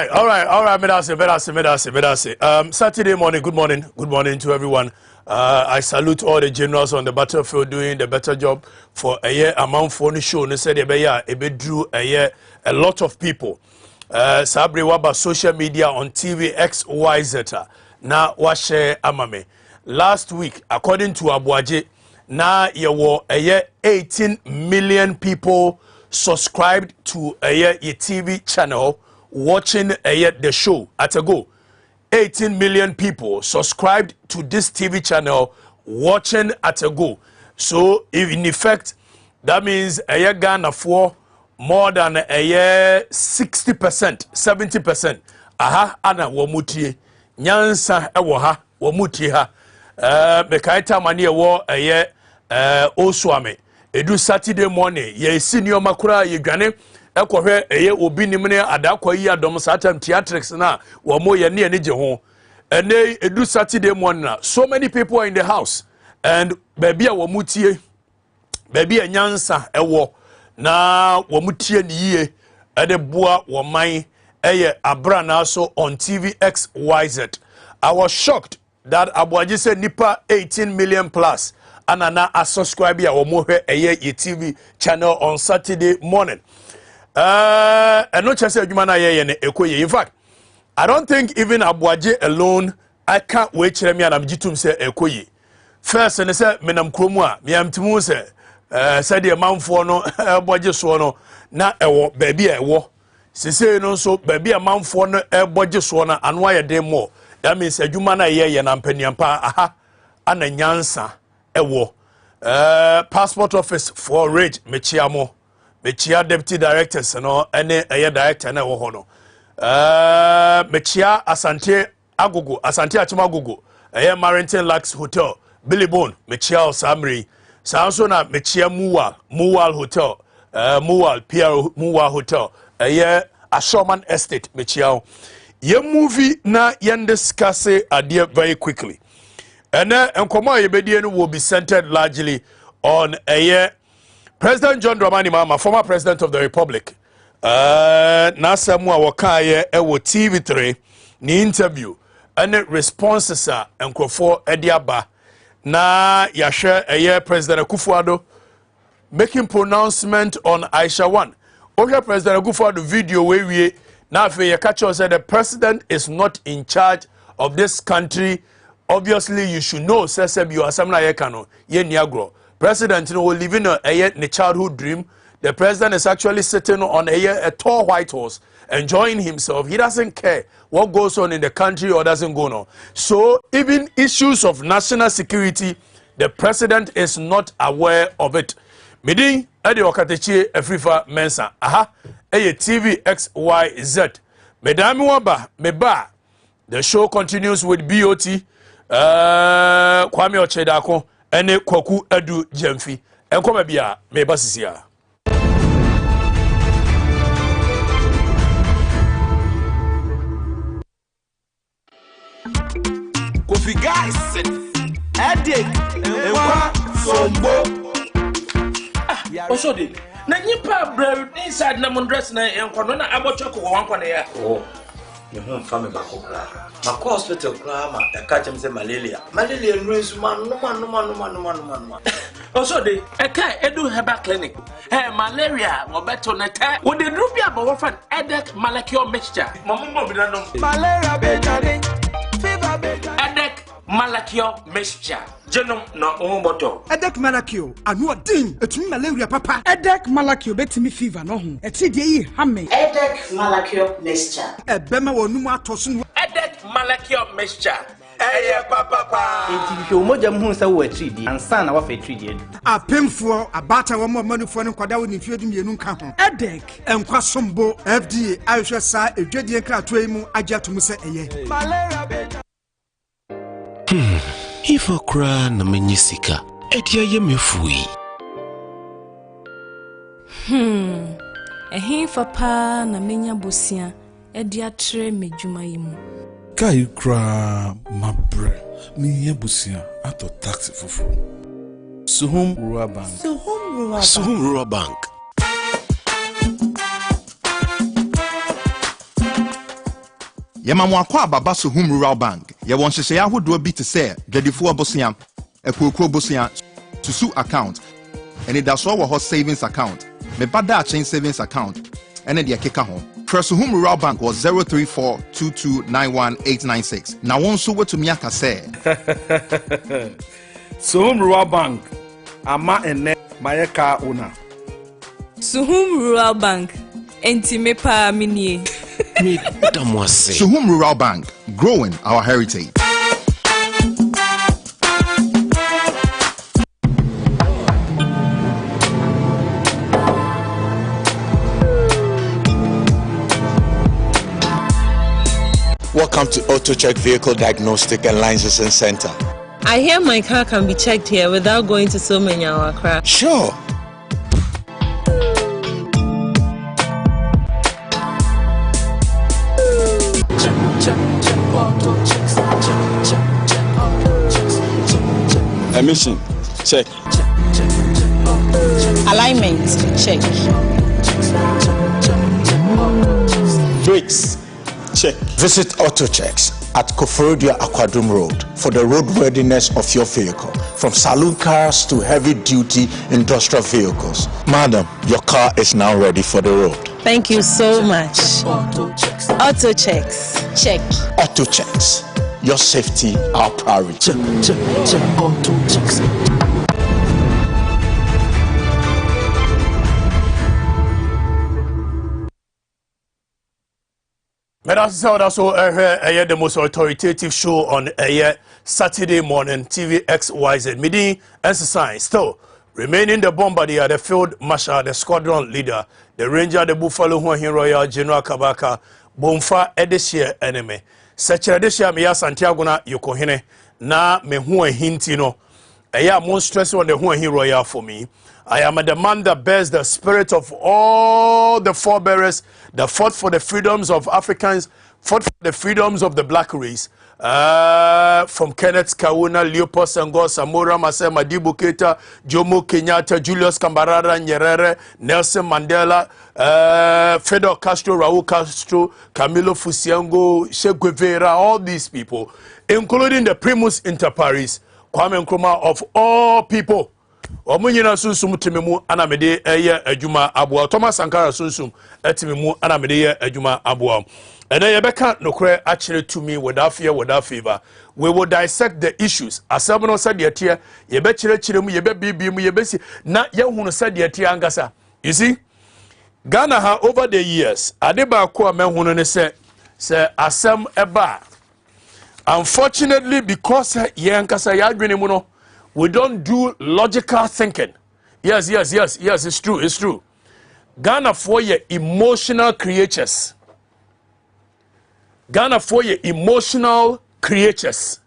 right. Medase. Saturday morning, good morning to everyone. I salute all the generals on the battlefield doing the better job for a year amount for the show. They said it drew a lot of people. Sabri waba social media on TV XYZ. Na washe amame. Last week, according to Abuaje, na yewo a year 18 million people subscribed to a TV channel watching the show at a go. 18 million people subscribed to this TV channel watching at a go. So in effect, that means a year Ghana for more than a year 60%, 70%. Aha, ana wamutie. Nyansa ewoha, wamutie ha. Mekaita mani wo a year Oswame. Edu Saturday morning, ye senior makura ye gane. Ekwohwe eye obi nimne adakwa yi adom satam theatrics na wo mo ye ne ene je ho ene edu Saturday morning na so many people are in the house and baby a wo mutie baby anyansa ewo na wo mutie ni yie ede boa wo man eye abra na so on TV XYZ. I was shocked that Abuaji said nipa 18 million plus anana a subscribe ya wo mo hwe eye TV channel on Saturday morning. And not just a human in fact, I don't think even Abuaje alone, I can't wait to me and I'm jitum say ekoye. First, and I said, Menam Kromwa, Miam Timu said the amount for no Abuaje Swana, not a baby a war. She say no so baby amount for no Abuaje Swana and why a day more. That means a human a year and Penyampa, aha, and a nyansa a war. Passport office for rage, Mechiamo. Mechia deputy directors no ene eye director na wo ho no Mechia Asante Achima Agogo eye Marinton Lux Hotel Billibone Mechia Osamri sanso na Mechia Muwal Hotel Muwal PR Muwal Hotel eye Ashoman Estate Mechia ye movie na yen discuss ade very quickly and enkomo ye bedie no will be centered largely on eye President John Dramani Mahama, former president of the Republic, Nasamwa Wakaye ewo TV3 ni interview and responses are for Ediaba na yashe eye President Akufo-Addo making pronouncement on Aisha Huang. Okay, President Akufo-Addo video we na fe yakacho said the president is not in charge of this country. Obviously, you should know seseb you asamna yekano ye niagro. President will live in a childhood dream. The president is actually sitting on a tall white horse, enjoying himself. He doesn't care what goes on in the country or doesn't go on. So even issues of national security, the president is not aware of it. Meeting Edi Okatechi Efrifa Mensa. Aha, TV XYZ. Medami Waba, Meba. The show continues with BOT. Kwame Ochedako. Ene kwaku edu jemfi enkoma bia me basisia Kofi guys edek ewa sombo osodi na nyipa brave inside na mundress na enkono na abochoko wo wankwa na ya you home family bakokra ma hospital kra ma e catch me say malaria nresu man no also dey e kai edu herbal clinic malaria wo beto na ta wo dey do bia bo fan edek malakio mixture momo bi na no malaria be jani fever be edek malakio mixture Genome no omoto. Edek malakio anu odin etumi malaria papa. Edek malakio betimi fever no ho. Eti de yi hame. Edek malakio mixture. Ebema wonum atoso no. Edek malakio mixture. Eye papa. Enti hwe omoja mu nsa wo atridi ansa na wa fa atridi edu. Apemfo abata wo manufo no kwada wo nifie du mienu nka ho. Edek enkwasombo FDA ahwe sa edwadie krato yi mu agiatum se eye. Malaria be. If I cry na menyisika, edia ye mefui. Ehin fa na menya bosia, edia tre medwuma yimu. Kai cry mabre, me busia ato taxi fufu. Suhum Rural Bank. Suhum Rural Bank. Yemamu akwa baba Suhum Rural Bank. Ye won hyehyɛ ahodoɔ bi te sɛ dwadifo abosia, ekuokuro bosia, susu account, and it does our savings account. Me bada chain savings account, and then the keka ho. Suhum Rural Bank was 03422919896. Now one so what to me aka say. Suhum Rural Bank, ama ene mayeka owner. Suhum Rural Bank, entime pa minie. Suhum Rural Bank, growing our heritage. Welcome to AutoCheck Vehicle Diagnostic and Licensing Center. I hear my car can be checked here without going to so many hour crap. Sure. Emission, check. Alignment, check. Brakes, check. Visit AutoChecks at Koforidua Aquadrum Road for the roadworthiness of your vehicle, from saloon cars to heavy-duty industrial vehicles. Madam, your car is now ready for the road. Thank you so much. AutoChecks, check. AutoChecks, your safety, our priority. Check AutoChecks. But that's also the most authoritative show on Saturday morning, TV XYZ. Meeting exercise still remaining the bombardier, the field marshal, the squadron leader, the ranger, the buffalo Royal General Kabaka, Bonfa Edeshia enemy. Such Edeshia Mia Santiago na Yokohene na me huo hintino. More stress on the Huo Royal for me. I am the man that bears the spirit of all the forebearers that fought for the freedoms of Africans, fought for the freedoms of the black race. From Kenneth Kaunda, Leopold Senghor, Samora Machel, Madibu Keita, Jomo Kenyatta, Julius Kambarage Nyerere, Nelson Mandela, Fidel Castro, Raul Castro, Camilo Fusiango, Che Guevara, all these people, including the primus inter pares, Kwame Nkrumah, of all people. Omunyina sunsum timimu anamede eye adwuma aboa Thomas Sankara sunsum etimimu anamede eye adwuma aboa ene yebeka nokre akire to me without fear without favor. We will dissect the issues asabno said yetie yebekire mu yebebibi mu yebesi na yehunu said yetie angasa. You see, Ghana ha over the years adeba ko amehunu ne se asem eba, unfortunately, because yankasa yadwene mu no, we don't do logical thinking. Yes, it's true. Ghana for your emotional creatures. Ghana for your emotional creatures.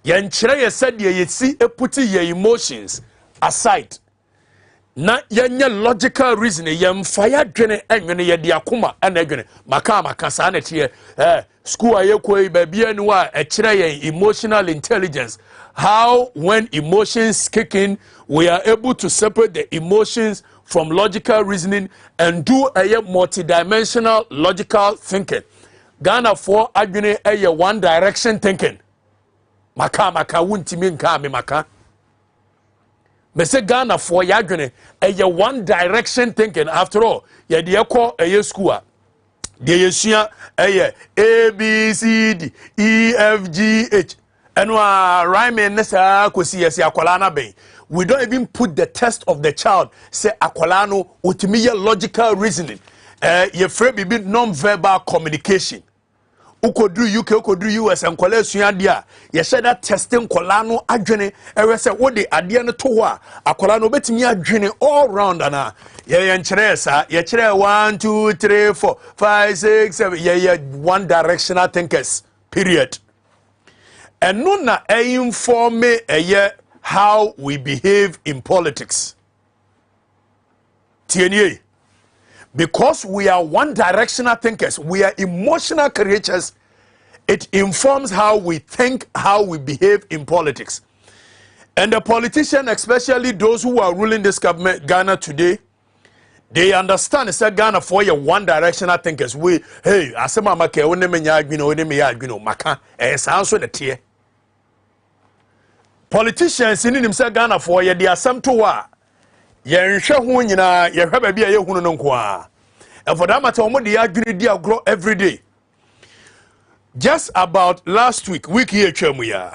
Yanchire ye said ye see putting your emotions aside. Na yanya logical reasoning yam fire dwene enwene ye de akoma anagwene maka sa na tie school ayekoi baby anwa ekire ye emotional intelligence. How when emotions kick in, we are able to separate the emotions from logical reasoning and do a multidimensional logical thinking. Ghana for adwene a one direction thinking. Maka wuntimi nka me maka. Me say Ghana for yadwene a one direction thinking. After all, ye de ekọ a school. De yesua a B C D E F G H. And rhyming nessa kosi yesi akwalana be. We don't even put the test of the child. Say akwalano utimiya logical reasoning. Ye free be non-verbal communication. Ukodru UK, ukodru US, and kwale suyandia. Ye said that testing kwalano adwene. Ewe se what the adiane towa. Akwalano betimi adwene all round ana. Ye nchire sa. Ye chire 1, 2, 3, 4, 5, 6, 7. Ye one directional thinkers. Period. And no na inform how we behave in politics. TNA. Because we are one directional thinkers, we are emotional creatures, it informs how we think, how we behave in politics. And the politicians, especially those who are ruling this government, Ghana today, They understand it's a Ghana for your one directional thinkers. We, hey, asema make one me nya adwino, one me ya adwino, maka, sounds so the tier. Politicians in him say Ghana for ye, they are some to wa. Ye nhwe hu nyina, ye hwe ba bia ye hunu no nko. And for that matter, omo dey adwini dey grow every day. Just about last week here twemu ya.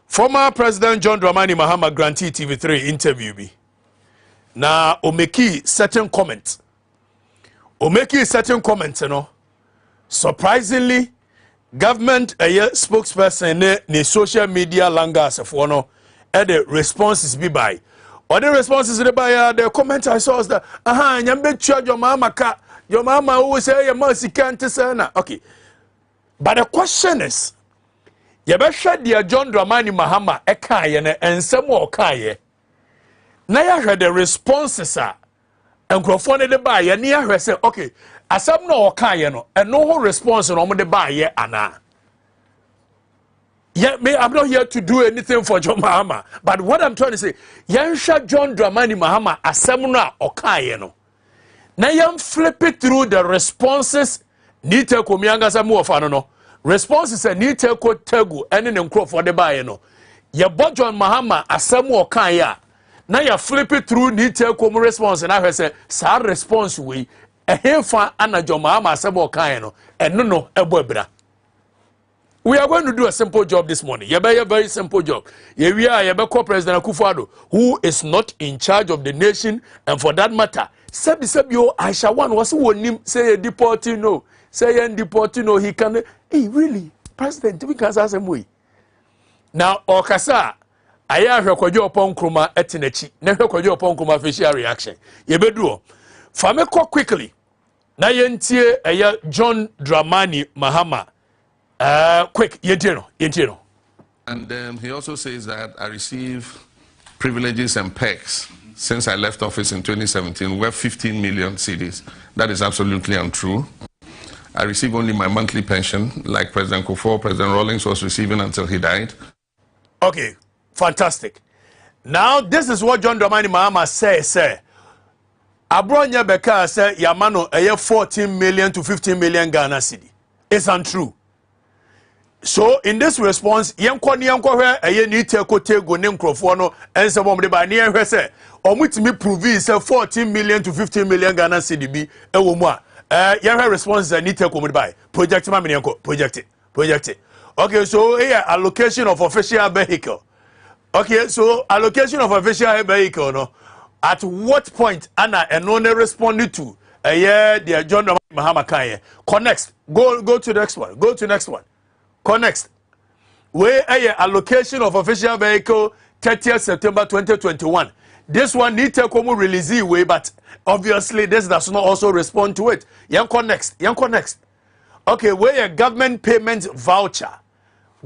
Former President John Dramani Mahama grantee TV3 interview bi. Na omeki certain comments. Omeki certain comments, you know. Surprisingly, government spokesperson ne social media langas for no the responses be by. Or the responses by the comment I saw was that nyambe chua your mama ka your mama always say your mercy can't say na. Okay. But the question is, yebesha dia John Dramani Mahama ekaye ne ensem o kaye. Na ya hwe the responses are enkrofo ne de ba ye na ya hwe say okay asam na o kaye no eno ho response no mo de ba ye ana. Yeah, me, I'm not here to do anything for John Mahama, but what I'm trying to say, yansha John Dramani Mahama asam na o kaye no. Na yam flip it through the responses ni te ko mianga samu of no. Responses ni te ko tegu ene ne nkrofo de ba ye no. Ye bo John Mahama asam o kaye. Now you flip it through need to come response and I say sa response we a hefa ana John Mahama asebo kan no and no ebobra. We are going to do a simple job this morning. You be a very simple job. We are President Akufo-Addo, who is not in charge of the nation, and for that matter, yo Aisha Huang was who say deporting no, say deporting no. He can. Hey, really, President, we can say some way. Now, Okasa. Aya hwekwadwo opon kroma etinechi na hwekwadwo opon kroma facial reaction yebeduo fameko quickly na yentie aya John Dramani Mahama quick yentino. And he also says that I receive privileges and perks since I left office in 2017 worth 15 million cedis. That is absolutely untrue. I receive only my monthly pension like President Kufuor, President Rawlings was receiving until he died. Okay. Fantastic. Now, this is what John Dramani Mahama say. Abronya Beka say Yamano 14 million to 15 million Ghana cedi. It's untrue. So, in this response, yanko where ni teko go name crofono and some of the by near say, or which me prove say 14 million to 15 million Ghana cedi be a woman. Your response is need teko by project project it. Okay, so here allocation of official vehicle. Okay, so allocation of official vehicle, no. At what point Anna and no responded to the John Mahama Kanye? Connect. Go to the next one. Go to the next one. Connect. Where allocation of official vehicle 30th September 2021. This one need to come release way, but obviously this does not also respond to it. Yanko next. Okay, where government payment voucher.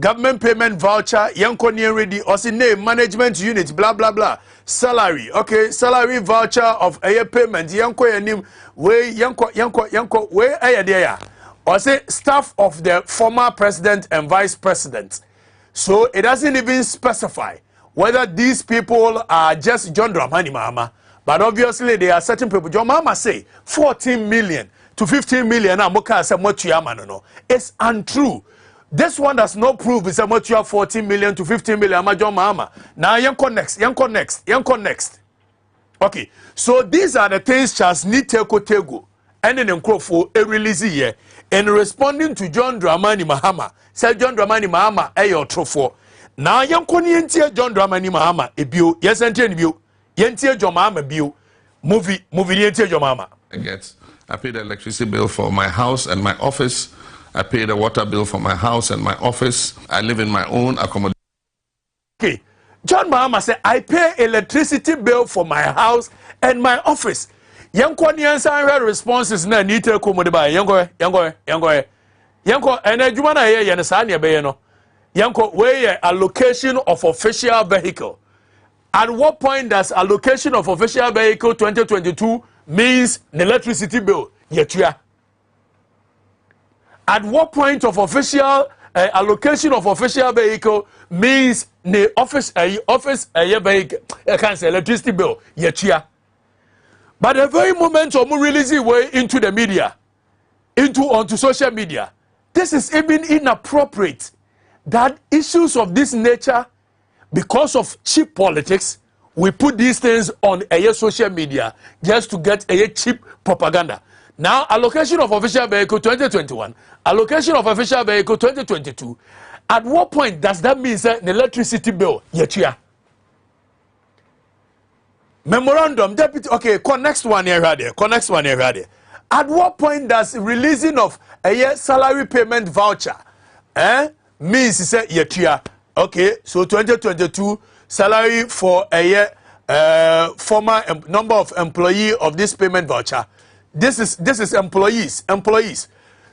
Government payment voucher, yanko near ready, or say name management unit, blah blah blah. Salary, okay, salary voucher of a payment, yanko name, way yanko, way a there. Or say staff of the former president and vice president. So it doesn't even specify whether these people are just John Dramani Mahama, but obviously there are certain people. John Mahama say 14 million to 15 million. It's untrue. This one does not prove it's about you have 14 million to 15 million. John Mahama. Now yanko next. Okay, so these are the things Charles need tego and then for a release here. In responding to John Dramani Mahama, said John Dramani Mahama your trofo. Now yanko nientie John Dramani Mahama a bill, yes and bill, yentie John Mahama bill, movie yentie John Mahama. I paid the electricity bill for my house and my office. I pay the water bill for my house and my office. I live in my own accommodation. Okay. John Mahama said, I pay electricity bill for my house and my office. Yanko niansa responses na need to come with by yanko and Jumana here Yanisania Bayano. Yanko where allocation of official vehicle. At what point does allocation of official vehicle 2022 means the electricity bill? Yetua. At what point of official allocation of official vehicle means the office vehicle? I can't say electricity bill. Yetua. But the very moment of releasing way into the media, onto social media, this is even inappropriate. That issues of this nature, because of cheap politics, we put these things on a social media just to get a cheap propaganda. Now, allocation of official vehicle 2021, allocation of official vehicle 2022. At what point does that mean the electricity bill yetia? Memorandum, deputy. Okay, next one here. At what point does releasing of a salary payment voucher means yetia? Okay, so 2022 salary for a year former number of employee of this payment voucher. This is employees.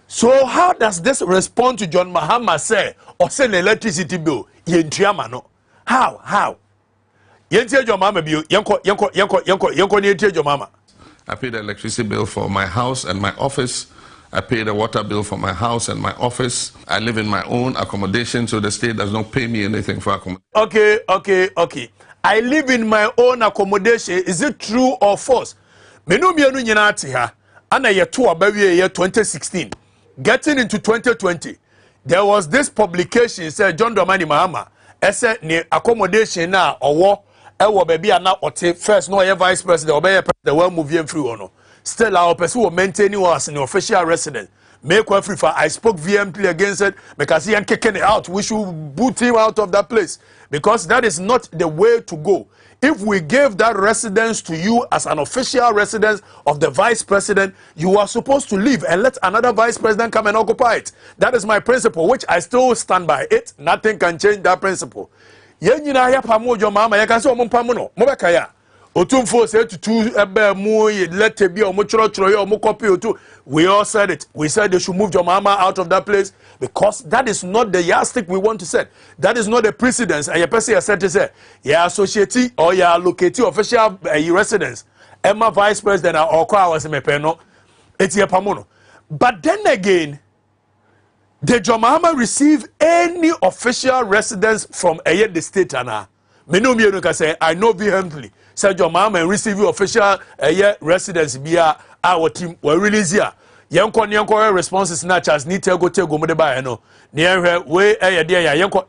So how does this respond to John Mahama say or send electricity bill? No. How? Your mama bill. Your mama. I pay the electricity bill for my house and my office. I pay the water bill for my house and my office. I live in my own accommodation, so the state does not pay me anything for accommodation. Okay. I live in my own accommodation. Is it true or false? Menumienu nyina ati ha. Ana yeto abawie year 2016. Getting into 2020, there was this publication said John Dramani Mahama ese ni accommodation na owo ewo baby ana ote first no vice president obey president well move free ono. Still our person will maintain us in the official residence. Make one free for I spoke vehemently against it because he ain't kicking it out. We should boot him out of that place because that is not the way to go. If we gave that residence to you as an official residence of the vice president, you are supposed to leave and let another vice president come and occupy it. That is my principle, which I still stand by it. Nothing can change that principle. Yenyina ya pamojo mama ya kanse omumpamuno mobeka ya otumfo say to mu let be omo copy otu. We all said it. We said they should move your mama out of that place because that is not the yardstick we want to set. That is not the precedence. And your person said to say, yeah, associate or yeah, locate official residence. Emma vice president or was mepeno. It's your pamono. But then again, did Jomama receive any official residence from the state? I know vehemently. Said Jomama receive official residence via our team were released here. Yanko responses not as need to go to Gomodeba no. Near way yanko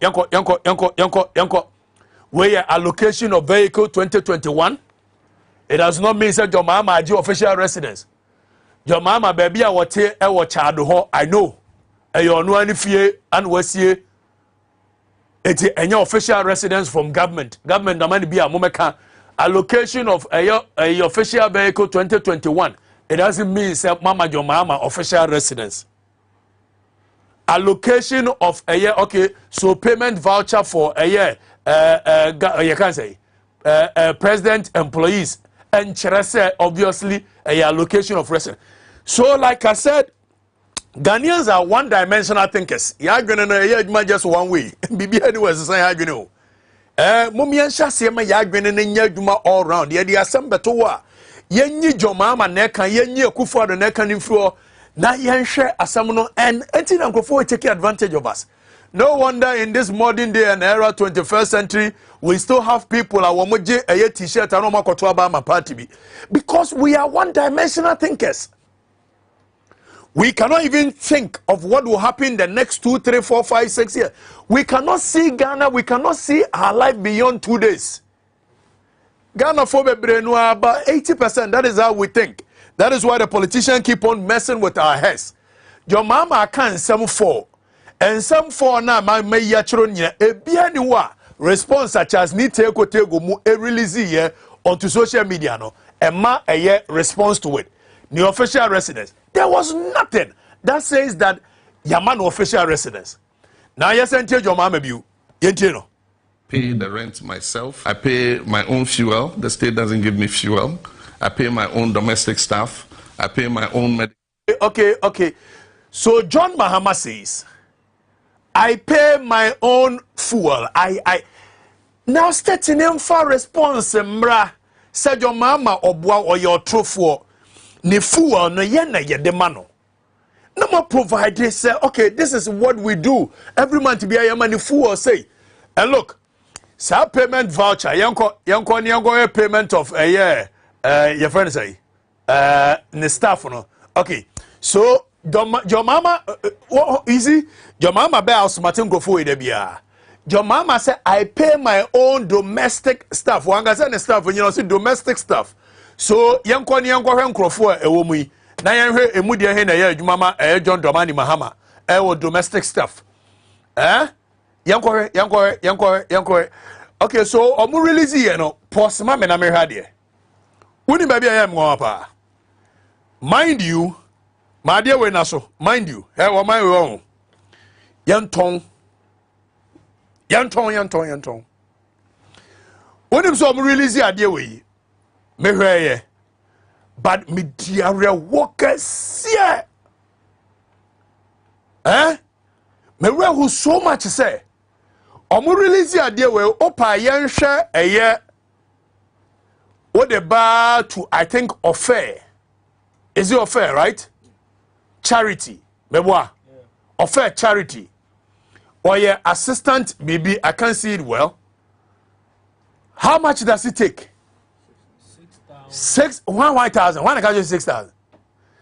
where allocation of vehicle 2021. It does not mean that your mama is official residence. Your mama baby I was here I know. You know any fear and was here. It's any official residence from government. Government the money be a momeka allocation of a official vehicle 2021. It doesn't mean say mama your mama official residence. Allocation of a year, okay, so payment voucher for a year, you can say president employees and Cherese obviously a allocation of residence. So like I said, Ghanaians are one-dimensional thinkers. Ya gonna just one way. Bibi anyway say ya gonna. Mumian shasema ya gonna nyaduma all round. Ya di assemble to wa. Yenyi jomama neka yenyi akufo do neka nimfro na yenhwe asamno and enti na nkofo take advantage of us. No wonder in this modern day and era 21st century we still have people awomoje eye t-shirt and makoto aba ma party bi because we are one-dimensional thinkers. We cannot even think of what will happen the next 2, 3, 4, 5, 6 years. We cannot see Ghana, we cannot see our life beyond 2 days. Ghana for about 80%, that is how we think. That is why the politicians keep on messing with our heads. Your mama can some for. And some for now, my yachronia, a bianiwa response such as ni teko mu a release here onto social media no. And ma a year response to it. New official residence. There was nothing that says that Yaman official residence. Now yes, and your mama view. No. Pay the rent myself. I pay my own fuel. The state doesn't give me fuel. I pay my own domestic staff. I pay my own medical. Okay. So John Mahama says, I pay my own fuel. I now stating him for response. Mra said your mama or your true for. Ni fuel no yena ye de mano. No more provide say, okay, this is what we do. Every month be a money fuel say. And look, sa payment voucher, yanko payment of a year, your friend say, the staff no. Okay. So your mama easy. Your mama be house Martin go for it bia. Your mama said I pay my own domestic stuff. One guy said the stuff when you know see domestic stuff. So yanko ni yanko hwe nkrofo e wo mu yi. Na yan hwe emu de he na ya adwuma ma John Dramani Mahama wo domestic stuff. Yanko. Okay, so omu release here no pause ma me na me hwa de. Woni ba bia ya mwa pa. Mind you, my dear we na so, mind you. Wo man we won. Yanton. Woni so omu release here de we. Me hwa ye. But me diare workers here. Me hwa who so much say. Omu release here de we opa yen hwe eye. What about to I think offer? Is it offer, right? Charity. Meboa. Offer charity. Or your assistant, maybe I can't see it well. How much does it take? 1,000. One I can 6,000.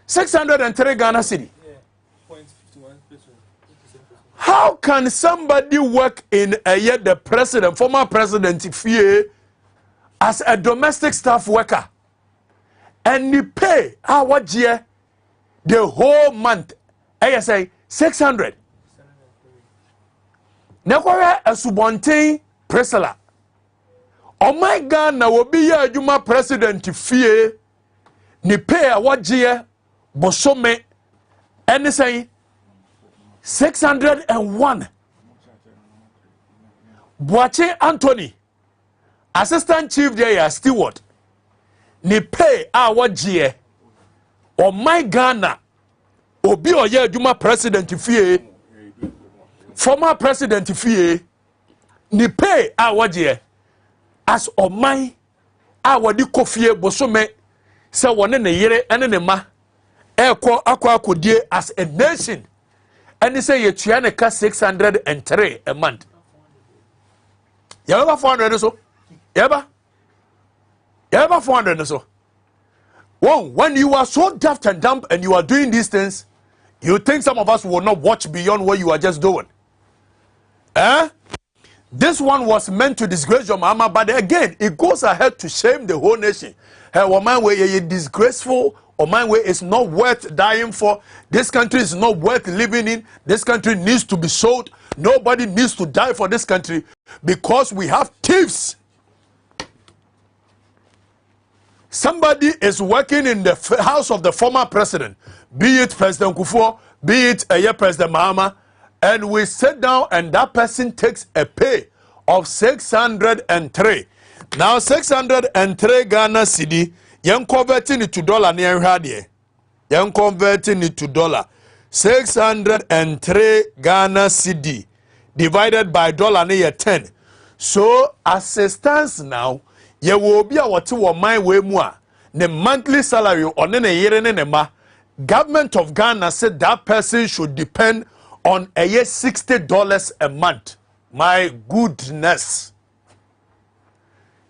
603 Ghana city. How can somebody work in a year the president, former president, fear as a domestic staff worker, and you pay what year the whole month? I say 600. Nekwara a subontain presela. Oh my God, now will be a Juma president fear ni pay what year bosome and say 601. Boache Anthony, assistant chief there, steward. Ni pay what year. Oh my Ghana, obi oye Juma president fear, former president fear, ni pay what year. As o my awadi kofie bosome se wone ne yere ene ne ma ekọ akodie as a nation and say ye tua ne ka 603 a month. Yaba 400 so. Yaba 400 so. When you are so daft and dumb and you are doing these things, you think some of us will not watch beyond what you are just doing. This one was meant to disgrace your mama, but again, it goes ahead to shame the whole nation. Hey, woman, way is disgraceful, or my way is not worth dying for. This country is not worth living in. This country needs to be sold. Nobody needs to die for this country because we have thieves. Somebody is working in the house of the former president, be it President Kufuor, be it President Mahama, and we sit down and that person takes a pay of 603. Now 603 Ghana cedi, yen converting it to dollar near here. Yen converting it to dollar. 603 Ghana cedi divided by dollar near 10. So as it stands now, ye will be a what you my way more. The monthly salary on a year and a ma. Government of Ghana said that person should depend on a year $60 a month. My goodness.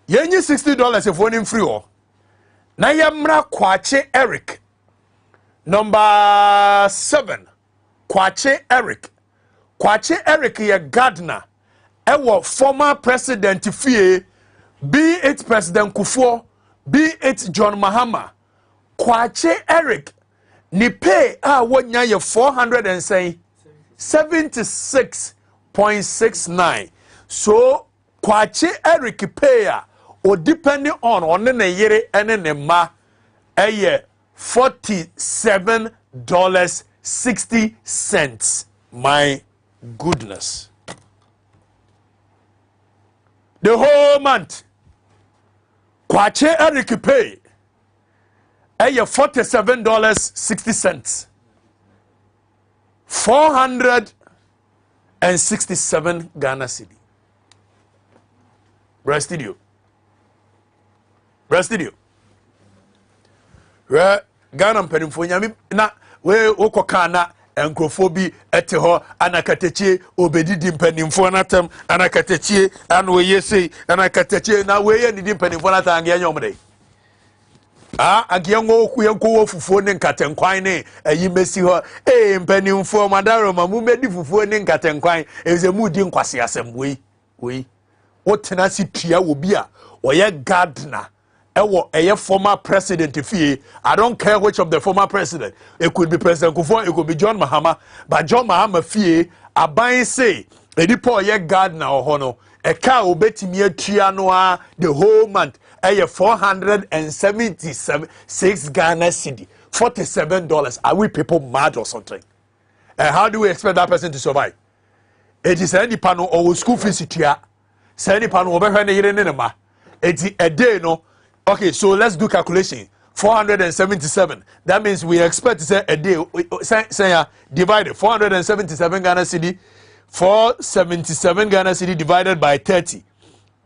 Yenye $60 if one free or. Na yamra Kwache Eric. Number 7. Kwache Eric. Kwache Eric ye gardener. Ewo former president fie. Be it President Kufuor. Be it John Mahama. Kwache Eric. Ni pay wonya ye 476.69. So Kwache Eric pay or depending on ne yere ene ne ma $47.60. My goodness. The whole month Kwache Eric pay $47.60. 467 Ghana cedi. Breastudio. Ghana mpenimfo nyame na we okoka na enkrofobi ete ho anakatechie obedidi mpenimfo natam anakatechie an we yesi anakatechie na we ye nidi mpenimfo natam anya nyomde. Agyeman kuyenko fufuo ne nkatenkwan ne ayi mesi ho mpanimfo madaro mamu medi fufuo ne nkatenkwan ezemu di nkwase asem we wotena si tua obi a oye gardener ewo eye former president fie. I don't care which of the former president. It could be President Kufuor, it could be John Mahama, but John Mahama fie aban say edipo oye gardener ohono eka obetimi atua no a the whole month 476 Ghana cedi, $47. Are we people mad or something? And how do we expect that person to survive? It is any panel or school fees tia. Any panel over here. It's a day, no. Okay, so let's do calculation. 477. That means we expect to say a day. Say divided 477 Ghana cedi. 477 Ghana cedi divided by 30.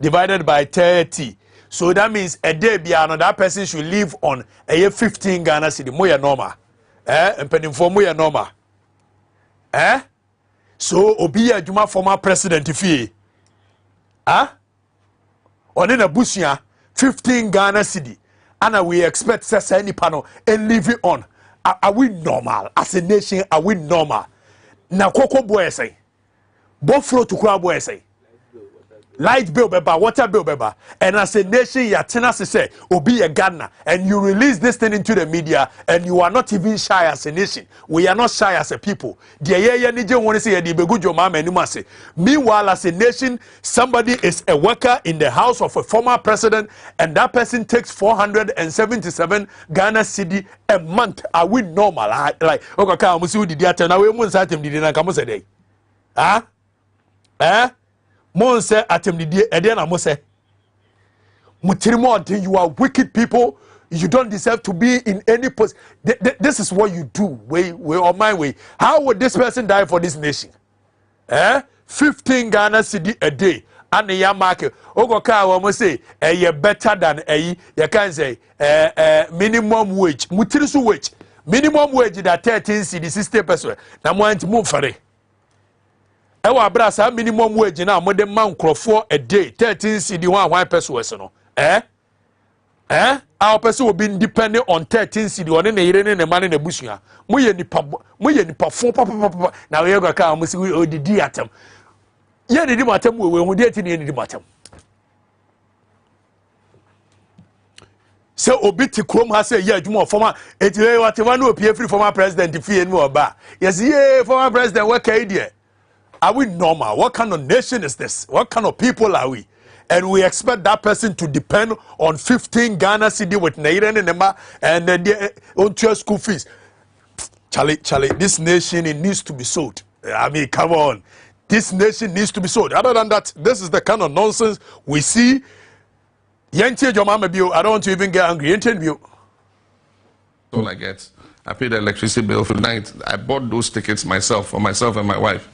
Divided by 30. So that means a day beyond that person should live on a 15 Ghana cedi. Moya normal. And pending for moya normal. So Obiya Juma former president fee. On in a bushia 15 Ghana cedi. And we expect say any panel and living on. Are we normal? As a nation, are we normal? Na koko boy say. Buffalo to crowd boy say. Light bill beba, water bill beba, and as a nation, ya tenacity say, be a gardener, and you release this thing into the media, and you are not even shy as a nation. We are not shy as a people. Meanwhile, as a nation, somebody is a worker in the house of a former president, and that person takes 477 Ghana cedi a month. Are we normal? Like, Monse atemdidie ede na mose mutirimo you are wicked people. You don't deserve to be in any post. This is what you do. Way on my way. How would this person die for this nation? 15 Ghana cedi a day. And the market ogoka wo say you better than you can say minimum wage. Mutirisu wage. Minimum wage that 13 cedi 60%. Na mo anti move for it. Ewa abrasa minimum wage na mo de man crofo a day 13 cedi 1 peso no our person will be depending on 13 cedi on na yire ne man na busua mo ye nipa fo papa na we go ka mo si we odidi atem ye didi matem we hu de ti ne didi matem se obi ti krom ha say ye adwuma former etire whatever no opie free former president fie ni oba yes ye former president we ka idea. Are we normal? What kind of nation is this? What kind of people are we? And we expect that person to depend on 15 Ghana cedi with Naira and Nema and their own school fees. Charlie, this nation, it needs to be sold. I mean, come on. This nation needs to be sold. Other than that, this is the kind of nonsense we see. I don't want to even get angry. All I get. I paid the electricity bill for the night. I bought those tickets myself, for myself and my wife.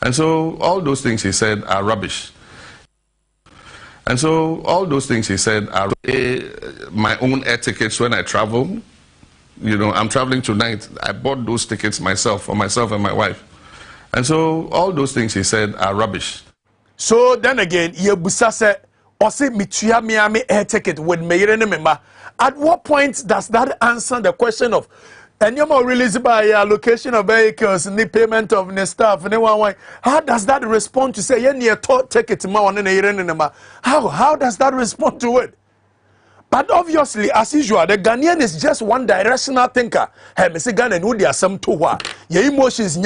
And so all those things he said are rubbish. And so all those things he said are my own air tickets when I travel. You know, I'm traveling tonight. I bought those tickets myself, for myself and my wife. And so all those things he said are rubbish. So then again, Yebusa said, Ose mituya miami air ticket with Meirene member. At what point does that answer the question of and you're more released by allocation of vehicles and the payment of the staff and one? How does that respond to say you take it how does that respond to it? But obviously, as usual, the Ghanaian is just one directional thinker. Hey, Mr. Ghana, no, there are some to what your emotions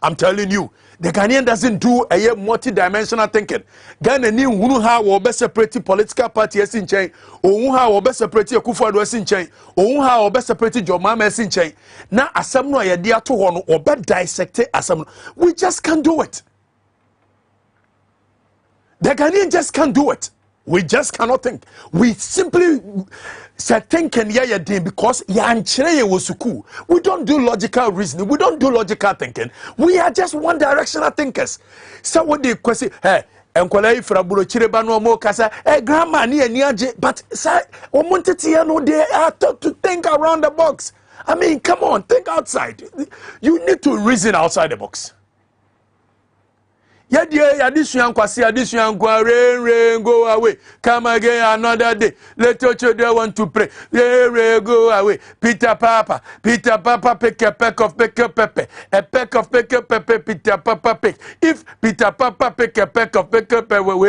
I'm telling you, the Ghanaian doesn't do a multi-dimensional thinking. Ghana ni unu ha wo be separate political party in chain, or ha wo be separate Kufuor in chain, or ha wo be separate Jomama in chain. Now asem no ye dia to one or be dissect asem. We just can't do it. The Ghanaian just can't do it. We just cannot think. We simply say thinking because we don't do logical reasoning. We don't do logical thinking. We are just one directional thinkers. So what they question, hey, enkwalai frabulo chireba no mo kasa, grandma ni eniaje, but say they are taught to think around the box. I mean, come on, think outside. You need to reason outside the box. Yedie addition kwasi addition kwa rain go away. Come again another day. Let your children want to pray. Rain go away. Peter Papa pick a peck of pepper. A peck of pepper Peter Papa pick. If Peter Papa pick a peck of pepper we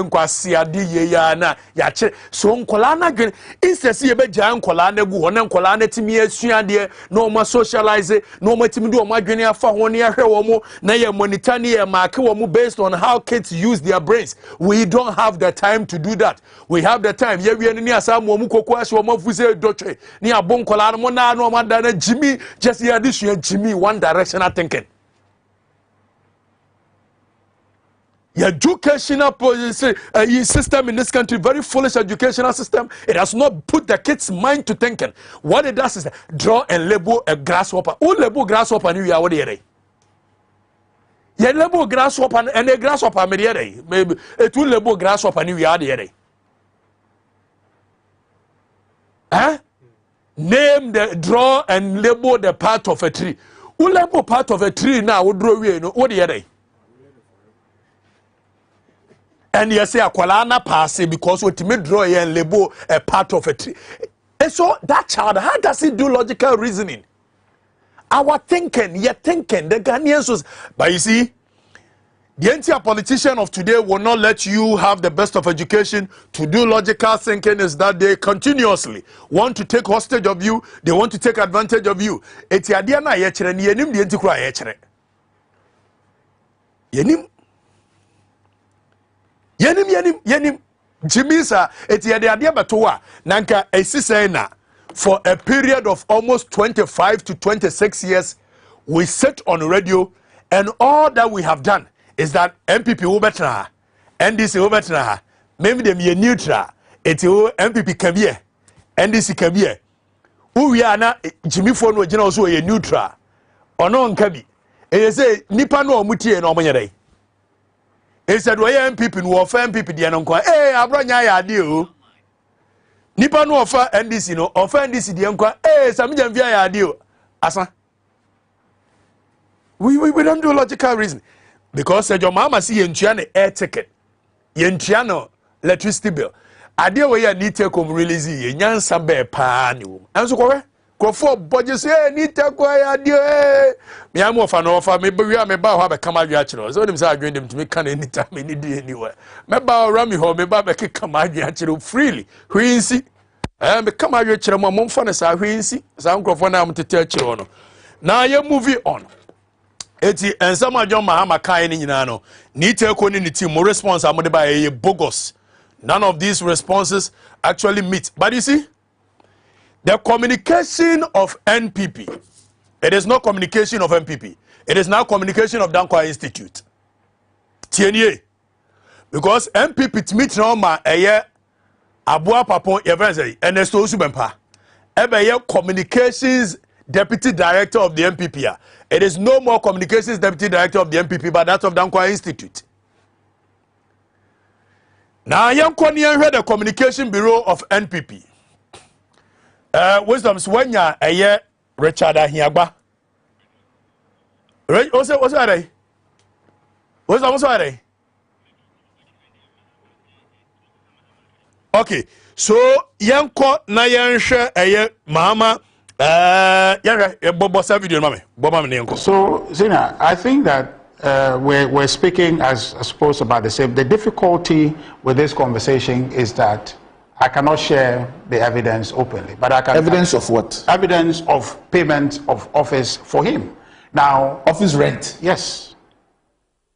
kwasi adi ye ya na ya che so nkola na gwen insesi ye be jan nkola na gu hono nkola na timi asua de no ma socialize no ma timi do ma dwene afa ho ne ahwe wo mo na ye monitor ne ye mark wo mo based on how kids use their brains. We don't have the time to do that. We have the time ye wie ni asa mo mu kokko ahwe wo mo fuse dotwe ni abon nkola no na no ma da na Jimmy just here this Jimmy one directional thinking. The educational system in this country, very foolish educational system. It has not put the kids' mind to thinking. What it does is draw and label a grasshopper. Who label grasshopper and you are what you label grasshopper and a grasshopper maybe it will label grasshopper and you are the name the draw and label the part of a tree. Who label part of a tree now would draw you know what the and you say akwala na pass because what me draw and label a part of a tree. And so that child, how does he do logical reasoning? Our thinking, the Ghanaians was, but you see, the entire politician of today will not let you have the best of education. To do logical thinking is that they continuously want to take hostage of you. They want to take advantage of you. Eti adia na yechere ni yenim di enti kura yechere. Yenim Jimisa eti yade adia betowa nanka esise na for a period of almost 25 to 26 years we sit on radio and all that we have done is that MPP will better NDC will better maybe them ye neutral eti MPP come here NDC come here who we are na Jimmy phone we jina also ye neutral ono nkabi e say nipa no omutie na omonyere. He said, "Why MPP no offer MPP dia no kwa eh abronya ya ade o nipa no offer NDC no offer NDC dia nkwa eh samija mvia ya ade o asa we don't do logical reason because your mama see yentua na air ticket yentua no electricity bill ade we ya need take home release ye nyansa be pa ni wo enso kwa for budget say need take ya ade me am offer no offer me be me ba ho be kama wi akire so dem say adwen dem to me can anytime any day anywhere me ba ram me ho me ba be kama wi akire freely hwinsi me kama wi akire mo mfa na sa hwinsi sa nkrofo na am tete akire no na ye movie on eti ensama John Mahama kan ni nyina no ni take oni ni team mo response am de ba ye bogus. None of these responses actually meet, but you see the communication of NPP, it is not communication of NPP. It is now communication of Dankwa Institute. Tienye. Because NPP tmit no ma eye abua papon yevense Ernesto Usubempa. Ebe ye communications deputy director of the NPP. It is no more communications deputy director of the NPP, but that of Dankwa Institute. Now yankoni yenhwe the communication bureau of NPP. Wisdom's when ya a Richard Ahiagba. What's that? What's that? Okay, so yanko na yansha a Mahama video mame. So Zina, I think that we're speaking as I suppose about the same. The difficulty with this conversation is that I cannot share the evidence openly, but I can. Evidence of what? Evidence of payment of office for him. Now, office rent. Yes,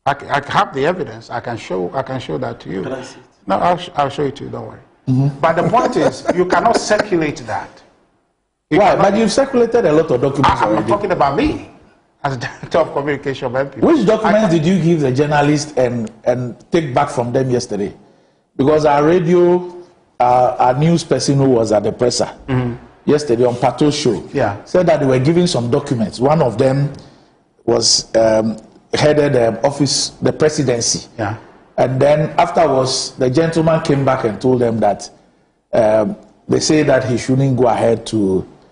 I have the evidence. I can show that to you. Can I see it? No, I'll show it to you. Don't worry. But the point is, you cannot circulate that. Why? But you've circulated a lot of documents I'm already. not talking about me as director of communication of MP. Which documents did you give the journalists and take back from them yesterday? Because our radio. Our news person who was at the presser yesterday on Pato's show said that they were giving some documents. One of them was headed the presidency. Yeah. And then afterwards, the gentleman came back and told them that they say that he shouldn't go ahead to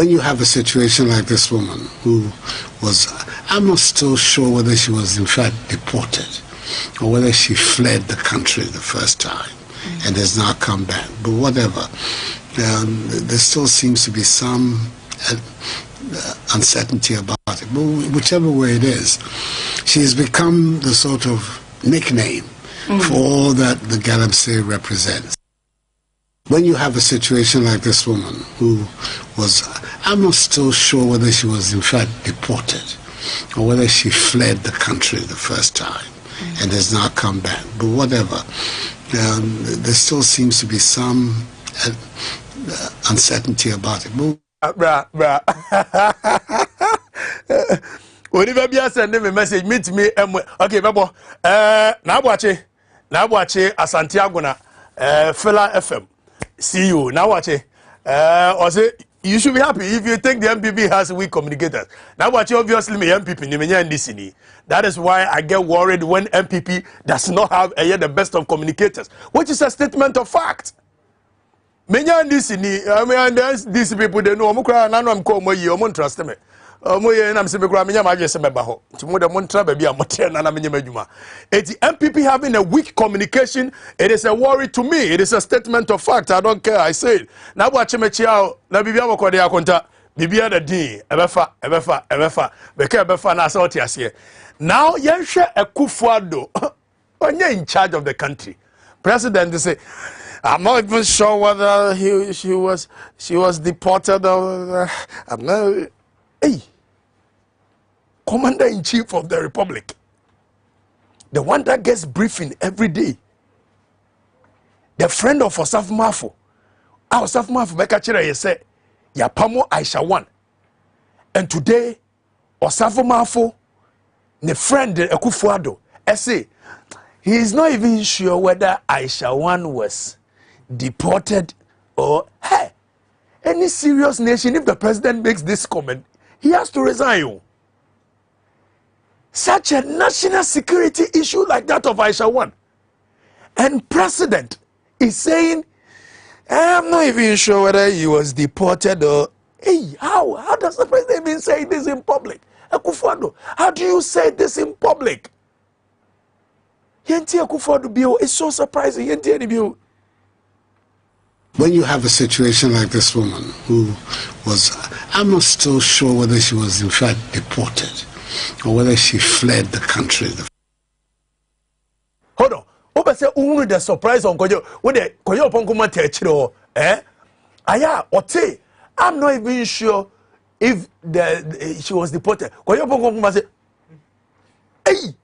When you have a situation like this woman who was, I'm not still sure whether she was in fact deported or whether she fled the country the first time and has now come back, but whatever. There still seems to be some uncertainty about it. But whichever way it is, she has become the sort of nickname for all that the Galamsey represents. When you have a situation like this woman who was, I'm not still sure whether she was in fact deported or whether she fled the country the first time and has now come back, but whatever. There still seems to be some uncertainty about it. Bruh. Whenever you send me a message, meet me. Okay, Babo. Now watch Asantiago na Fela FM. See you. Now watch it. Also, you should be happy if you think the MPP has weak communicators. Now watch, obviously, me MPP ni. That is why I get worried when MPP does not have the best of communicators, which is a statement of fact. Menya ndisini, these people they know. I'm trust me. MPP having a weak communication, it is a worry to me. It is a statement of fact. I don't care. I say it. Now watch me chiao. Na bibia wako de akonta. Bibia the D. Ebefa. Beke ebefa na asa oti asiye. Now yenshe Akufo-Addo. Onye in charge of the country. President say, I'm not even sure whether she was deported or I'm not. Hey, Commander-in-Chief of the Republic, the one that gets briefing every day, the friend of Osaf Mafo, Osaf Mafo Mekachere, you say, Yapamo Aisha Huang, and today, Osaf Mafo, the friend Akufo-Addo, say, he is not even sure whether Aisha Huang was deported or, hey, any serious nation, if the president makes this comment, he has to resign. Such a national security issue like that of Aisha Huang, and president is saying, I'm not even sure whether he was deported or, hey, how does the president even say this in public? Akufo-Addo, how do you say this in public? Yenti Akufo-Addo bio, it's so surprising. Yenti any bio. When you have a situation like this woman who was, I'm not still sure whether she was in fact deported or whether she fled the country. Hold on. Oba say unu the surprise on koyo. When the koyo ponguma techiro, aya ote. I'm not even sure if she was deported. Koyo ponguma say, hey,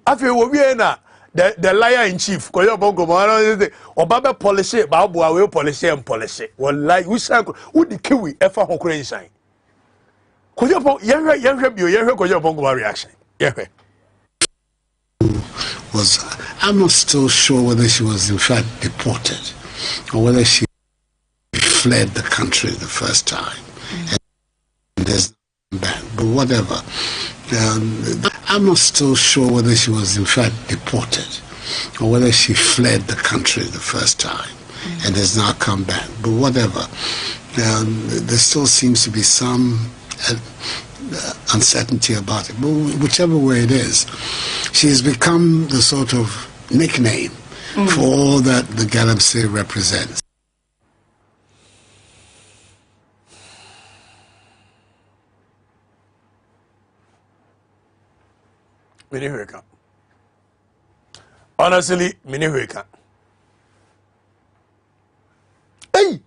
afi wo wie na. The liar in chief, Koyo Bongo, Obaba polish it, Babu, I will polish it and polish it. Well, like, who the Kiwi ever Hokran shine? Koyo Bongo reaction. Was, I'm not still sure whether she was in fact deported or whether she fled the country the first time. And there's back, but whatever. I'm not still sure whether she was in fact deported or whether she fled the country the first time and has now come back, but whatever. There still seems to be some uncertainty about it, but whichever way it is, she has become the sort of nickname for all that the Galamsey represents. Honestly, Minihurika. Hey,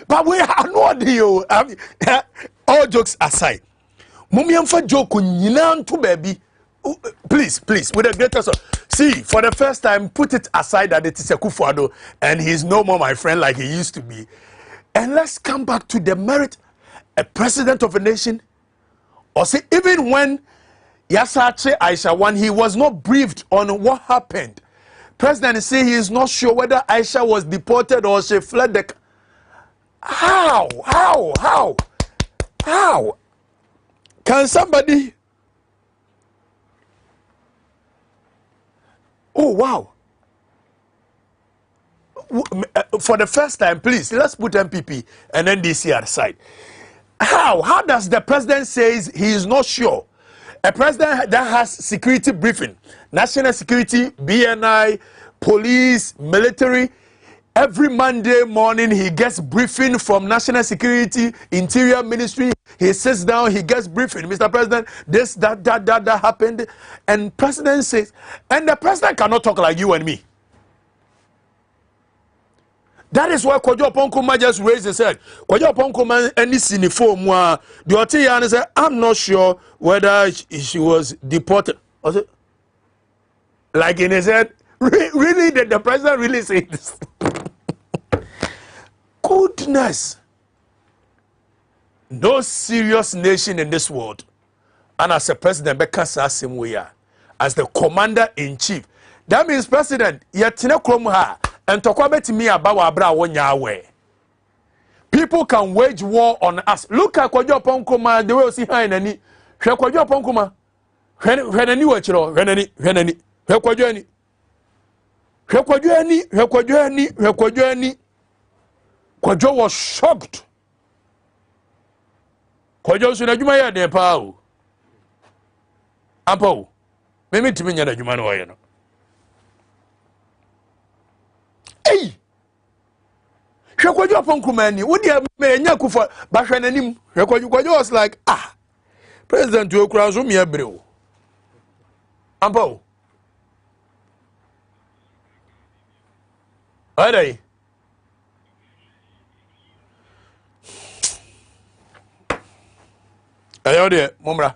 but we are no deal. All jokes aside, Mumiamfa joke nyinan to baby. Please, with the greatest of. See, for the first time, put it aside that it is Akufo-Addo and he's no more my friend like he used to be. And let's come back to the merit. A president of a nation. Or say, even when Yasache Aisha Huang, he was not briefed on what happened. President say he is not sure whether Aisha was deported or she fled the... How? Can somebody... Oh, wow. for the first time, please, let's put MPP and NDC aside. How does the president says he is not sure? A president that has security briefing, national security, BNI, police, military, every Monday morning he gets briefing from national security, interior ministry. He sits down, he gets briefing. Mr. President, this, that happened. And president says, and the president cannot talk like you and me. That is why Kwajo Ponkuma just raised his head. Kwajo Ponkuma any sinifo moi. The Otiyan said, I'm not sure whether she was deported. Like in his head, really, did the president really say this? Goodness. No serious nation in this world. And as a president, as the commander-in-chief. That means president, yetine kromha. And talk about me about Abra Wanyawe. People can wage war on us. Look at Kwajo Ponkuma, the way we see her in any. Kwajo Ponkuma. When any watcher, when any. Kwajo was shocked. Kwajo Sunajumaya de Pau. Ampo. Maybe to me, Jumano. Hey! Kwajo Ponkumani, what do you mean? Yakufa, Bashanim, Kwajo was like, President to Okrazumi Abreu. Ampo. Are they? Ayo de, Mumra.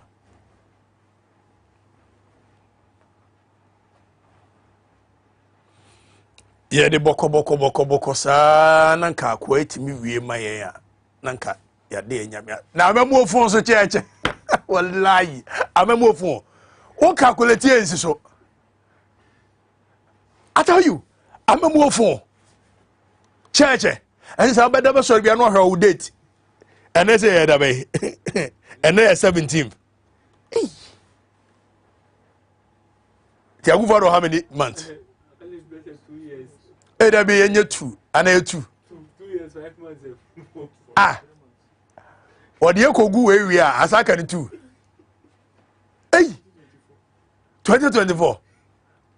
Yeah, the boko sa nanka kwait mi wie maye ya nanka ya de nyamia na amemo fon so cheche wallahi amemo fon o calculate ensi so I tell you amemo fon cheche and say abeda be so bia no hwe date and they say da be and they 17th Tiago for how many months? There be any 2 and 2 years 5 months. What you could go where we are as I can 2. Hey, 2024.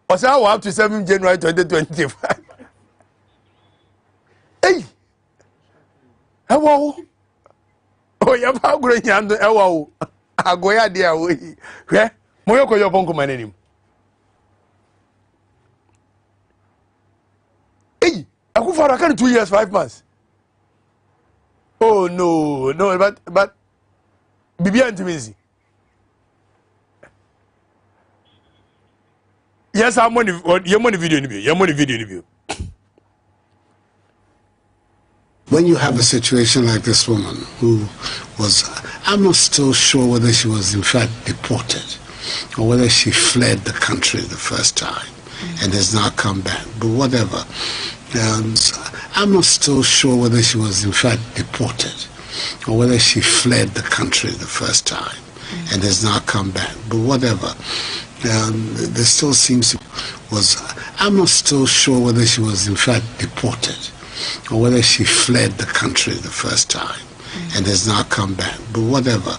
Or say up to 7 January 2025. Hey, hello. Oh, you're about going to hello. I go ya dear way. Where? Moyoko your bonko my name. Hey, I go for a 2 years 5 months. Oh no, but Bibi Antimisi. Yes, I'm on the video interview. When you have a situation like this woman who was, I'm not still sure whether she was in fact deported or whether she fled the country the first time and has now come back, but whatever. I'm not still sure whether she was in fact deported or whether she fled the country the first time and has now come back, but whatever. There still seems to I'm not still sure whether she was in fact deported or whether she fled the country the first time and has now come back, but whatever.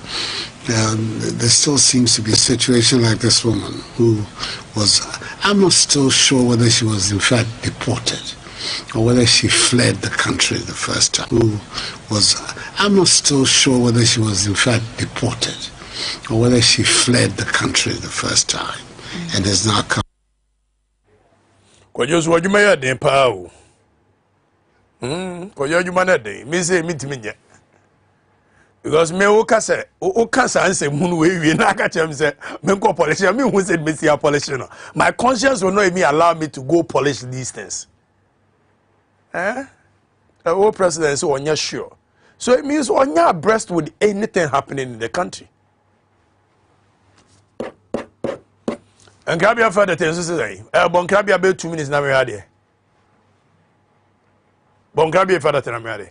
There still seems to be a situation like this woman who was, I'm not still sure whether she was in fact deported or whether she fled the country the first time, who was, I'm not still sure whether she was in fact deported or whether she fled the country the first time and has now come. Because me okasa answer munu we na aka chem say me go polish me who said me see polish no my conscience will not even allow me to go polish these things the old president is onya sure, so it means onya abreast with anything happening in the country. And grab your further things say bon grab your 2 minutes na me had bon grab your further thing na me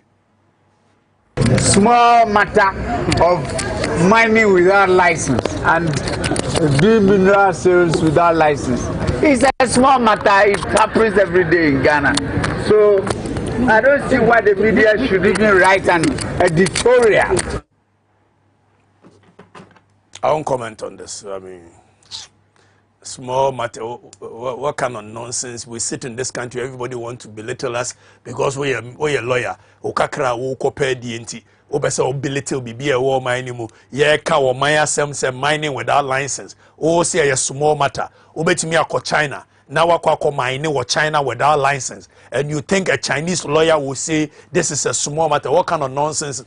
small matter of mining without license and doing mineral sales without license. It's a small matter. It happens every day in Ghana. So I don't see why the media should even write an editorial. I won't comment on this. I mean, small matter. What kind of nonsense? We sit in this country. Everybody wants to belittle us because we are lawyer. Okakra wo kopɛ DNT. Obese belittle be a war mining. Yeah, cow Maya some mining without license. Oh, say a small matter. Obetimi akɔ China. Now wakɔ mining or China without license. And you think a Chinese lawyer will say this is a small matter? What kind of nonsense?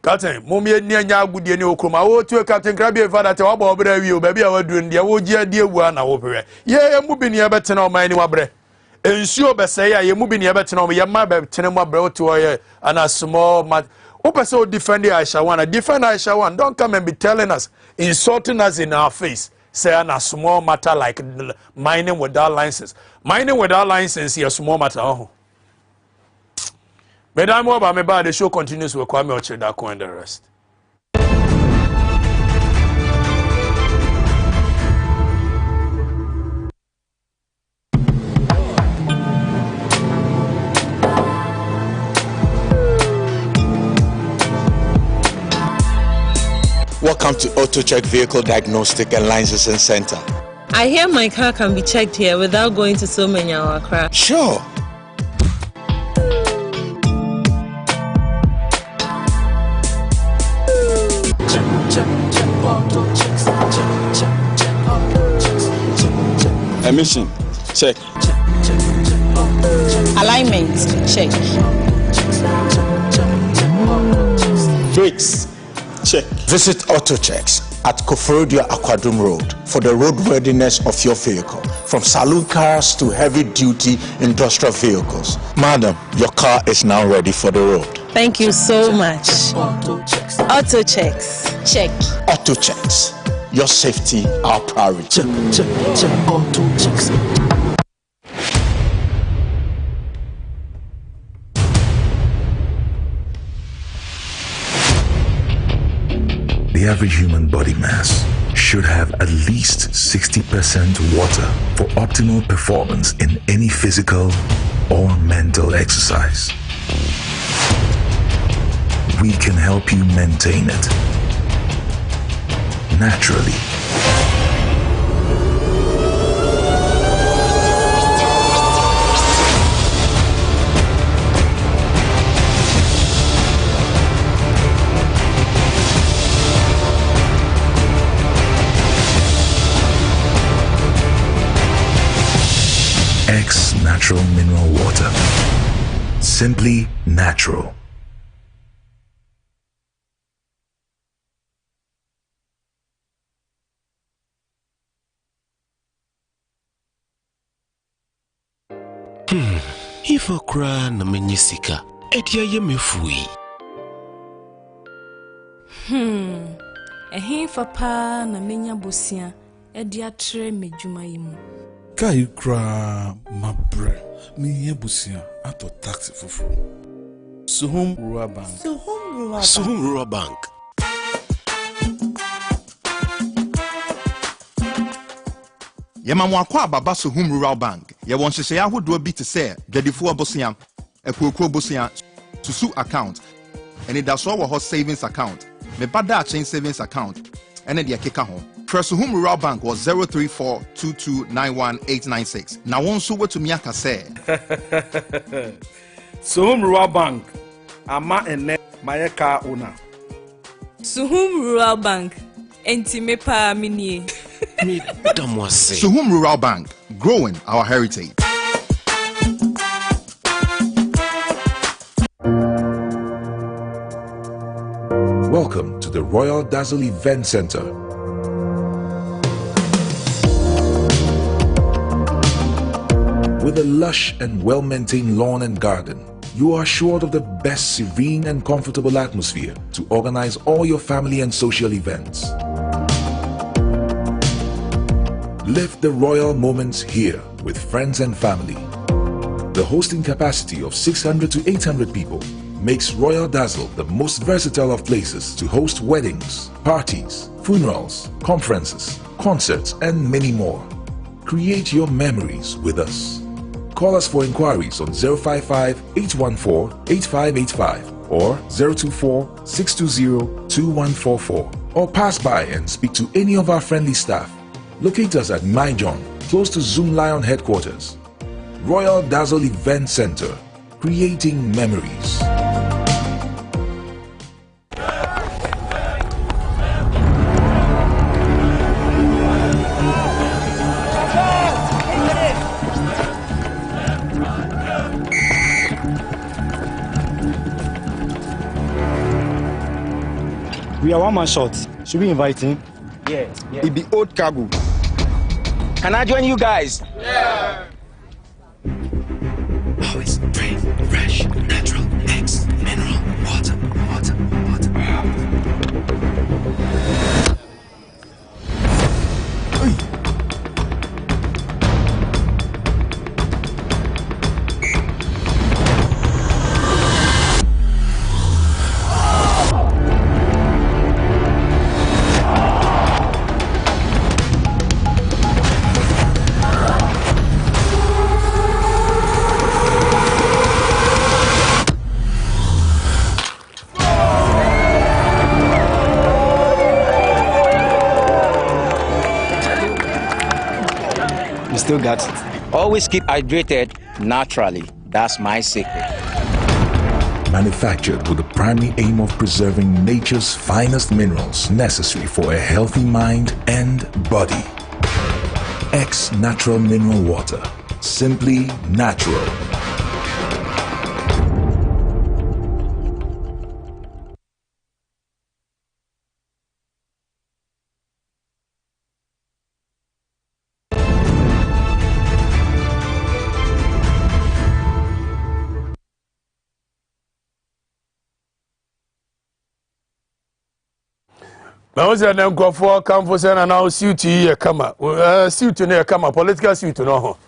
Captain, Mummy near good any okuma. Oh, to a Captain Crabby father to our brave baby. I was doing the old dear one. Yeah, moving near better now, my new bre. Ensure Bessaya, you're moving near better now. Your mother, Tenema bro to a and a small mat. Open so defend the Aisha Huang. Defend Aisha Huang. Don't come and be telling us, insulting us in our face. Say a small matter like mining without license. Mining without license is a small matter. Madam Obama, the show continues with Kwame Ochedako and the rest. Welcome to AutoCheck Vehicle Diagnostic and Licensing Center. I hear my car can be checked here without going to so many hour crap. Sure. Emission, check. Alignment, check. Brakes, check. Visit AutoChecks at Koforodia Aquadum Road for the roadworthiness of your vehicle, from saloon cars to heavy-duty industrial vehicles. Madam, your car is now ready for the road. Thank you so much. AutoChecks, check. AutoChecks, your safety, our priority. Check, AutoChecks. The average human body mass should have at least 60% water for optimal performance in any physical or mental exercise. We can help you maintain it naturally. X Natural Mineral Water. Simply natural. Ifo kra na menyisika. Edia ye mefui. Ehin fa pa na menya bosia. Edia tre medjuma yimu. Kai kra mabre. Mi ye bosia ato taxi fufu. Suhum Rural Bank. Suhum Rural Bank. Yemamwa kwa baba Suhum Rural Bank. Ye won hyehyɛ ahodoɔ bi te sɛ dwadifo abosia, akuokuo bosia, susu account, ɛne da so wɔ hɔ savings account, me bada chain savings account, ɛne de akeka ho. Suhum Rural Bank was 034229186. Na won so wetumi aka sɛ Suhum Rural Bank ama ene mayeka una. Suhum Rural Bank enti me pa minie. Suhum Rural Bank, growing our heritage. Welcome to the Royal Dazzle Event Center. With a lush and well-maintained lawn and garden, you are assured of the best serene and comfortable atmosphere to organize all your family and social events. Live the royal moments here with friends and family. The hosting capacity of 600 to 800 people makes Royal Dazzle the most versatile of places to host weddings, parties, funerals, conferences, concerts, and many more. Create your memories with us. Call us for inquiries on 055-814-8585 or 024-620-2144, or pass by and speak to any of our friendly staff. Locate us at My John, close to Zoom Lion headquarters. Royal Dazzle Event Center, creating memories. We are one man short. Should we invite him? Yeah. It be old cargo. Can I join you guys? Yeah. Always drink fresh, natural eggs, mineral water. Still got it. Always keep hydrated naturally. That's my secret. Manufactured with the primary aim of preserving nature's finest minerals necessary for a healthy mind and body. X Natural Mineral Water. Simply natural. Now, what's that name for? Come for saying now, suit you, come up. Suit you, come up. Political suit, no.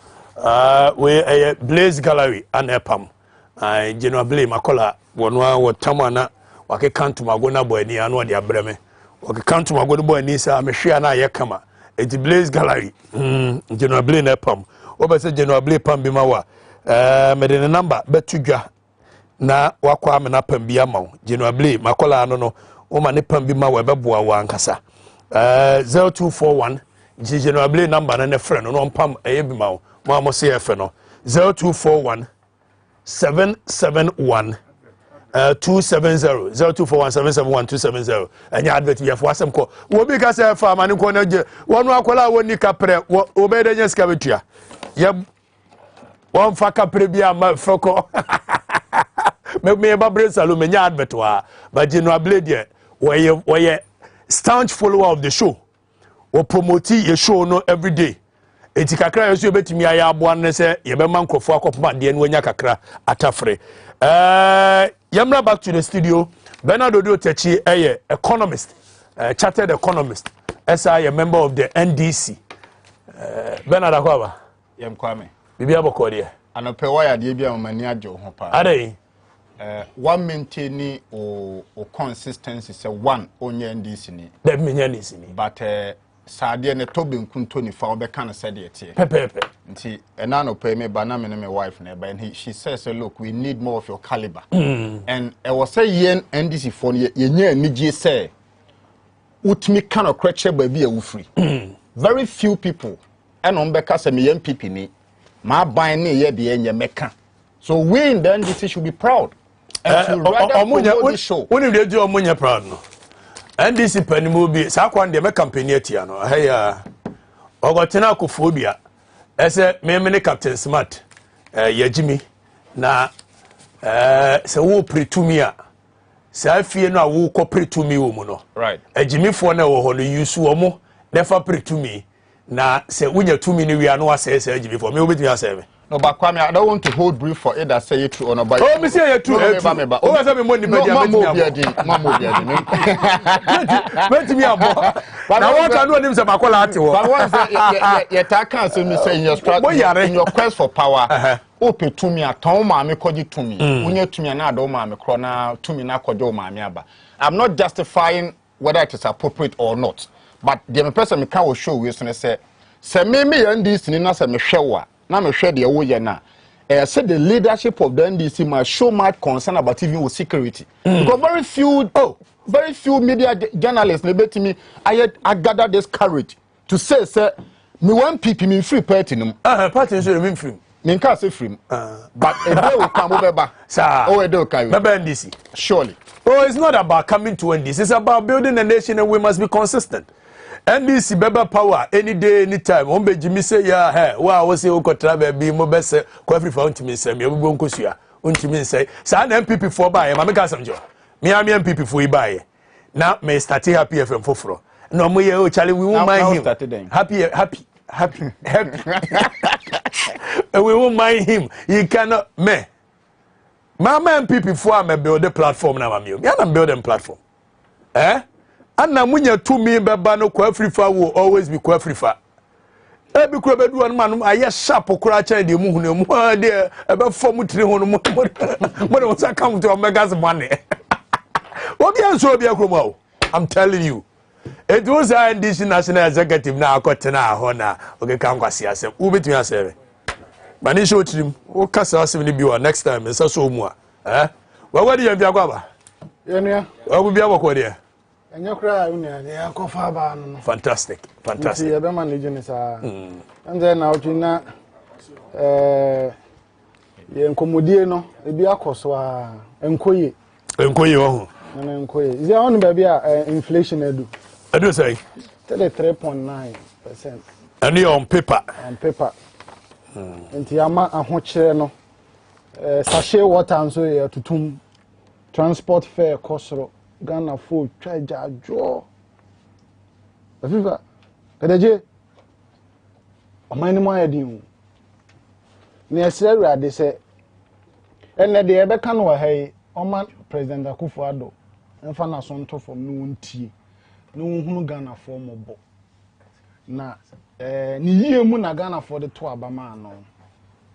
We a Blaze Gallery and a pam. General Blame, a collar, one what Tamana, wake can't to Magona boy, ni anwa dia breme. Wake can't to Magona boy, Nisa, I'm a share na yakama. It's Blaze Gallery. General Blame, a pam. Over say General Blame pam bimawa. Made in a number, bet to ja. Na wakwa me na pam biamau. General Blame, my collar, no. Oma ne pam bi ma we beboa wa ankasa 0241 general blade number na ne friend no pam eye bi ma wo mo se efe no 0241 771 270 0241 771 270 anya advert ye fo asem ko wo bi ka se fa ma ne ko na je wonu akola woni kapre wo be de nya ska betua ye won fa kapre bi ama froko me ba bre salo me nya advert wa ba general blade ye where staunch follower of the show or promote your show no every day. Eti kakra yesu betimi aya aboa ne se ye be man krofo akopma de ne wanya kakra atafre. Yamra back to the studio. Bernard Odo Techi economist, chartered economist. SI a member of the NDC. Bernard Akwa. Yem kwame. Bibi abokode. Anope waya de bia mani ajo ho pa. Adey. One maintain or consistency say one onye NDC ni. Dem menya NDC ni. But Sadia ne Tobin Kuntoni for be kind of said it. Pepe. Nti enano pay me bana me my wife neighbor and she says look we need more of your caliber. And I was say yen NDC for ye niji say utmi kind of creature baby a free. Very few people and on beka say me MPP ni ma buy ni ye de enye meka. So we in the NDC should be proud. And to rather promote this show. When you do omunya proud no. NDC panimu bi sa kwa ndie me campaign atia no. Hey ogotena akofobia. Ese me Captain Smart Yajimi na se wo pretumi a se afie no a wo ko pretumi wo mu no. Right. Ajimi fo na wo ho no yusu omo nefa pretumi na se wunya tumi ni wi anu ase se ajimi fo me obetumi ase me. No, but Kwame, I don't want to hold brief for it. I say it true or not. But oh, me say it true. Oh, I say me money media. Mama, let me am. Now what I know him say makola ati wo. But once you can say me say in your strategy, in your quest for power, open to me at home, ma me koji to me. Unye to me na do ma me krona to me na kojo ma me aba. I'm not justifying whether it is appropriate or not. But the person me can show we say me NDC ni na say me hwe wa. Na me hwe de wo ye na said the leadership of the NDC must show much concern about even with security. Because very few media journalists, I gather this courage to say, sir, me one people me free party no. Party should remain free. Me can't say free. But a day will come over. Sir, oh, a day will come. NDC. Surely. Oh, it's not about coming to NDC. It's about building a nation, and we must be consistent. NDC beba power any day, any time. Ombe Jimmy say ya hey. Wa was say uko travel be mo best kwa free for untimi say me obi bonko sua. Untimi say sa na MPP for buy. Ma make some job. Me am MPP for buy. Now me start happy FM foforo. No mo ye o Charlie we won't mind him. Happy. We won't mind him. He cannot me. Mama MPP for me build the platform na mami. Me am build them platform. And na munya 2 million beba no kwa Afrifa will always be kwa Afrifa. Ebi kura bedu one man aye sharp kura cha de mu hunu mu de ebe form 300 mo no say come to Omega's money. Obi anso obi akromo. I'm telling you. It was this national executive na akotena ho na oge kan kwase asem. Wo betumi asere. Mani show trim. Wo kasa asem ni bi next time nsa so mu a. Wa wadi yan bi agwa ba. Yenua. Wa bu bi aboko de. Fantastic. Yeah, be managing sa. And then now na ye nkomodie no e bi akoso a enkoye ho. Na enkoye. Is there on baby inflation edu say 3.9%. And you on paper. Enti ama ahokyere no sachet water so ye tutum transport fare kosoro Ghana for try jajo. Afifa kedeje omani mo ayedin. Ni esere ade se enne de ebe kan wa hai Oman President Akufo-Addo enfa na so nto fom no ntie no hunu Ghana for mobo na ni yie mu na Ghana for the to abama no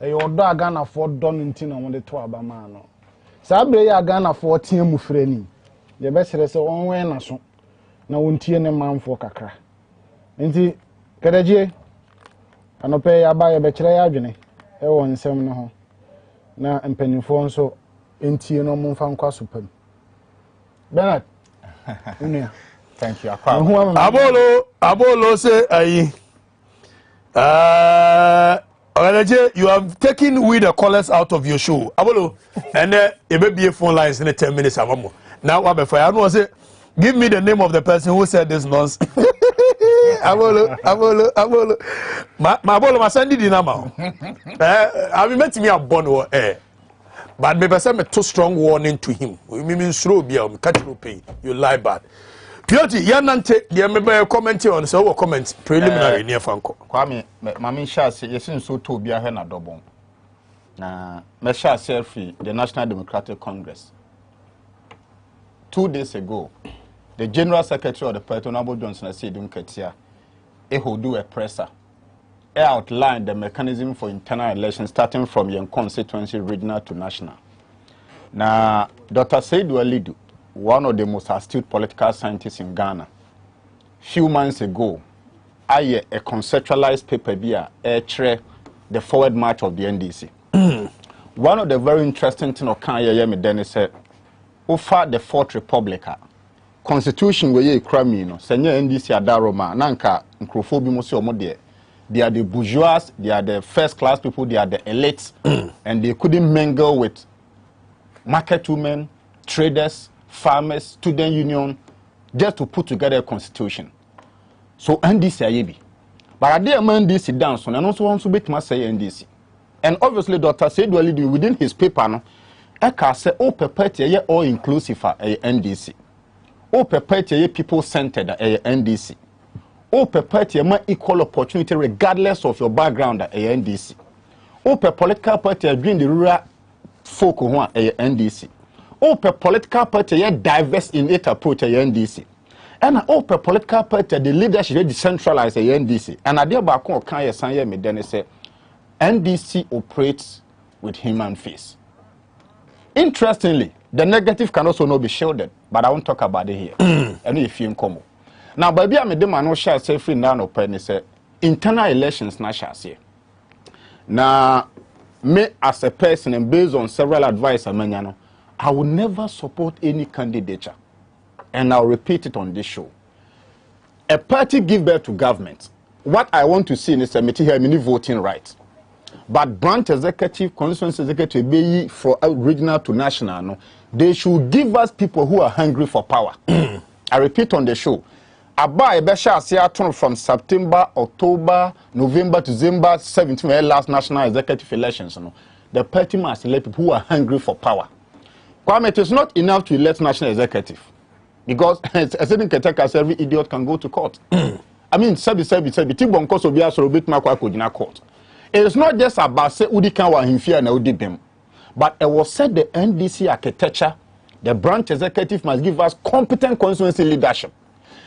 odo Ghana for don nti na mo de to abama no sa bre ya Ghana for tie mu freni ye be sere se wonwe na so na wontie ne manfo kakra nti kedeje anope ya ba ye be kire ya adwene e won nsem ne ho na empanifo nso entie no mo fa nkwa supam Bernard unia thank you abolo say ayi you have taken with the callers out of your show abolo and e be be phone lines in 10 minutes amamo now what before I know say give me the name of the person who said this nonsense. Abolo ma abolo ma send di nama I be met me abon wo but me person me too strong warning to him me mean slow bia me catch no pay you lie bad beauty yanante dey me be comment on so we comment preliminary near fanko kwame mama sha say yesin so to bia he na dobon na me sha selfie the National Democratic Congress 2 days ago the General Secretary of the Party, Honorable Johnson Asidum Ketia, do a presser, outlined the mechanism for internal elections starting from your constituency, regional to national. Now, Dr. Seidu Alidu, one of the most astute political scientists in Ghana, few months ago, a conceptualized paper via the forward march of the NDC. One of the very interesting things Kanye said, offer the Fourth Republic. Constitution where ye crime no senya NDC adaroma nanka nkrofo bi mo se omo de they are the bourgeois, they are the first class people, they are the elites and they couldn't mingle with market women, traders, farmers, student union just to put together a constitution. So NDC ayebi but I dey NDC down so and also want to bet say NDC and obviously Dr. Seidu Alidu within his paper no eka say o perpetuate ye all inclusive NDC. O perpetuate people-centered NDC. O perpetuate equal opportunity regardless of your background NDC. O political party bring the rural folk who are NDC. O political party diverse in its approach NDC. And o political party the leadership decentralized NDC. And I dear back on can you me then say NDC operates with human face. Interestingly, the negative can also not be shielded, but I won't talk about it here. And if you come. Now, baby, I made them no share say free now no penny say internal elections na share say. Now, me as a person and based on several advice I will never support any candidature. And I'll repeat it on this show. A party give birth to government. What I want to see in this committee here, many voting rights. But branch executive, constituency executive, be from regional to national, no, they should give us people who are hungry for power. I repeat on the show. Aba Ebesha Asiaton from September, October, November to December 17 last national executive elections. No, the party must elect people who are hungry for power. Kwame, it is not enough to elect national executive. Because a certain category, every idiot can go to court. I mean, court. It is not just about say Udi can wa himfia na Udi bem. But it was said the NDC architecture, the branch executive must give us competent constituency leadership.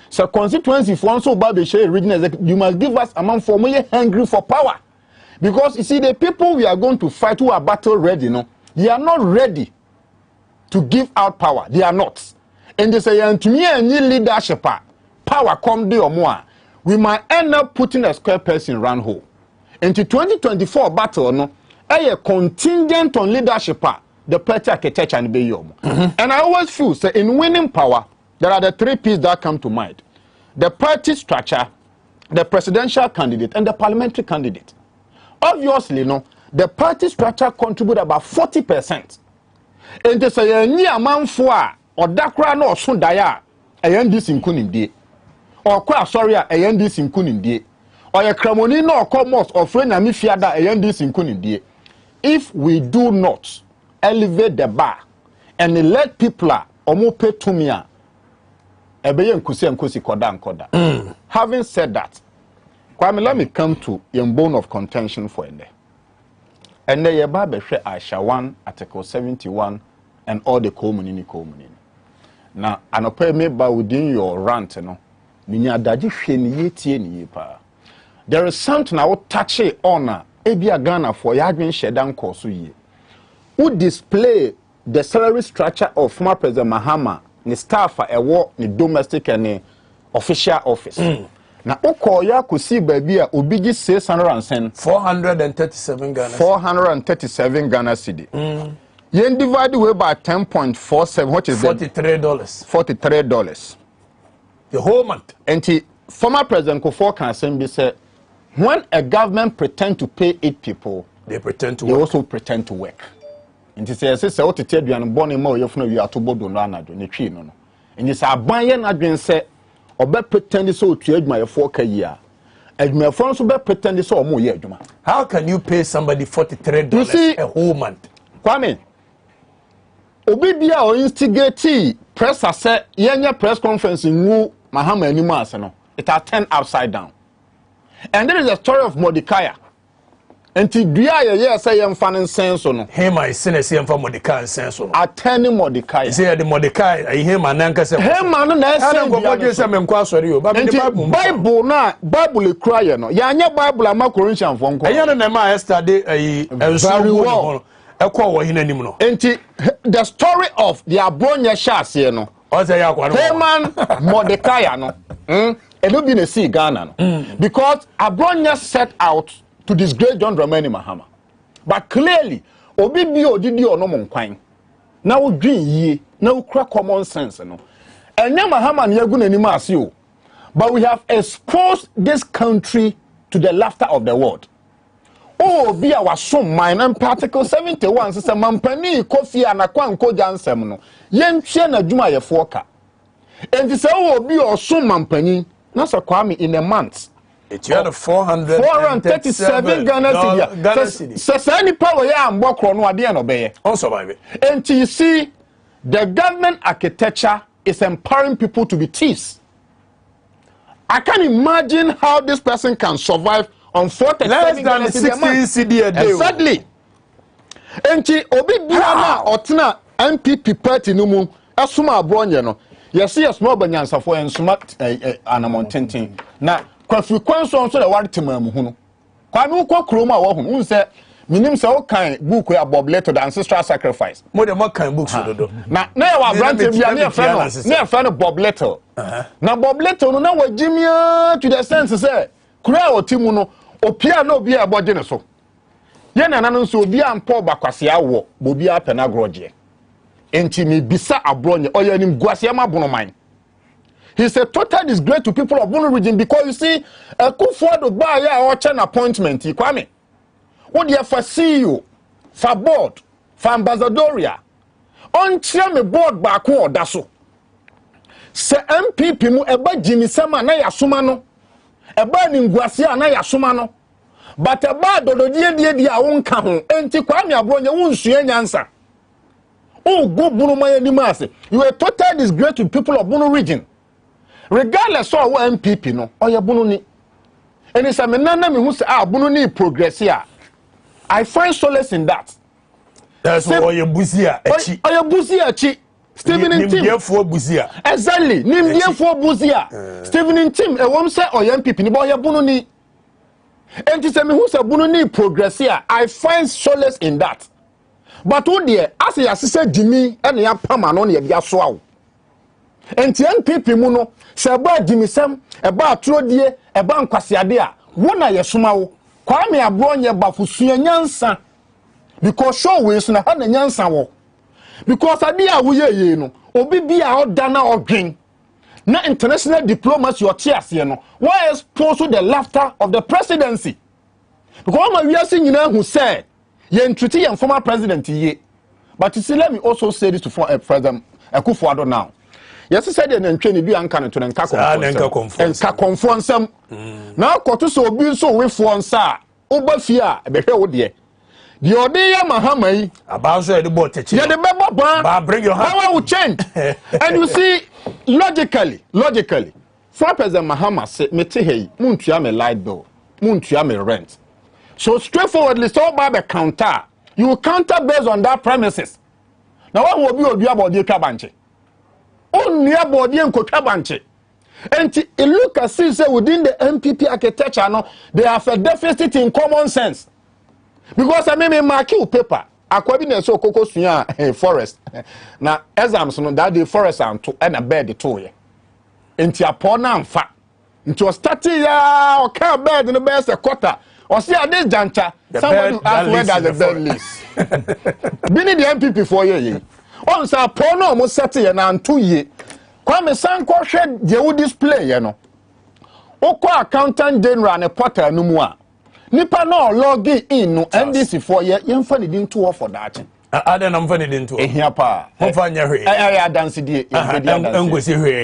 So constituency if one so bad regional executive, you must give us among for more hungry for power. Because you see the people we are going to fight who are battle ready, no, they are not ready to give out power. They are not. And they say to me any leadership power come there or more. We might end up putting a square person round hole. Into 2024 battle, no, a contingent on leadership, the party architecture and beyond. And I always feel say in winning power, there are the three pieces that come to mind: the party structure, the presidential candidate, and the parliamentary candidate. Obviously, no, the party structure contribute about 40%. And they say a near man for or dakra no so daya a NDC in kunim or kwa sorry a NDC in kunim or a cramoni no commerce or friend and mifiada a NDC in kunim. If we do not elevate the bar and let people omo pay to me ebeye nkusi nkusi koda. Having said that, Kwame, let me come to your bone of contention for ende. And the Yaba share Aisha Huang, Article 71, and all the community. Now, I pay me by within your rant, no. There is something I will touch it on. Ebia Ghana for Yadwin Shedan Kosu ye. Who display the salary structure of former President Mahama, the staff at a war, the domestic and official office. Now, Okoya could see baby a Ubigi 437 Ghana. 437 Ghana cedi. Yen divide away by 10.47, what is $43. $43. The whole month. And the former President Kufuor can say, when a government pretend to pay 8 people, they pretend to they work. also pretend to work. And he says, what to tell you and born more, you know, you are to bodo no. And he said, I buy an admin say, or be pretend so to my 4K year. And my friends will be pretend so more year. How can you pay somebody $43 a whole month? Kwame, Obibia or instigate press assess yenya press conference in Mahama anymore. It has turned upside down. And there is a story of Mordecai. And to do a say I'm fan sense on him, I send a same for Mordecai and sense on. Attending Mordecai. Say the Mordecai, I hear my nanka say, hey man, I don't go back to some inquiry. But the Bible now, Bible cry, no. Yanya Bible, I'm a Corinthian phone call. I don't know yesterday a very well. And the story of the Abronya Shas, you know. Hey man, Mordecai, no. It will be a sea Ghana. Because Abronya set out to disgrace John Dramani Mahama. But clearly, Obibio did you no monquine. Now green ye, now crack common sense, no. And now Mahama and Yagun anymore you. But we have exposed this country to the laughter of the world. Oh, be our son mine and Article 71 says a mampani, coffee and a quanko jansem no. Yen chena juma ye foka. And this oh be your son mampani, not so Kwame in a month. It's had 437 Ghana cedi. So any power ya and work on what the end obey. Also, baby. And you see, the government architecture is empowering people to be thieves. I can't imagine how this person can survive on 47 less than 16 cedi a day. Exactly. And you obi biana otna MPP party no mu asuma abronye no. Yes, yes, more banyansa for and smart anamontentin. Na consequence on so the word timamu no. Kwame ukwa kroma wo hu say minim say o kan book we Bob Letter the ancestral sacrifice. More than what kind books do. Na wa brand bia na friend Bob Letter. Na Bob Letter no na wa jimia to the sense say kura o timu no opia no bia abodje ne so. Ye na nanu nso obi ampo bakwase awo, bobi apena groje. Enti me bisa abronye oya nim guase ma bonoman. He said total disgrace to people of Bono region because you see Akufo-Addo ba ya or chen appointment Kwame. What you for CEO, for board, for ambassadoria. On chia me board back or daso. Se MPP mu eba Jimmy Sama na yasuma no. Eba ni nguasia na yasuma no. But eba dodo die a wonka ho. Enti Kwame abronye wonsue nyansa. Oh go Bono man animase. You a total disgrace to people of Bono region. Regardless of what MPP no, oya Bono ni. And it's a menana me who say Bono ni progress here. I find solace in that. That's why oya busia echi. Oya busia echi. Stephen in team. Nimdiefo busia. Exactly. Nimdiefo busia. Stephen in team. E won say oya MPP ni oya Bono ni. And it's a me who say Bono ni progress here. I find solace in that. But who there as ya say Jimmy and ya pama no na ya so awo. Enti NPP mu no se ba Jimisem e ba atrodie e ba nkwasiade a wona yesoma wo Kwame abronye bafusua nyansa because show we so na ha na nyansa wo because ade a wo ye no obi bia odana odwen na international diplomacy o tiase no why expose the laughter of the presidency because ma wiase nyina hu say ye ntruti ye former president ye but you see let me also say this to President Akufo-Addo now. Yes, said an entry be uncanny to Nka conference. Now, Kotuso be so with one sir. Obafia, be held dear. The Odeya Mahama about the boat. Yeah, the Baba bring your power will change. And you see, logically, for President Mahama said, Metehe, Muntiame light bill, Muntiame rent. So straightforwardly, so by the counter, you will counter based on that premises. Now, what will be about the cabanche? Only about the Nkotabanche. And it look as if within the MPP architecture, no, they have a deficit in common sense. Because I mean, mark you paper. According so Coco Suya forest. Now, exams no that the forest and to and a bed the two. Into a pona and fat. Into a statue or car bed in the best a quarter. Or see at this juncture, somebody ask where does the bed list. Been in the MPP for you. On sa pono almost 30 and 2 years. Kwame Sanko shed the display, you know. Oko accountant general and porter no more. Nipa no log in no NDC for ye funny didn't to for that. I don't funny didn't to here pa. I dance the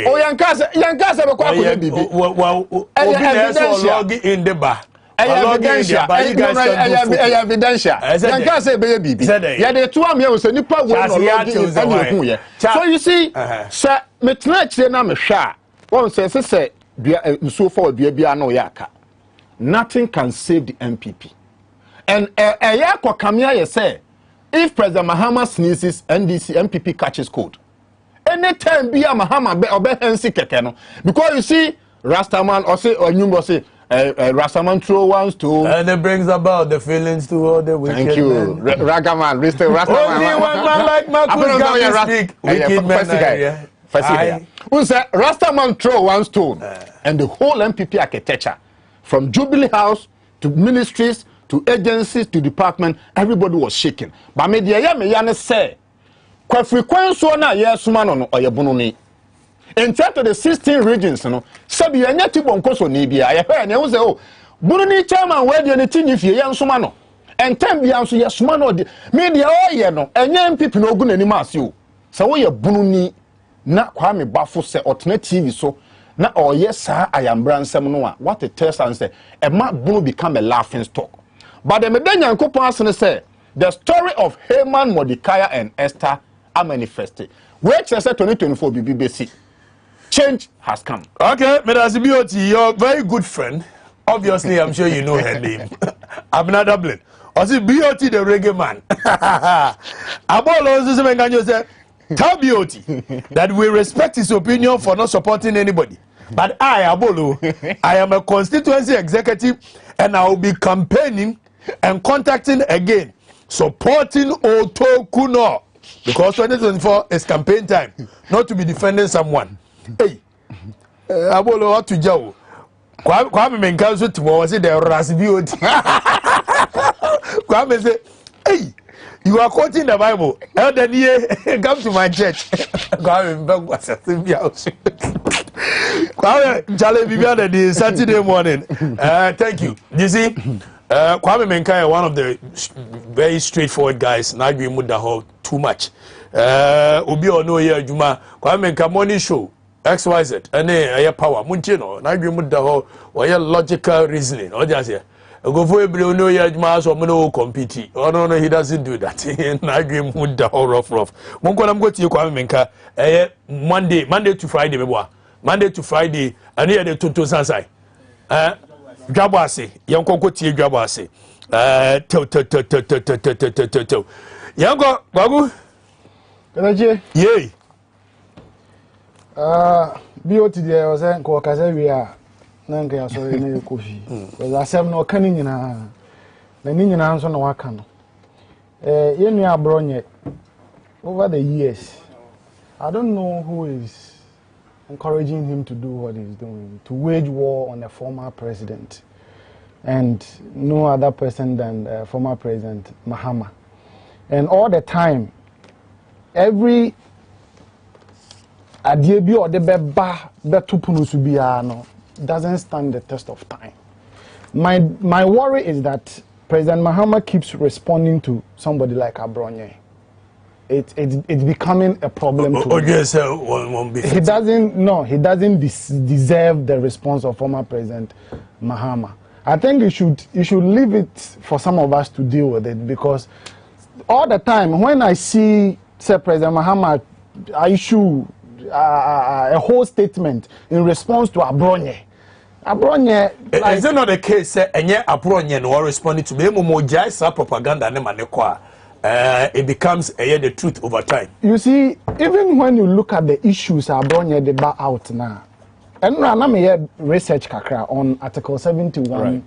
oh Yankasa well log in the bar. Evidential. Can't say baby. Yeah, the 2 years was a nipa one. So you see, sir, me tonight na me sha. One says say so far bia no yaka. Nothing can save the MPP. And yako kamia ye say if President Mahama sneezes, NDC MPP catches cold. Anytime bia Mahama be hensi keke no because you see Rastaman or say or Nyumbo say Rastaman throw ones too. And it brings about the feelings to all the wicked. Thank you. Ragaman, Mr. Rastaman. Only one man like Marcus can speak. Wicked men. Who said Rastaman throw one stone and the whole MPP architecture from Jubilee House to ministries to agencies to department, everybody was shaking. But media me yana say, kwa frequency na yesuma no oyebuno ni. In terms of the 16 regions, no, sabi yanya tibo nkoso ni bia. Ayepe ne uze o. Bunu ni chairman we de ne tinyi fie yansuma no. En time bia nso yesuma no de. Media o ye no, enye MPP no ogu nani maase o. Sa wo ye bunu ni na Kwame Bafo se otena TV so na oye sa ayambra nsem no a what it tells us say e ma bunu become a laughing stock. But the medenya nkopon asene say the story of Haman, Mordecai and Esther are manifested. Which says 2024 BBC. Change has come. Okay, Madam Bioti, your very good friend. Obviously, I'm sure you know her name. Abna Dublin. Or see Bioti the reggae man. Abolo say, tell Bioti that we respect his opinion for not supporting anybody. But I, Abolo, I am a constituency executive and I will be campaigning and contacting again, supporting Oto Kuno. Because 2024 is campaign time, not to be defending someone. Hey, Abolo, what to jaw? Kwame Menkanso to was it the Rasbiot? Kwame say, hey, you are quoting the Bible. Elder Nie, come to my church. Kwame was a Kwame, Charlie Bibiana, the Saturday morning. Thank you. You see, Kwame Menkai, one of the very straightforward guys, not agree with the whole too much. Obi ono ye Juma, Kwame Menkai morning show. XYZ, and a power, Munchino, not agree with the whole or your logical reasoning, or just here. Go for a blue no year, Mas or Mono compete. Oh, no, he doesn't do that. And I agree with the whole rough. Monko, go to you, Kwame Menkai, Monday to Friday, Monday to Friday, and here the Toto Sansai. Jabwasi, young Coco Tea Jabwasi. Yango, Bagu? Yay. BOT there was a Caucasia. Nanka, sorry, no coffee. Because I said no cunning in her. The Ninian answer no wakan. Yenya Bronye. Over the years, I don't know who is encouraging him to do what he's doing, to wage war on the former president. And no other person than former President Mahama. And all the time, every adiebi or the beba betupunusubiano doesn't stand the test of time. My worry is that President Mahama keeps responding to somebody like Abronye. It's becoming a problem to him. He doesn't deserve the response of former President Mahama. I think you should leave it for some of us to deal with it, because all the time when I see President Mahama issue a whole statement in response to Abronye. Like, is it not the case? Abronye no responding to me more propaganda it becomes the truth over time. You see, even when you look at the issues Abronye they back out now, and I'm research kakra on Article 71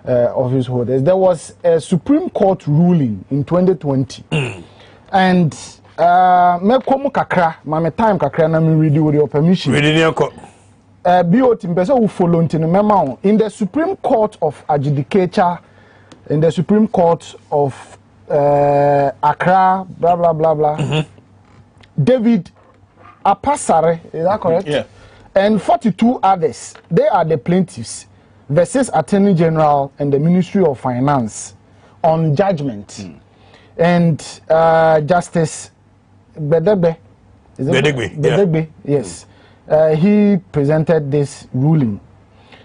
of his holders. There was a Supreme Court ruling in 2020, and me komu kakra, my time kakra na me read with your permission. BOT mpesa who follow into memo in the Supreme Court of Adjudicature, in the Supreme Court of Accra, blah blah blah blah. David Apasare, is that correct? Yeah. And 42 others, they are the plaintiffs versus Attorney General and the Ministry of Finance on judgment. And Justice Bedegbe, yes. He presented this ruling,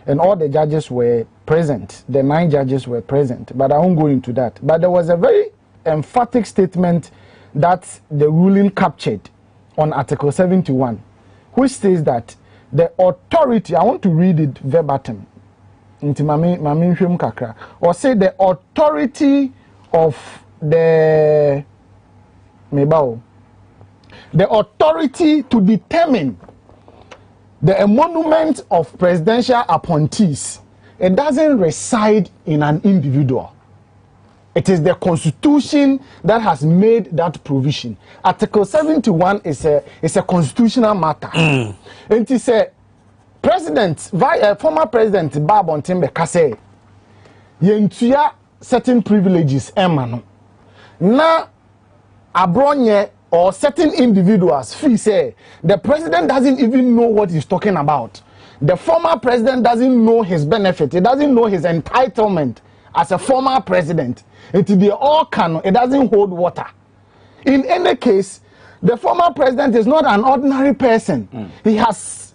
and all the judges were present. The 9 judges were present, but I won't go into that. But there was a very emphatic statement that the ruling captured on Article 71, which says that the authority, I want to read it verbatim, into Mami Kakra, or say the authority of the authority to determine the emolument of presidential appointees, it doesn't reside in an individual. It is the Constitution that has made that provision. Article 71 is a constitutional matter. And it says, former President Babon Timbe Kase, yentuya certain privileges emano. Na Abronye or certain individuals feel say the president doesn't even know what he's talking about. The former president doesn't know his benefit. He doesn't know his entitlement as a former president. It will be all canon. It doesn't hold water. In any case, the former president is not an ordinary person. He has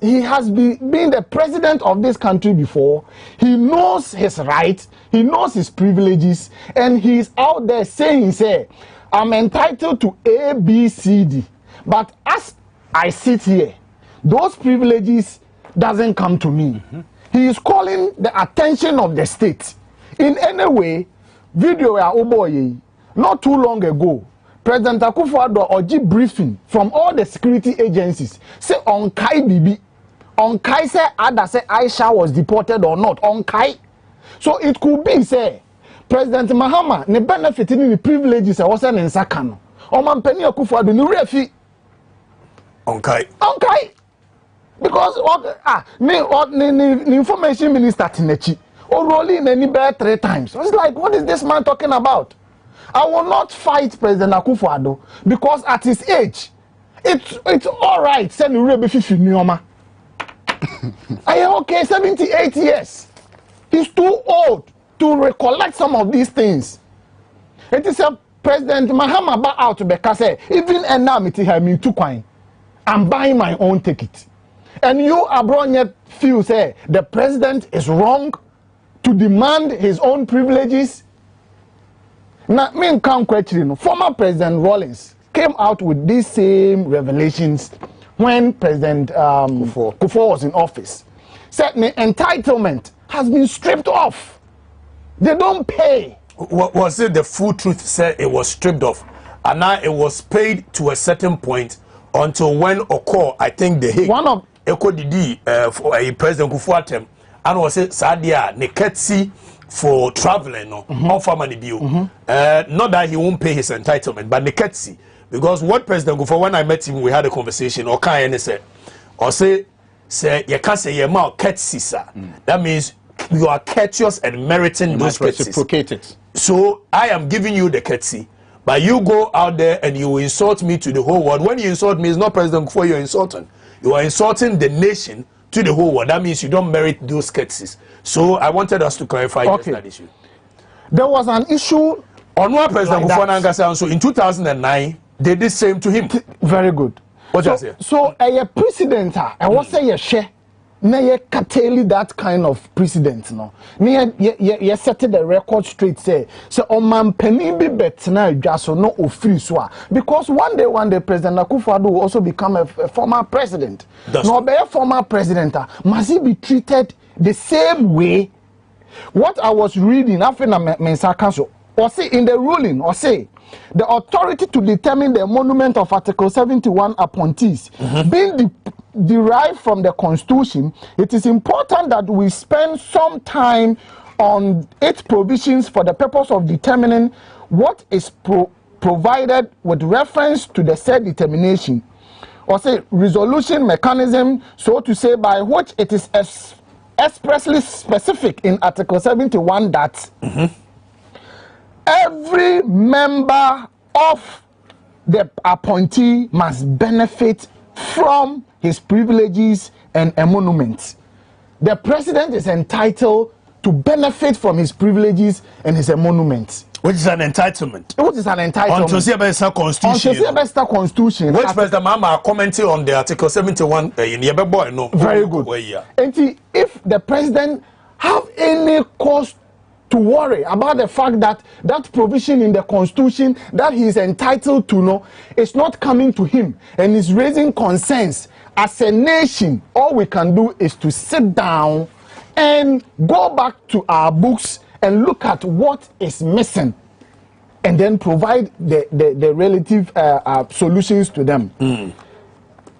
been the president of this country before. He knows his rights. He knows his privileges, and he's out there saying, say, I'm entitled to A, B, C, D. But as I sit here, those privileges doesn't come to me. He is calling the attention of the state. In any way, video not too long ago, President Akufo-Addo oji briefing from all the security agencies. Say on Kai Bibi, on Kai say Ada say Aisha was deported or not. On Kai, so it could be say President Mahama ne benefit ni privileges was in Sakano. O man penny Akufo-Addo ni refi. On Kai. Because the information minister Tinechi or rolling any bear 3 times. I was like, what is this man talking about? I will not fight President Akufo-Addo because at his age, it's all right. Send you Rebe Fifi Nyoma. I am okay, 78 years. He's too old to recollect some of these things. It is a President Mahama ba out because even now me too quine. I'm buying my own ticket. And you abroad yet feel say the president is wrong to demand his own privileges. Now, me can't question. Former President Rawlings came out with these same revelations when President Kufuor was in office. Said the entitlement has been stripped off. They don't pay. Was it the full truth said it was stripped off? And now it was paid to a certain point until when occur, I think the one of Eko Didi for a President Kufuor term and was it Sadia Neketsi for traveling no offer money bill. Not that he won't pay his entitlement, but Neketsi. Because what President Kufuor, when I met him, we had a conversation, or can say you can't say you're more ketsi, sir. That means you are courteous and meriting those ketsis. So I am giving you the ketsi. But you go out there and you insult me to the whole world. When you insult me, it's not President Kufuor you're insulting. You are insulting the nation to the whole world. That means you don't merit those cases. So I wanted us to clarify that issue. There was an issue on what President Kufuor Nangasa. So in 2009, they did the same to him. Very good. What you say? So a president, I was say a share. Na ye curtail that kind of precedent no. Ye set the record straight say o man penny be bet na adwaso no ofiri so a because one day President Akufo-Addo will also become a former president. No be a former president must he be treated the same way. What I was reading after Mensa Council or say in the ruling or say the authority to determine the emolument of Article 71 appointees being derived from the Constitution, it is important that we spend some time on its provisions for the purpose of determining what is provided with reference to the said determination, or say resolution mechanism, so to say, by which it is expressly specific in Article 71 that every member of the appointee must benefit from his privileges and emoluments. The president is entitled to benefit from his privileges and his emoluments. Which is an entitlement. Which is an entitlement. Until the Constitution. Until the Constitution. Which President Mahama commented on the Article 71 in Yebebo. No. Very good. And if the president have any cause to worry about the fact that that provision in the Constitution that he is entitled to know is not coming to him and is raising concerns, as a nation, all we can do is to sit down and go back to our books and look at what is missing and then provide the relative solutions to them.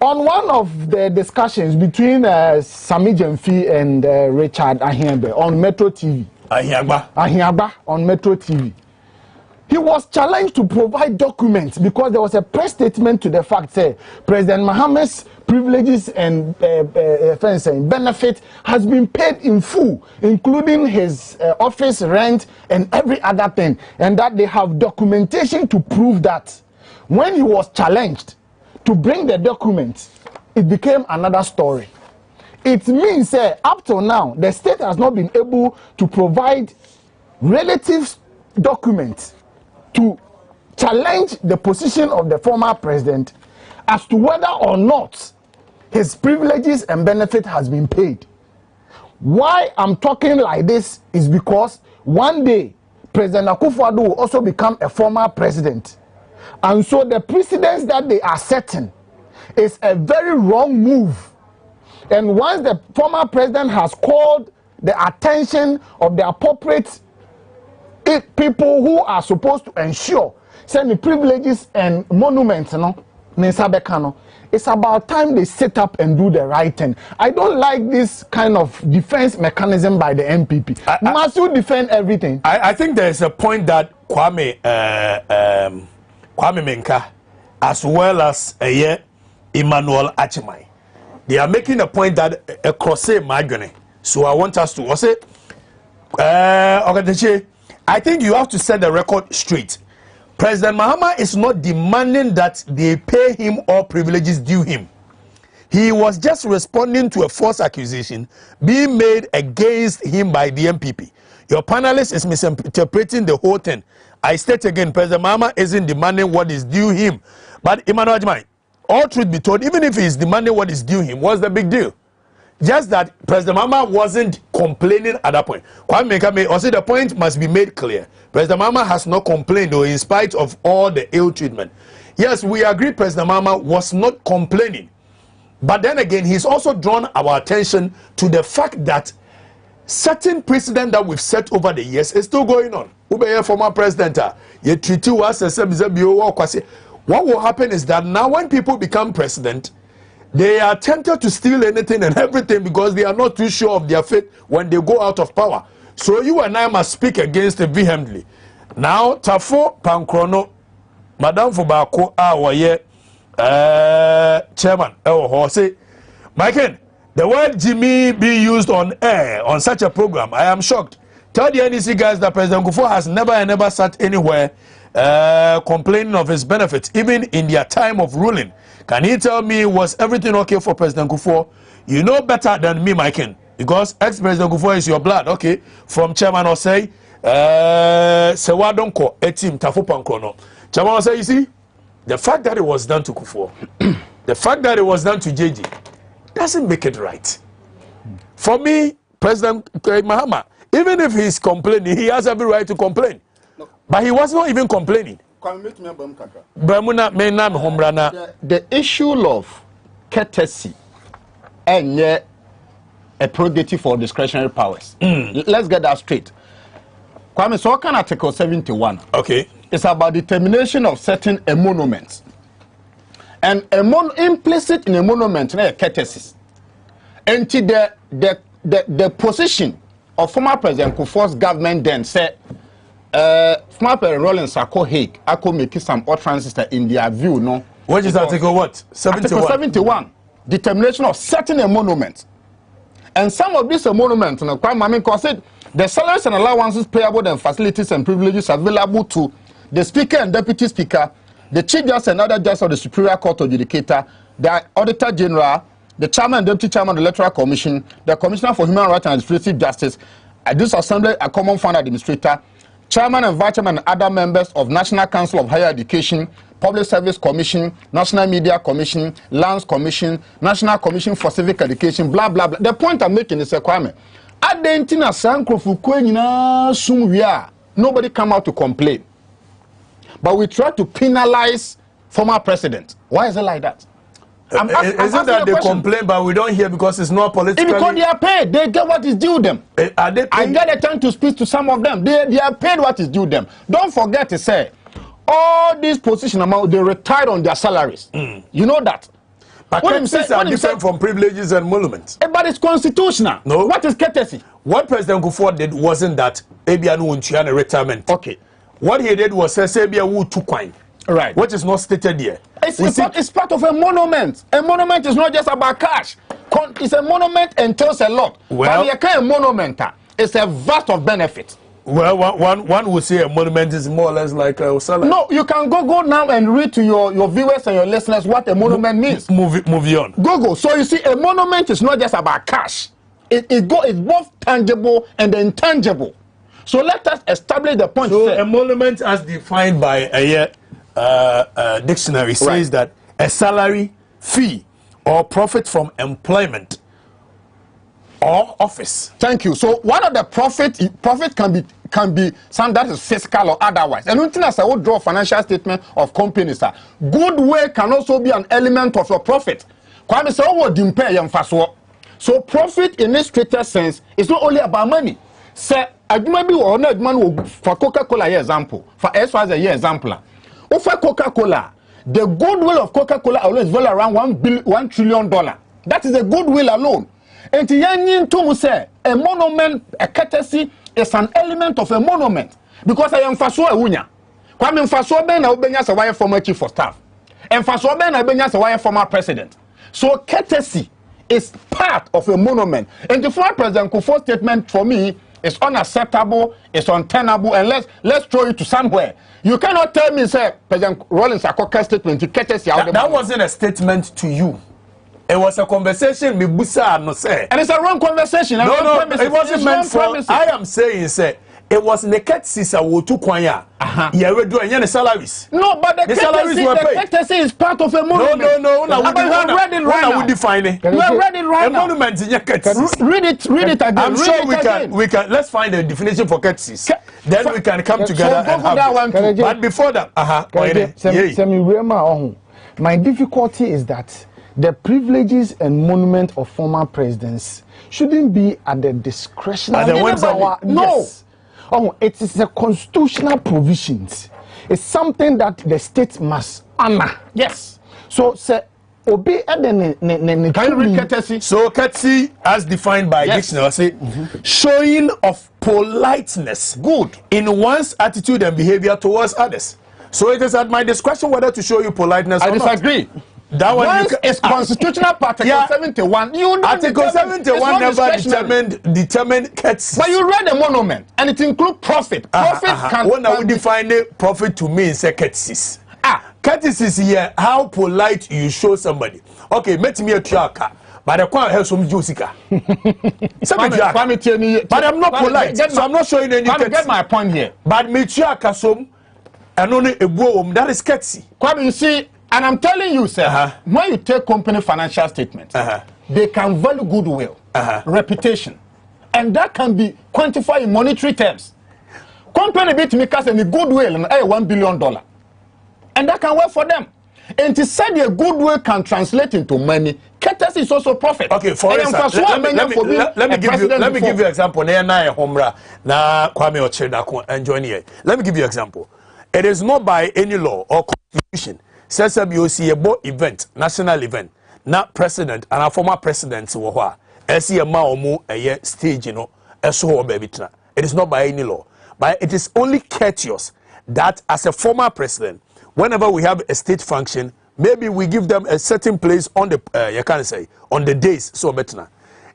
On one of the discussions between Sami Jemfi and Richard Ahiembe on Metro TV, Ahiagba on Metro TV, he was challenged to provide documents because there was a press statement to the fact that President Mahama's privileges and benefit has been paid in full, including his office rent and every other thing, and that they have documentation to prove that. When he was challenged to bring the documents, it became another story. It means up till now, the state has not been able to provide relative documents to challenge the position of the former president as to whether or not his privileges and benefit has been paid. Why I'm talking like this is because one day President Akufo-Addo will also become a former president. And so the precedents that they are setting is a very wrong move. And once the former president has called the attention of the appropriate people who are supposed to ensure semi privileges and monuments, it's about time they sit up and do the right thing. I don't like this kind of defense mechanism by the MPP. Must you defend everything? I think there's a point that Kwame Menka, as well as Emmanuel Achimai, they are making a point that a crusade margin. So I want us to say, I think you have to set the record straight. President Mahama is not demanding that they pay him all privileges due him. He was just responding to a false accusation being made against him by the MPP. Your panelist is misinterpreting the whole thing. I state again, President Mahama isn't demanding what is due him. But Emmanuel Agyeman, all truth be told, even if he is demanding what is due him, what's the big deal? Just that President Mahama wasn't complaining at that point. Also, the point must be made clear. President Mahama has not complained, though, in spite of all the ill treatment. Yes, we agree President Mahama was not complaining. But then again, he's also drawn our attention to the fact that certain precedent that we've set over the years is still going on. Former president, what will happen is that now when people become president, they are tempted to steal anything and everything because they are not too sure of their fate when they go out of power. So you and I must speak against it vehemently. Now, Tafo Pankrono, Madame Fubako, our chairman, say, Michael, the word Jimmy be used on air on such a program, I am shocked. Tell the NEC guys that President Kufuor has never sat anywhere complaining of his benefits, even in their time of ruling. Can he tell me, was everything okay for President Kufuor? You know better than me, Michael, because ex-President Kufuor is your blood, okay? From Chairman Osei, Sewadonko, Etim, Tafo Pankrono. Chairman Osei, you see, the fact that it was done to Kufuor, the fact that it was done to JJ, doesn't make it right. For me, President Mahama, even if he's complaining, he has every right to complain. No. But he was not even complaining. The issue of courtesy and a prerogative for discretionary powers. Let's get that straight. Kwame, so can Article 71. Okay. It's about determination of certain emoluments. And implicit in emolument is courtesy. And the position of former President Kufuor's government then said, former President Rollins Sako Hague, I could make some utterances in their view, no? What is Article what? 71. Article 71. Determination of certain emoluments. And some of these emoluments, the salaries and allowances payable and facilities and privileges available to the Speaker and Deputy Speaker, the Chief Justice and other Justices of the Superior Court Adjudicator, the Auditor General, the Chairman and Deputy Chairman of the Electoral Commission, the Commissioner for Human Rights and Administrative Justice, this Assembly, a Common Fund Administrator, Chairman and Vice Chairman and other members of National Council of Higher Education, Public Service Commission, National Media Commission, Lands Commission, National Commission for Civic Education, blah, blah, blah. The point I'm making is a crime. Nobody come out to complain. But we try to penalize former president. Why is it like that? Is it that they complain but we don't hear because it's not political? Because they are paid. They get what is due them. Are they paid? I get a time to speak to some of them. They are paid what is due them. Don't forget to say, all these position amount, they retired on their salaries. You know that. But courtesies are different from privileges and emoluments. But it's constitutional. No. What is courtesy? What President Kufuor did wasn't that Ebianu Unchiana retirement. Okay. What he did was say Sebia Wu Tukwine. Right. Which is not stated here. It's part of a monument. A monument is not just about cash. It's a monument entails a lot. Well, but a monument, it's a vast of benefits. Well, one would say a monument is more or less like a salary. No, you can go now and read to your viewers and your listeners what a monument means. Move on. Go. So you see, a monument is not just about cash. It's both tangible and intangible. So let us establish the point. So emolument, as defined by a dictionary, says that a salary, fee, or profit from employment or office. Thank you. So one of the profit can be some that is fiscal or otherwise. And one thing as I would draw financial statement of companies, goodwill can also be an element of your profit. So profit in this stricter sense is not only about money. Say, maybe or not man for Coca-Cola example, for S as a year example. For Coca-Cola, the goodwill of Coca-Cola always value around $1 trillion. That is the goodwill alone. And to say a monument, a courtesy is an element of a monument because I am faso a unya. Kwame faso ben na obenya se why former chief of staff. And faso ben na obenya se why former president. So courtesy is part of a monument. And the former President Kufuor's statement for me It's unacceptable, it's untenable, and let's throw it to somewhere. You cannot tell me, say, President Rollins Akoka statement, that wasn't a statement to you. It was a conversation with Busa no say. And it's a wrong conversation. No, it wasn't meant for. I am saying, say, it was naked sisa wotu kwanya. Yeah, we do any salaries. No, but the salaries were paid. The is part of a monument. No. You have read it right now. We define it. You have read it right now. Emolument in your Read it again. I'm sure we can. Let's find a definition for courtesies. Then we can come together and have that one too. But before that, my difficulty is that the privileges and monument of former presidents shouldn't be at the discretion of power. No. Yes. Oh, it is a constitutional provision. It's something that the state must honor. Yes. So, say, obey can you read courtesy? So, courtesy, as defined by dictionary, say showing of politeness, good, in one's attitude and behavior towards others. So, it is at my discretion whether to show you politeness or not. I disagree. That one is constitutional Article 71. Article 71 never determined courtesy. But you read the monument, and it includes profit. Profit can. When I would define it, profit to me is courtesies. Courtesies here, how polite you show somebody. Okay, met me a tracker. But I can't help some Jessica. But I'm not polite, so I'm not showing any courtesy. Get my point here. But me tracker some, and only a boom, that is courtesy. Kwame, you see. And I'm telling you, sir, when you take company financial statements, they can value goodwill, reputation, and that can be quantified in monetary terms. Company bit me cast any goodwill and $1 billion, and that can work for them. And to say the goodwill can translate into money, courtesy is also profit. Okay, for instance, let me give you an example. Let me give you an example. It is not by any law or constitution. Says a event, national event, not president and a former president. It is not by any law, but it is only courteous that as a former president, whenever we have a state function, maybe we give them a certain place on the you can't say on the days. So better.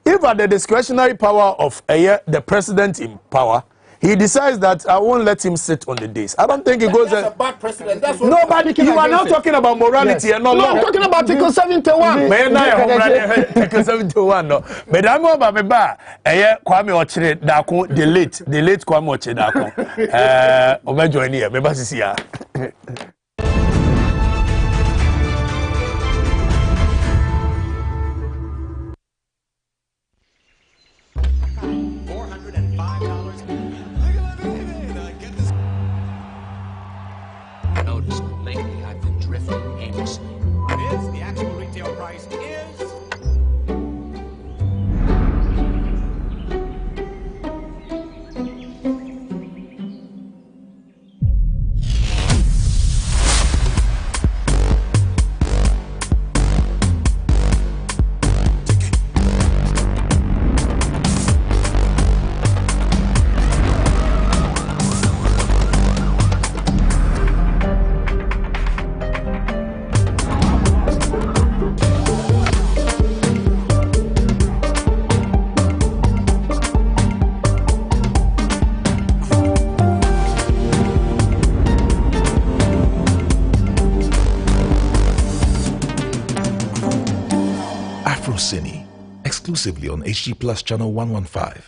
If at the discretionary power of the president in power, he decides that I won't let him sit on the days. I don't think it goes. That's a bad precedent. That's what nobody. You are now talking about morality and not law. I'm talking about Article 71. Article 71. No, but I'm about me ba. Kwame Ochire Dako, the late Kwame Ochire Dako. Over join here. Me ba sisi ya. Lately, I've been drifting aimlessly. The actual retail price is... Cine, exclusively on HG Plus channel 115.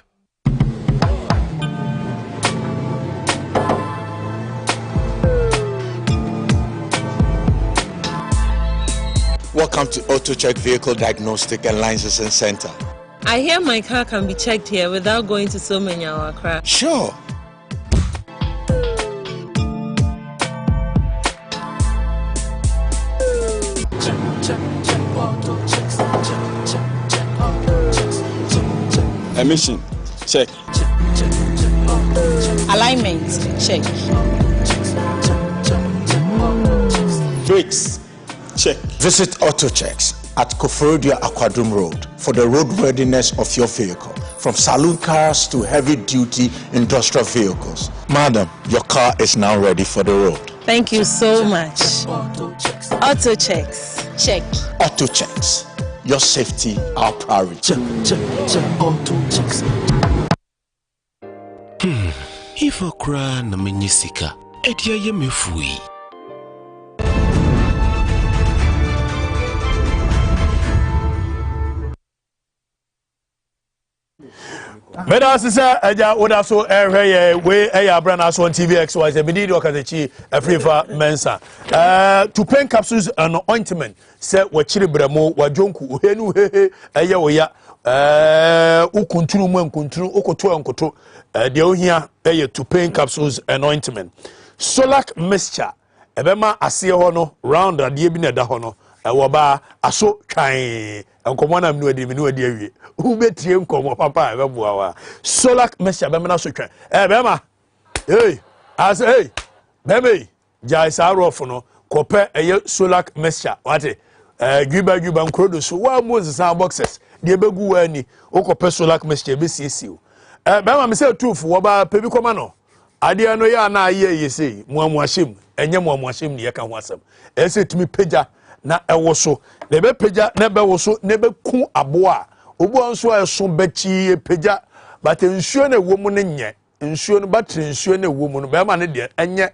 Welcome to Auto Check Vehicle Diagnostic and Licensing Center. I hear my car can be checked here without going to so many hour crash. Sure. Emission, check. Alignment, check. Brakes, check. Visit AutoChecks at Koforodia Aquadrum Road for the roadworthiness of your vehicle, from saloon cars to heavy-duty industrial vehicles. Madam, your car is now ready for the road. Thank you so much. AutoChecks, check. AutoChecks, your safety, our priority. Check, AutoChecks. Ifa kura na menyisika. Edia ye mefui. Meda sisa eja oda so ehwe we eya brana so on TV XYZ be did okazechi afrifa mensa to pain capsules and ointment say we chiri bramo wajonku ohenu hehe eye oya ukuntunu mu nkuntunu okoto nkoto de ohia eye to pain capsules and ointment Solac mixture ebema ase ho no round ade bi na da ho no ewo ba aso twan enkomo na mnu adi awie ubetie nkomo papa ebeboa wa Solac mixture be na so twan bema hey as hey bema jai sarof no kope eye Solac mixture wate gwiba nkrodo so wa Moses boxes de begu wa ni okope Solac mixture be siesiu bema me say truth wo ba pebi koma no ade no ya na aye yesi muamuahyem enye muamuahyem ne yeka ho asem ese tumi peja na ewo so na be peja na be wo so na be ku aboa obu anso eso bachi peja but nsuo na ewo mu ne nye nsuo no battery nsuo na ewo mu no be ma ne de enye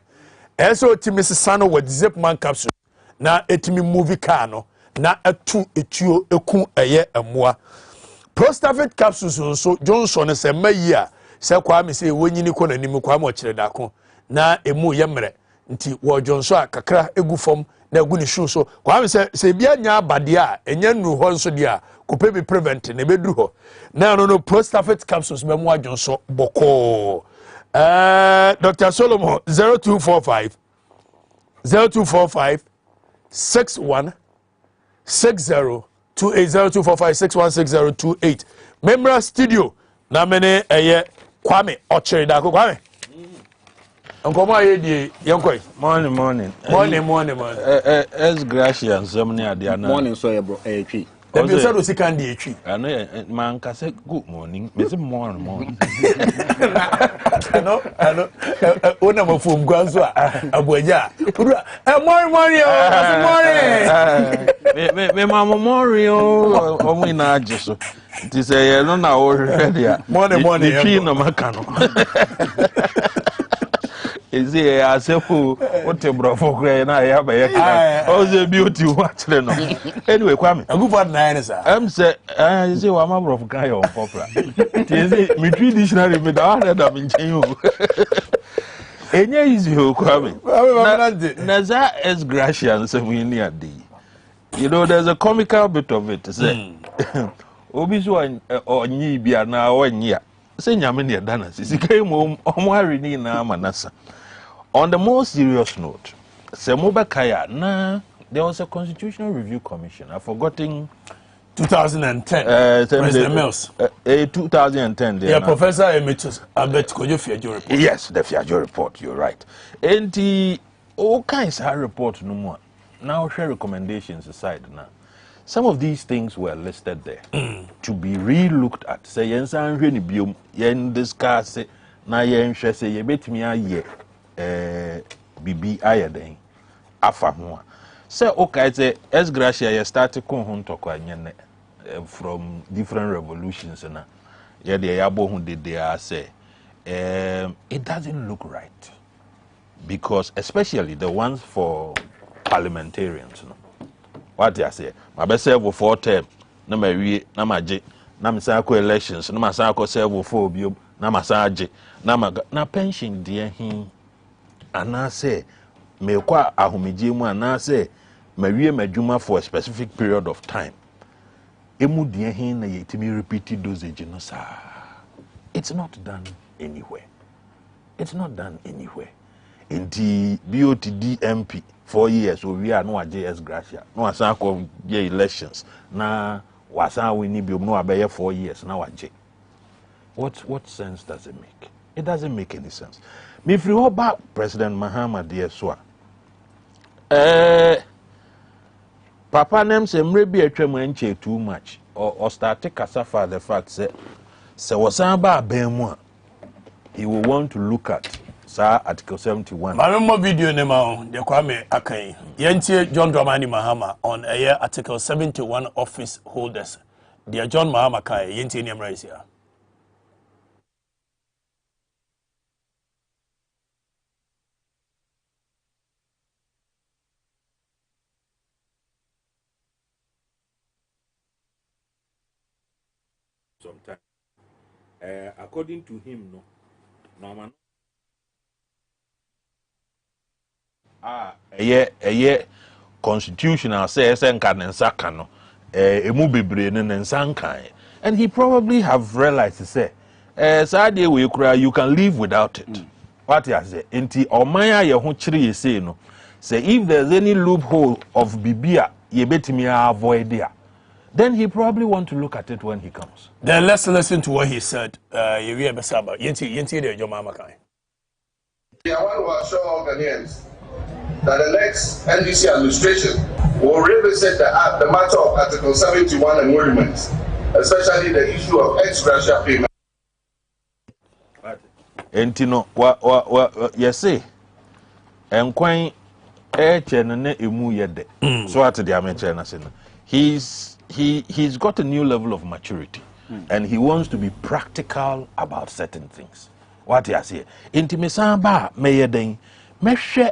ese otimi sesa no with Zipman capsule na etimi movie car no na etu etuo eku eye emoa Prostate capsules nso Johnson se mayi a se kwa me se wonyini ko na nim kwa ma okire dako na emu ye mre nti wo Johnson a kakra egu fom na egu ni shoe so kwa me se bia nya abade a enya nuru ho nso dia kope bi prevent na be duru ho na no Prostate capsules be mu Johnson boko Dr. Solomon 0245 61 60 2802456160028 Memra studio na mene eye Kwame Ochiri da Kwame Nkomo aye die yenkoi morning as gracious somni ade na morning so bro twi Ebi so do sikan die twi ano man ka say good morning me say morning ano ona mafum gwanzo abuaja morning me mama morning o mu na age so ti say no na o ready a morning twi no maka no is it asefu what brofo kra na ya ba ya o ze beauty watch le no anyway Kwame agufo na ya sir say is it wa ma brofo kan ya on popular is it me twi dictionary me da wa da me nchen o enye easy o Kwame na za es gracious so we ni ade you know there's a comical bit of it say obi so onyi bia na onyi a say nyame ne da na sisikai mo omwari ni na manasa. On the more serious note, Semobakaya, there was a Constitutional Review Commission. I've forgotten 2010. President Mills. 2010. Yeah, Professor Emeritus Albert Kojo Fiajo report. Yes, the Fiajo report. You're right. And the all kinds of report no more. Now share recommendations aside now. Some of these things were listed there to be re-looked at. Say yensan hwe ni biom yen discuss na yen hwe say yebetimi aye bibi ayeden afa ho say okay say as gracia ye start kon ho ntokwa nyene from different revolutions na ye de yabo ho de they say it doesn't look right because especially the ones for parliamentarians no what I say my best serve for term na mawie na maje na msako elections na masako serve for biom na masaje na pension de hin ana say me kwa ahomegye mu ana say mawie madwuma for a specific period of time emu de hin na yetimi repeat dosage no sa it's not done anywhere in the BOTD MP 4 years we are no JS gracia no asako ye elections na wasan we ni biom no abeye 4 years na waje what sense does it make? It doesn't make any sense. Me free about President Mahama dear so papa nem say mrebi atwam anche too much or start take asafa the fact say wasan ba abemu a he will want to look at Article 71. I remember video name on the Kwame Akai. Yentie John Dramani Mahama on a year Article 71 office holders. Dear John Mahama Kai, Yentie name right here. sometimes. According to him, no, Norman. Constitutional says and and he probably have realized to say you can live without it. What I say enti omaya ye ho chiri ye say no say if there's any loophole of bibia ye betimi avoid there, then he probably want to look at it when he comes. Then let's listen to what he said. Yenti de Jomama Kai. I want to assure all Ghanaians that the next NDC administration will revisit the matter of Article 71 emoluments, especially the issue of ex-gratia payment. Entino, yes, say, and quite emu yede. So at the American, he's got a new level of maturity, and he wants to be practical about certain things. What he say? Intimisamba meyeden meshe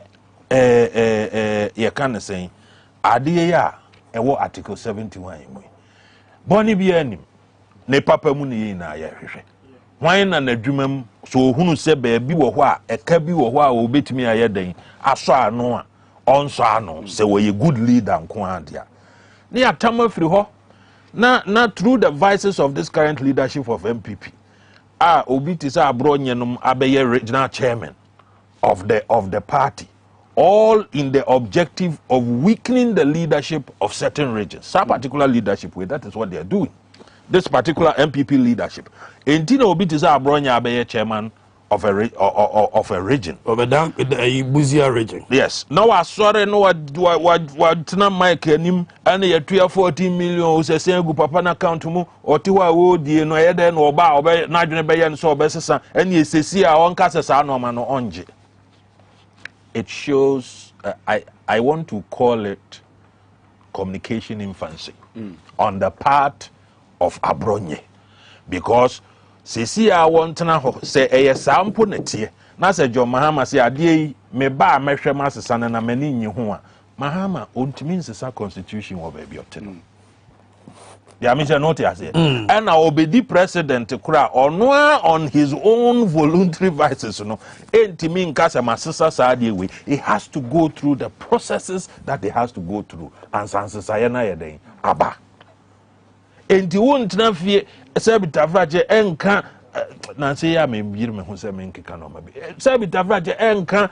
ye can say adie ya ewo Article 71 emu. Boni bi anim ne papa mu ne na ya hwehwe. Why na nadwumam so hunu se baabi wo ho a eka bi wo ho a obetimi ayeden aso ano a onso ano se we good leader nko adia. Ne atama firi ho na through the vices of this current leadership of MPP. Obi tisa abronyenum abeye regional chairman of the party, all in the objective of weakening the leadership of certain regions. Some particular leadership way, that is what they are doing. This particular MPP leadership. Entina obi tisa abronya abeye chairman of a region. Of a Buzia region. Yes. Now I sorry no what tina Mike nim and ye 14 million se sengu papa na account mu otiwa wo die no ye den oba obe na dwene be ye so obesesa and ye sesi a on kasa sa no ma no onje. It shows I want to call it communication infancy on the part of Abronye, because sisi a wontena ho se eye sampo na tie na se John Mahama se ade me ba mehwe masesa na mani nyi ho a Mahama ontimi nsesa constitution wo ba bi oteno ya me say not ya say and na obedi president kura ono on his own voluntary vices no entimi nka se masesa sa ade we he has to go through the processes that he has to go through and sansesa ye na ye den aba enti wontena fie Sabi Tavraje enka Nancy ya me yiri me ho se me nkeka no mabi. Sabi Tavraje enka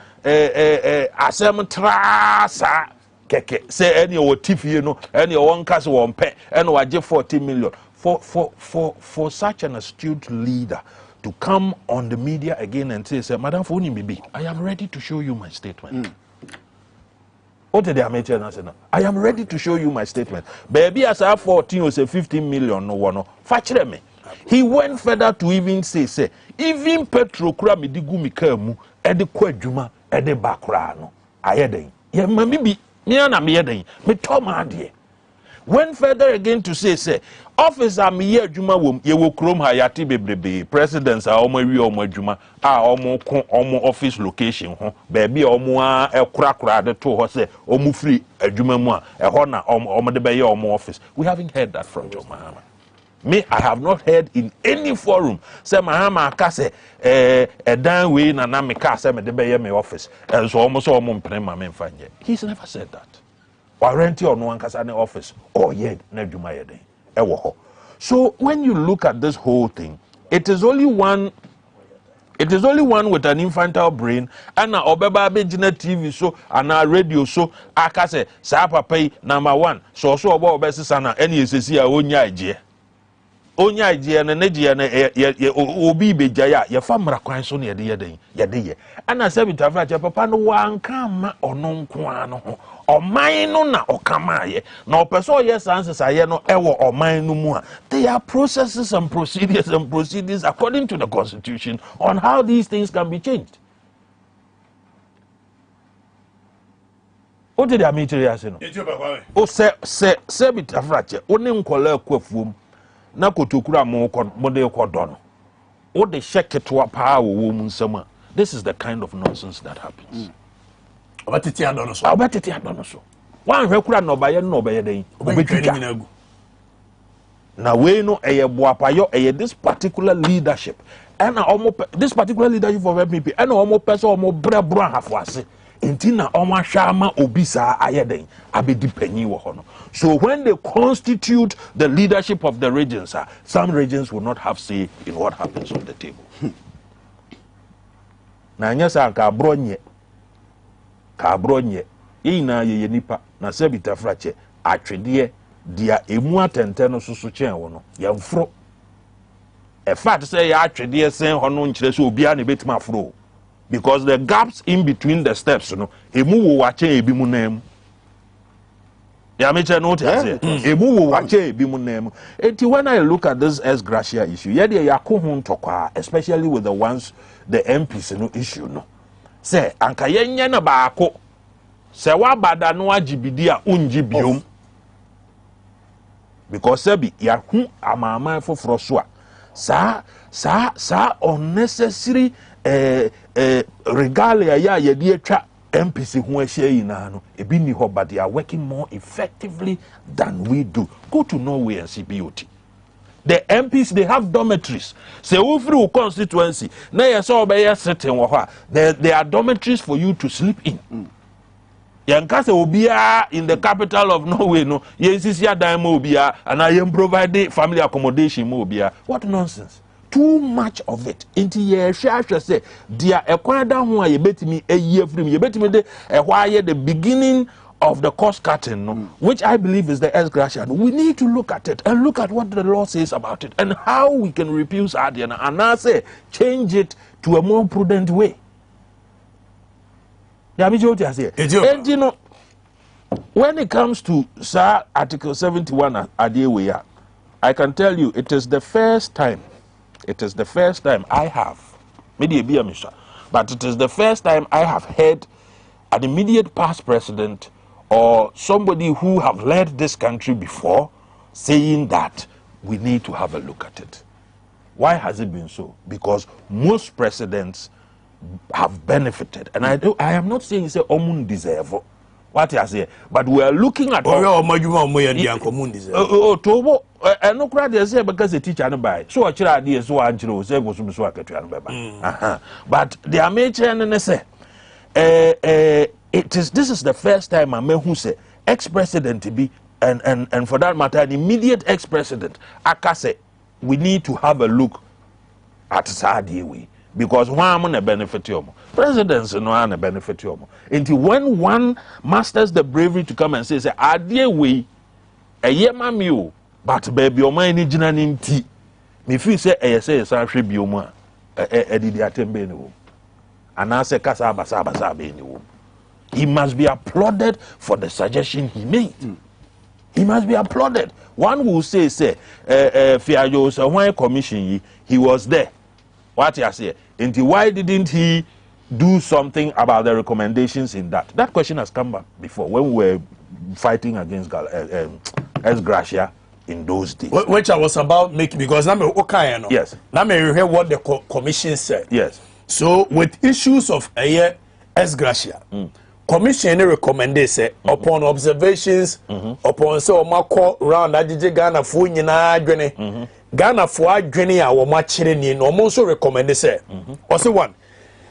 asem trasa keke se eni o tifie no eni o wonka se won pe eni waje 40 million for such an astute leader to come on the media again and say Madam Foni Bibi, I am ready to show you my statement. What did I say? I am ready to show you my statement. Baby, as I 14 or say 15 million, no one. Fachre me. He went further to even say, even Petro kura mi digu mi kemu, ede kwa juma, ede bakra no. Ayeden. Ye mami bi, mi ana mi yeden. Mi toma adie. Went further again to say, officer mi ye juma wom, ye wo krom hayati bebrebe, presidents a omo wi omo juma, a omo office location ho, baby omo a kura de to ho say, omo free juma mu a, ho na omo de be ye omo office. We haven't heard that from John Mahama. Me, I have not heard in any forum say Mahama ka say dan we na me ka say me de be ye me office. And so almost omo mpene ma me mfanye. He's never said that. Warranty or no one can any office or yet so when you look at this whole thing, it is only one with an infantile brain and na obeba bejina TV so and a radio so aka say sa papa number 1 so oba obesisa na ene esesi a onya ije na neje na obi bejaya ye famra kwan so na ye ye ana sabi tafra che papa no wanka ma ono nko ano ho oman no na okamaye na opeso yes answers aye no ewo oman no mu a there are processes and procedures according to the constitution on how these things can be changed. What did I mean to you say no? O se bitafrache oni nkola akwafuom na kotokura mo de kodono o de sheketo pa wo mu nsama. This is the kind of nonsense that happens. Obatiti adono so wan hwekura no baye no baye den obetwitwa na we no eye boapayo eye this particular leadership and this particular leadership of MPP and almost person almost brebro hafuase enti na omo hwama obisa ayeden abedi panyi wo ho no. So when they constitute the leadership of the regions, some regions will not have say in what happens on the table. Na nyasa ka bronye ina ye nipa na sebita frache atwede dia emu atente no susu chen wo no yemfro e fact say ya atwede sen ho no nkire so obia na betima afro because the gaps in between the steps no emu wo wache ebi mu nam ya me che no te say emu wo wache ebi mu nam enti when I look at this S Gracia issue ye de yakohu ntokwa especially with the ones the MPs no issue no say anka yenye na baako se wabada no agibidi a unji biom because sebi ya hu amama foforo so a sa unnecessary regalia ya yedi atwa MPC hu ahia yina no ebi ni ho, but they are working more effectively than we do. Go to Norway and see BOT. The MPs, they have dormitories. Say through constituency na yeso obey sitting wo ha there are dormitories for you to sleep in. Yankase obia in the capital of Norway no yensisia dan mo obia and I am providing family accommodation mo obia. What nonsense. Too much of it. Inti ye hwahwe say dia ekwada ho a yebetimi eyi afrim yebetimi de ehwaye the beginning of the cost cutting no, which I believe is the S Gracia. We need to look at it and look at what the law says about it and how we can refuse Adiana and I say change it to a more prudent way. And you know, when it comes to Article 71 Adeweya, I can tell you it is the first time I have, maybe be a Mr. But it is the first time I have heard an immediate past president or somebody who have led this country before saying that we need to have a look at it. Why has it been so? Because most presidents have benefited, and I am not saying say omun deserve what I say, but we are looking at no crowd they say because the teacher no buy so a chira dey so anjiro say go so akatua no beba but the amateur and say this is the first time I who say ex-president be and for that matter an immediate ex-president aka say we need to have a look at Saudi way. Because one am benefit you. Presidents no an benefit you. Until when one masters the bravery to come and say adie we a ye mamio but baby o man ni gina ni nti me feel say say san hwe bi o mu a didi atembe ni wo ana say kasa basa be ni wo. He must be applauded for the suggestion he made. He must be applauded. One will say Fiayo so when commission he was there. What you say? And why didn't he do something about the recommendations in that? That question has come back before when we were fighting against S Gracia in those days. Which I was about making because now okay, no. Yes. Now me hear what the commission said. Yes. So with issues of S Gracia, commission recommended say upon observations, upon so mako round ajije Ghana fu nyina adwene. Ghana for adwene a wo ma kire ni no mo so recommend say say one,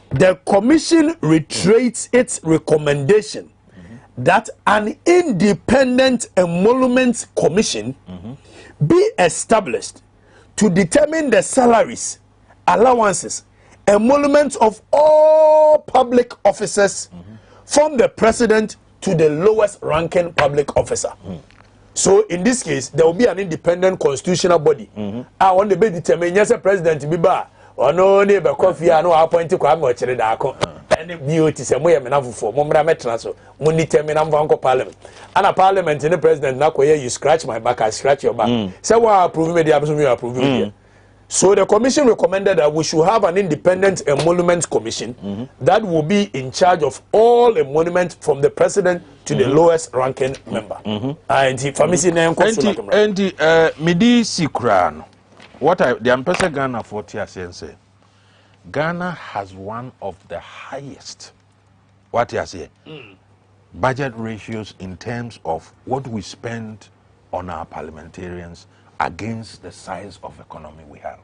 the commission reiterates its recommendation that an independent emolument commission be established to determine the salaries, allowances, emoluments of all public officers from the president to the lowest ranking public officer. So in this case, there will be an independent constitutional body. I want to be determined. Yes, president Biba or no neighbor coffee. No appointed Kwame Dako. And beauty say we have for Momra Metraso. Money terminam Vanco Parliament. And a parliament in the president Nakoye, you scratch my back, I scratch your back. So what approve me the absolute approve. So the commission recommended that we should have an independent emolument commission that will be in charge of all emoluments from the president to the lowest ranking member. And if I'm missing name, Midi Sikran, what the Ambassador Ghana 40 say, Ghana has one of the highest, what you say, budget ratios in terms of what we spend on our parliamentarians against the size of economy we have.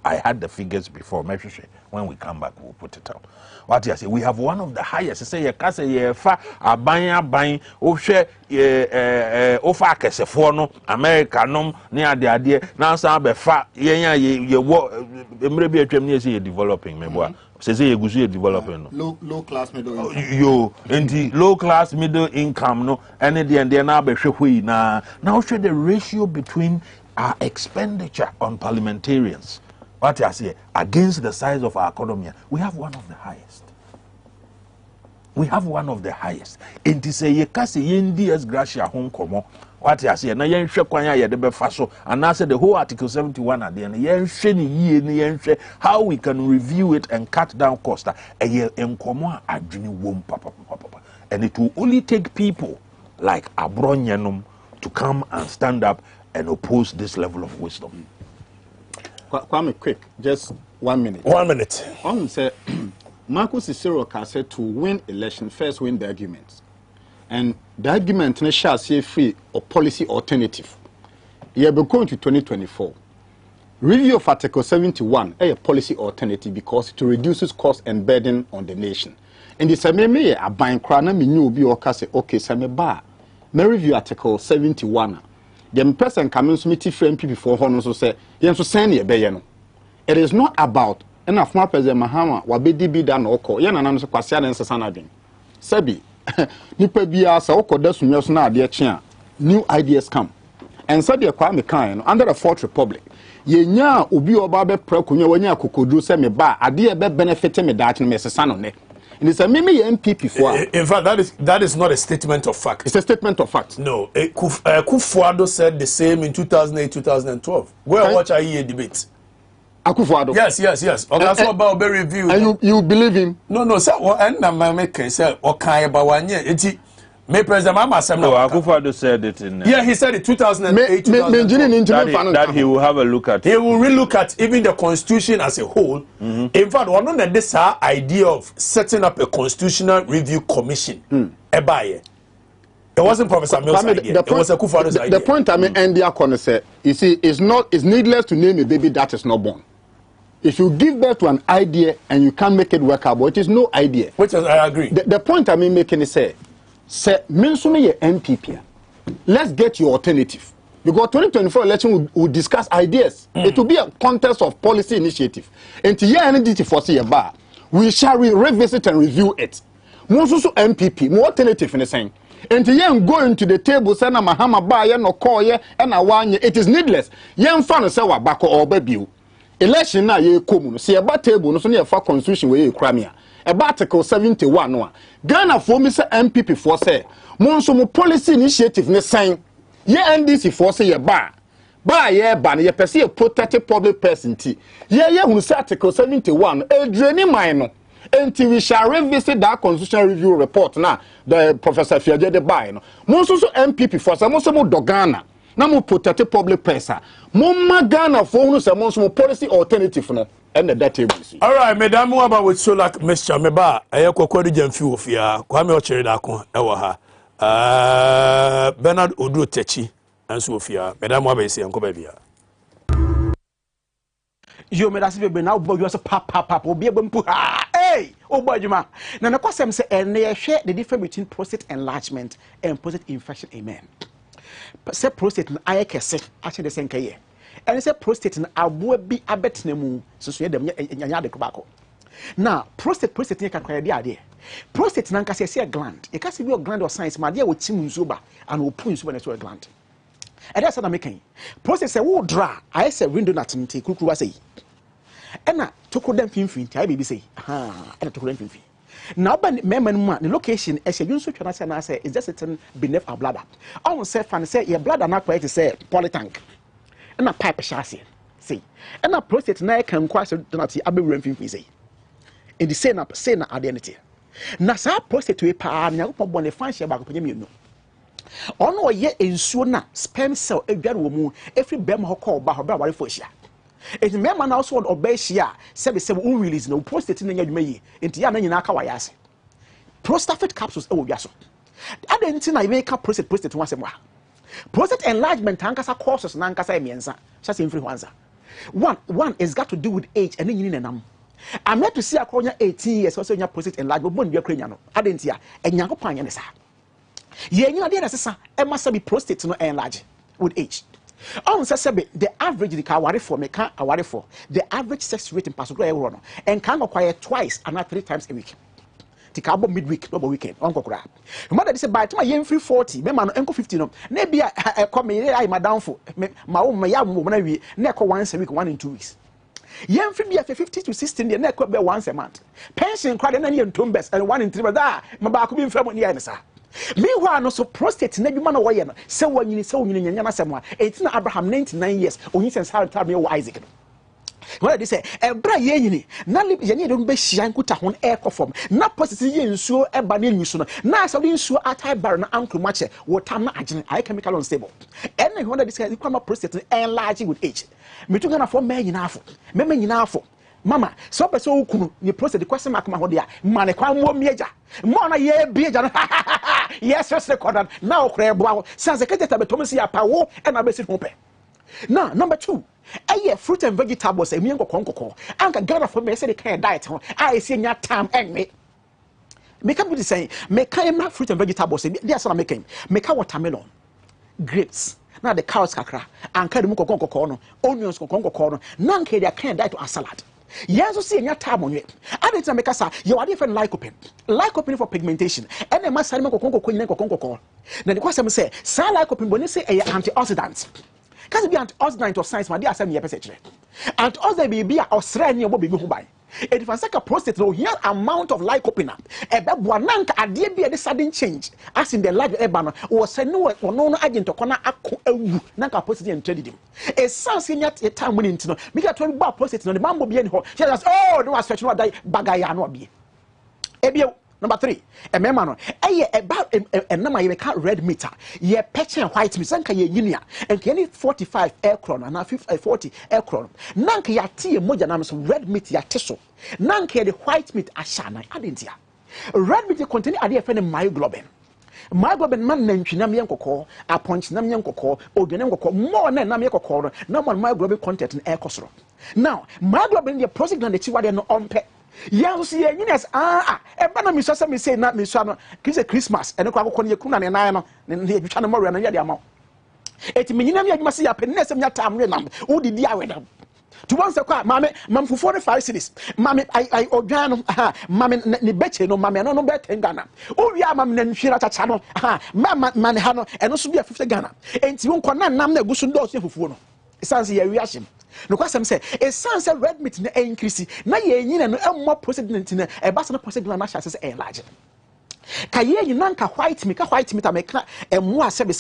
I had the figures before. When we come back, we'll put it out. What you say? We have one of the highest. Say you can say fa abanya offer kesefo no America no near the idea. Now some be fa ye wo emre bi atwam ne say developing me boa. Say you go developing no. Low class middle income. Yo, and low class middle income no. And then now be hwe na. Now show the ratio between our expenditure on parliamentarians, what I say, against the size of our economy, we have one of the highest. We have one of the highest. And to say, you can say, India's Gracia Hong Kong, what I say, and I ain't sure Kwanya de Befaso, and I said the whole Article 71 at the end, how we can review it and cut down cost. And it will only take people like Abronyanum to come and stand up and oppose this level of wisdom. Kwame, quick, just 1 minute. 1 minute. On say, Marcus Cicero said to win election, first win the arguments. And the argument shall say free or policy alternative. You're going to 2024. Review of Article 71 a policy alternative because it reduces cost and burden on the nation. And the same me a buying crana me new be or say, okay, same bar. May review Article 71. The person coming to meet frame people for honor so say, yen so send ye be. It is not about enough more President Mahama wabedi bi da na oko. Yen anam so kwase na nsesa na dwen. Sebi nipa bia sa oko da sunyo so na ade chia. New ideas come. And so de kwa me kan under the Fourth Republic. Ye nya obi oba be prakonwa wanya kokodru se me ba ade e be benefit me da chen me sesa no ne. And it's a mimi MPP for. In fact, that is not a statement of fact. It's a statement of fact. No, Kufuado said the same in 2008, 2012. Where watch I hear debate? Kufuado. Yes. Okay, that's what about be review. And you believe him? No, sir. And my make say okay about 1 year. May President Mahama said no. Akufo-Addo said it in. Yeah, he said it 2008. That he will have a look at. He will relook at even the constitution as a whole. In fact, one of this idea of setting up a constitutional review commission. It wasn't Professor Mills' idea. It was Akufo-Addo's idea. The point I mean, and the say, you see, it's needless to name a baby that is not born. If you give birth to an idea and you can't make it workable, it is no idea. Which is, I agree. The point I mean making is say mention your MPP. Let's get your alternative. Because 2024 election will discuss ideas. It will be a contest of policy initiative. And to hear NDT for see a bar, we shall revisit and review it. Most also MPP, more alternative in the same. And to hear go into the table, say na Mahama ba ye no call ye and a 1 year. It is needless. Yen fan say wa back or baby. Election na ye come. See about table no so near for constitution where you cramia. About Article 71 no. Ghana for me say MPP for say monso mo policy initiative ne sign ye NDC for say ye ba ye ban ye pese protect public person ti ye hu say Article 71 draining mine no enti we shall revisit that constitutional review report na the Professor Fiaje de buy no monso so MPP for say monso mo do Ghana na mo protect public person mo ma Ghana for no say monso mo policy alternative no. And that table. All right, Madam Waba with Solak, Mr. Meba, Ayako Jamfi of ya, Kwame Ocheridako, Ewaha, Bernard Odu Techi, and Sofia, Madam Waba is Uncle Bebia. You made us be now, boy, you are a papa, or be a bumpu. Hey, oh, boy, you ma. Now, of course, I'm saying, and they share the difference between prostate enlargement and prostate infection. Amen. Say prostate and I can say, actually, the same year. And it's a prostate and I will be a bet nemu so them tobacco. Now, prostate can create the idea. Prostate nanka say a gland. You can see your gland or science, my dear, with Timuzuba and will put you into a gland. And that's what I'm making. Prostate say, oh, dry. I say, window nothing take Kukua say. And I took them fin, I baby say, and I took them fin. Now, but the location as a usual and I say, is just sitting beneath our bladder. I will say, and say, your bladder not quite to say, polytank. And a pipe chassis, see, and a prostate now can quite not see a big room say. In the same identity. Nasa prostate to a par, now upon the fancy about you. On or yet in sooner, sperm cell a good woman, every bem ho call by her body for share. If the man also obey share, said release no prostate in your may, into Yana Yakawayas. Prostate capsules, oh, yes. Other anything I make up prostate once a while. Prostate enlargement ankasa causes na ankasa emiensa. Just in free ones. One is got to do with age and then I'm yet to see a corner 18 years also in your prostate enlargement. But you're cranial. I didn't hear and young pine. Yeah, you know, it must be prostate to not enlarge with age. The average the car for me can't award for the average sex rate in Pascal and can acquire twice and not 3 times a week. The cabo midweek, no weekend, Uncle Crab. Mother said, by my young free 40, my man, Uncle 50, maybe I come here, I'm a downfall. My own, my young woman, we neck once a week, 1 in 2 weeks. Young free 50 to 16, the neck could be once a month. Pension, quite an onion tumbes, and 1 in 3, but my back will be from the answer. Meanwhile, no so prostate, never man away, so when you so in Yana Samoa, 18 Abraham 99 years, or you sense how to tell me Isaac. What they say, a bra yeni, Nali Yeni don't be shankuta on air conform, not positive yin so a banin musuno, Nasa in so at I barren uncle match, what time I chemical unstable. And when they say you come up prostate enlarging with age. Me to gonna for me enough, me enough. Mama, so person who you prostate the question mark mahodia, man, more major. Mona ye beja, yes, just recorded now, crab, sans a cadet Thomas ya power and a basic hope. Now, number 2. Fruit and vegetables, a meal conco. Uncle Ghana for me said, can't diet. I see your time and me. Make up with the same. Make fruit and vegetables. That's what I'm making. Make a watermelon, grapes. Now the cows kakra. And carry muko corner, onions conco corner. None can't diet to a salad. Yes, see your time on it. I didn't make us you are different lycopene for pigmentation. And a mass animal conco. Then the question say, Sal lycopene when you say a antioxidant. Can be antioxidant of science, my dear, send me a message. Antioxidant be Australian baby who buy. If I say a prostate, no here amount of lycopene. A babuananka a dear be a sudden change. As in the life ebana or say no or no agent or corner nanka prostate and traded him. A son senior a time winning to know. Me got 12 bar prostate on the mambo be in her. She has no stretch no die bagayano be. Ebio. Number 3, a memano. About a number you can't red meter. Ye patch and white meat, sanka ye union, and can 45 aircron and 40 aircron. Nanka ya tea mojanams red meat ya teso. Nanka the white meat ashana adentia. Red meat contain a dear friend myoglobin. Myoglobin man named Chinamian cocoa, a punch Namian cocoa, or the name cocoa, more than Namia cocoa, no one myoglobin content in air cosro. Now, myoglobin the prostate and the chihuahua no on pet. Yes, yes, Ebana Missa me say not Miss Christmas, and a Kwakon Yakuna and I know, and the China Morian and Yadiamo. It means you must see a peness and your time, remember, who did the with them. To once a quiet, Mammy, Mam for 45 cities. Mammy, I organ, Mammy, Nebetche, no Mammy, no better in Ghana. Oh, yeah, Mammy, and Shirata Channel, Mamma Manhano, and also be a 50 Ghana. And you won't call none of Gusun doors for it sounds a reaction. No question say it sounds a red meat na increase na ye nyina no more procedure na e ba so no procedure na sha se enlarge kaye yi nanka white meat ameka emu asebe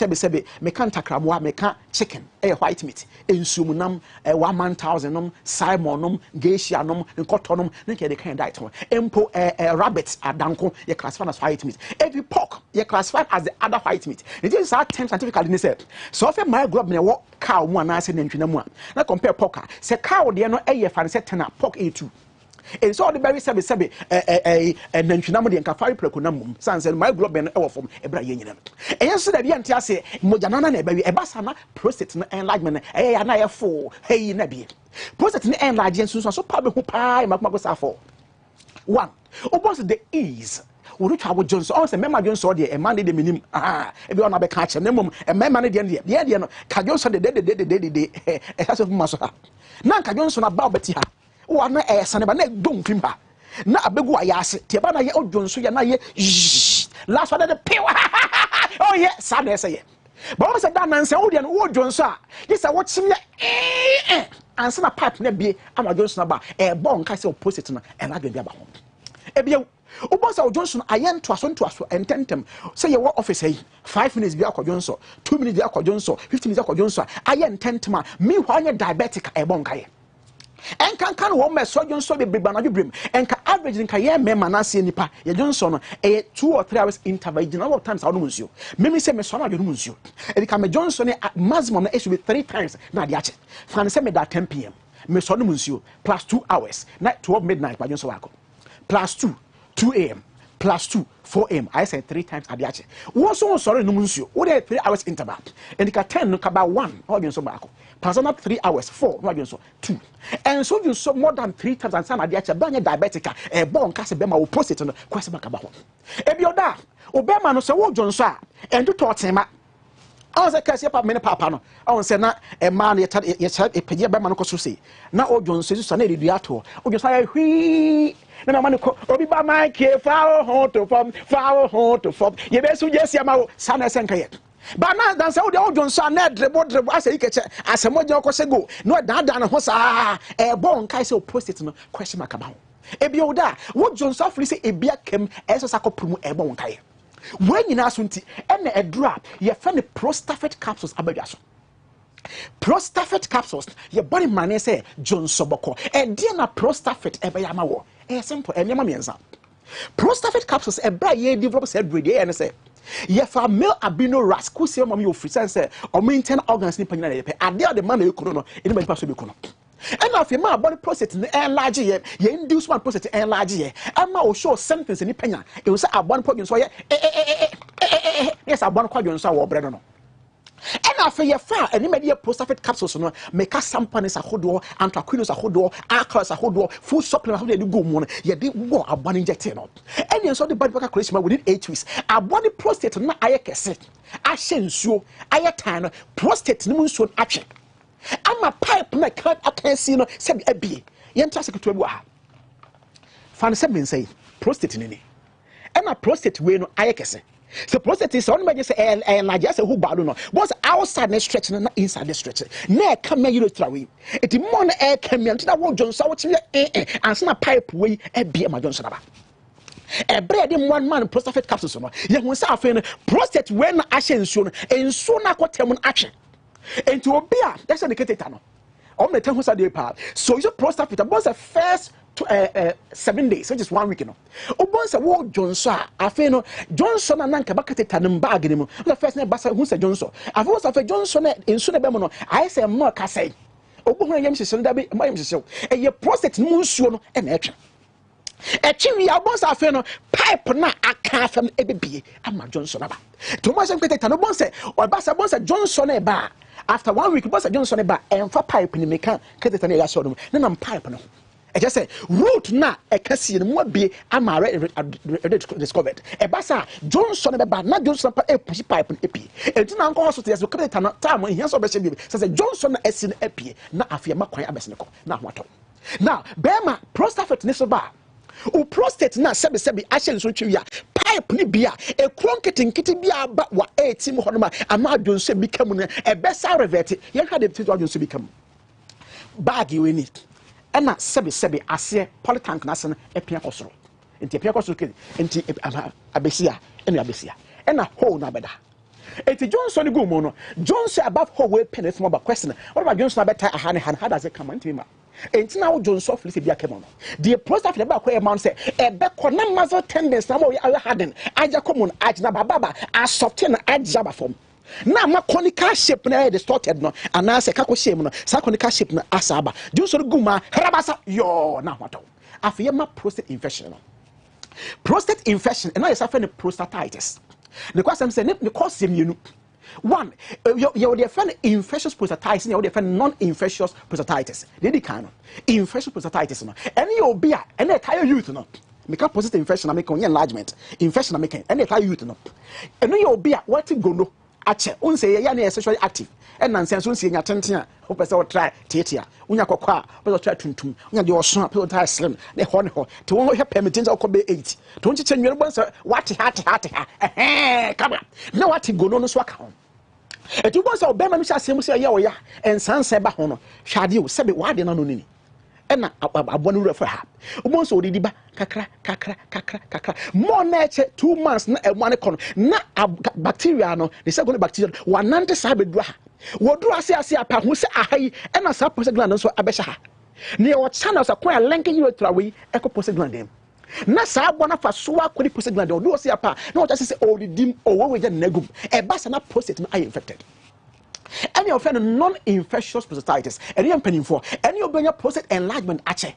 meka ntakramo meka chicken white meat ensumu nam 1000 nom salmon nom geisha nom nkoto nom nke de kind diet empo rabbit adanko ye classify as white meat every pork ye classify as the other white meat it is that term scientifically say so if my group me wo cow mu na se nantwina mu na compare pork say cow de no fan say tena pork A2. And so the very sabi and nantwina mu de nka fari preko na mum san say my globe no e wo fom e bra ye nyina and so that be say mojanana na e ba wi e ba sana prostate no enlargement ya na ye full hey na bi prostate no enlargement so pa be ho pa makuma go sa for one obos the ease Uru Chabo Johnson, also Memma Johnson, a man de minim, every one of the catch and them, a man de the idea, Cajosa the a house of Massa. Nanka Johnson about Betty. One a son of a neck don't timber. Not a big wayas, Tiabana ye old Johnson, and I last one of the pew. Oh, yes, Sunday say. But I said, Dan and Saudi and old Johnson. Yes, I watch him and send a pipe near I'm a Johnson about a bone castle opposite and I can be about home. Ebio. Obosa Johnson ayen to aso and tentem say your office 5 minutes be akọ Johnson 2 minutes be akọ Johnson 15 minutes akọ Johnson ayen tentem me who diabetic e bon kaye en kan wo me so Johnson be bribana dwebrim en ka average nka ye me manase nipa ye Johnson 2 or 3 hours interval general of times I don't nsuo me say me so na adwenu nsuo e ka me Johnson maximum na should be 3 times na de ache fan say me that 10 p.m. me so no nsuo plus 2 hours na 12 midnight by Johnson wako plus 2 a.m. plus 2 4am I said 3 times adiache wo so sorry no munsuo wo dey 3 hours interval and the 10 no kaba 1 no adwen so baako plus another 3 hours 4 no adwen so 2 and so you so more than 3 times and san adiache banya diabetic e bon ka se be ma wo prostate no kwase makaba ho e bi oda obema no se wo dwon so a and to otema I was a cassia papa, papa. No, I was saying, a man yet a pedia by Manocosusi. Now, oh, John says, Sunday, the ato. Oh, just I wee. No, I'm going to be by my care, foul haunt to form. You best suggest your son as Sankayet. But now, that's how the old John son, the border, I say, as a mojo go. No, that done a hosa, a bone, Kaiso posted no question mark about. Ebioda, what John softly say a beer came as a saco prumo a bone kai. When you know something, and a drop, you find the prostate capsules abajaso. Prostate capsules, your body man say John Soboko, and dear na prostate ebayamawo. Simple, and yamamianza. Prostate capsules, a bra ye develops every day, and say, ye for male albino rascusia mommy of free sense, or maintain organs nipping, and they are the money you could know in the possible. And if your body prostate enlarge ye induce one prostate enlarge ye. And now show symptoms in the penya. It was a one point so yes, I want quite so bread no. And after your fire, and immediate prostate capsules no make us some panis a hodo, anthraquinus a hodo, alcohols a hodo, food supplement how they do go on. Ye did go a one injected no. And you saw the body calculation within 8 weeks. A body prostate na ayekese. Ashensuo, ayetano, prostate no so action. I'm a pipe na can't see no said a bee. Yenta secretary wa. Fan seven say prostate nini. And a prostate we no ayekese. So prostate is on me say and like just who bad no. Was outside the stretch na inside the stretch. Na come you trawe. It more na air come until that one Johnson what and so na pipe we e bee ma Johnson aba. A bread in 1 man prostate capsules no. Ye hu say afen prostate we na ashensuo no ensuo na kwatem action. And to obia, that's an indicator. On the time who's a day part. So your prostate was the first 7 days, so just 1 week. Once a war Johnson, I feel Johnson and Nanka Bakatan bag in him. The first name Bassa who's a Johnson. I've also for Johnson in Sunabemono. I say more Cassay. Open Yams is Sunday, my show. And your prostate moon and action. A chimney, I was a fan pipe na a calf from ABB. I'm a Johnson. Thomas and Peter no say, or Bassa was a Johnson a bar. After 1 week, Bassa Johnson a bar and for pipe in the mecha, Catania saw them. Then I'm pipe no. I just say, root na a Cassian what be I'm already discovered. A Bassa Johnson a bar, not Johnson a pussy pipe and epi. And to now also there's a time when he has obviously says Johnson as in epi, not a fear Maquia Abesnico. Now what? Now, Bema prostate nisoba. O prostate na sebi ashen so twia pipe ni bia e kronketenkete bia ba wa etim honoma ama adwonso bikam no e besa revert ye hwa de titu adwonso bikam bag you need e na sebi ase polytank na sen e pia kosoro enti pia kosoro ke enti abesia e na hole na beda enti Johnson go mo no Johnson above hole we pen from about question what about Johnson better how does it come into me and now John softly said, "Come the prostate the back where man say, a back corner muzzle tendons, now we are hardened. I just come on, I just baba, I soften, I jabba form. Now my conical shape na distorted no, and I say, Kako shame no, saconica shape na asaba. Johnson Guma, Rabasa, yo, now what? I fear my prostate infection. Prostate infection, and I suffer the prostatitis. The question I'm saying, the cause you know. One, you defend infectious prostatitis, you defend non-infectious prostatitis. They can infectious prostatitis. Any obia, any entire youth no. Make a positive infection, I make on enlargement. Infection, I make any entire youth no. And you obia, what to go no? Ache, unse ya ne sexually active. And nonsense, unse ya tentia. Hope so try tetia. Unya kwa, but try tuntum. Unya your son, but try slim. The horn ho. To one have permittance or could be 8. Don't you tell me once what hat. Come on. No what to go no swak home. Et you want to obey my say, and San Seba Hono, Shadio, Sabi, why did not know any? And I want to for her. Almost all the kakra. More nature 2 months, not 1 corner, not a bacteria, no, the second bacteria, 190 sabedra. What do I say a pa who say a high and a supposed gland so abesha. Near what channels acquire linking you to away, echo posted gland. Na sa bona fa so akori prostate gland do see apa na what say all the dim or we get negum e ba na prostate na infected any of non infectious prostatitis any pain for any obenya prostate enlargement ache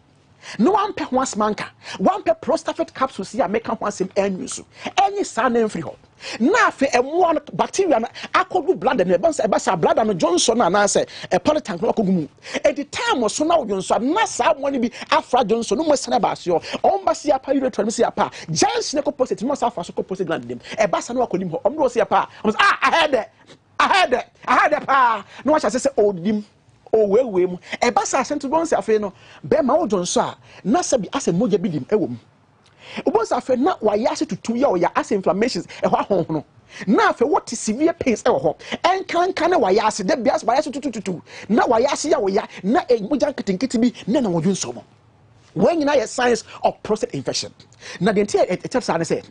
no one pay once manka one pay prostate capsules here make one sim enusu any san free ho na fe one bacteria na akodu blood and ebasa blood and Johnson na say a polytank no akogumu at the time so na Johnson na sa money be afra Johnson no mo sana ba so on ba sia pa urethral sia pa giants ne ko prostate mo sa fa so ko prostate gland dem ebasa no akodim ho on do sia pa I had it pa no I say odim o we mu ebasa sent bon se afi no be ma wo Johnson a na sabi ase moja bidim ewom ubonsa afi na wa yase tutu ya o ya ase inflammations e ho ahonhono na afi what severe pains e ho enkanka na wa yase de bias wa yase tutu na wa yase ya wo ya na moja nketinketi bi na wo Johnson mo when you know your signs of prostate infection na the entire chapter say said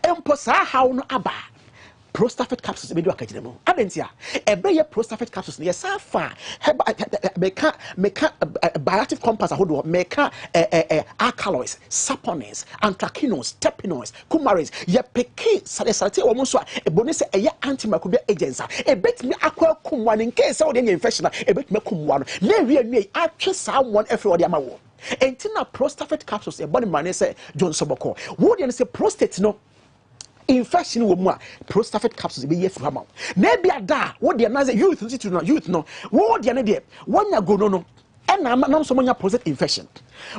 empo sa how no aba prostate capsules be do akagire mo abentia ebe ye prostate capsules ye sa fa meka bioactive compounds ahodo meka alkaloids saponins anthraquinones terpenoids coumarins ye peke salate wo so eboni se eye antimicrobial agents e betimi akwa kumwa in case o de infection e betimi kumwa no na wi atwe sa won every odi ama wo entina prostate capsules e body man say John Soboko wo de say prostate no infection wo mu a prostate capsules be ye fama na bia da wo de na youth no wo de na de wonya go no na nam so monya prostate infection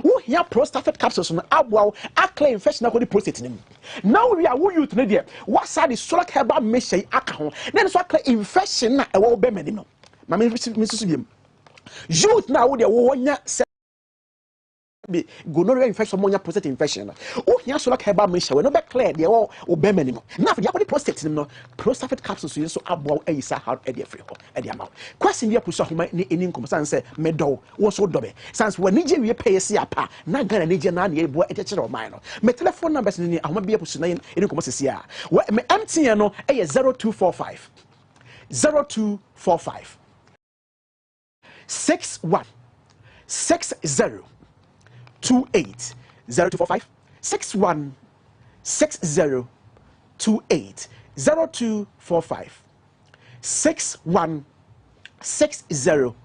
wo hia prostate capsules no abwa akla infection akodi prostate nim now we are wo youth na de wasa the solar herbal measure aka ho na so akla infection na e wo be mani no ma me susu biem youth na wo de wo wonya be gonorrhea infection monya prostate infection o hia so like herbal measure we no be clear de o be mani no na for the prostate no prostate capsules so so abo ayisa how e de free ho e de ama question dia puso homa ni eni nkom san say medo wo so dobe sans wani je wie pay se apa na Ghana ni je na na e bo e kire o man no me telephone numbers ni ahoma bia puso na eni nkom se sia me MTN no e 0245 61 60 28 0245 61 60 28 0245 61 60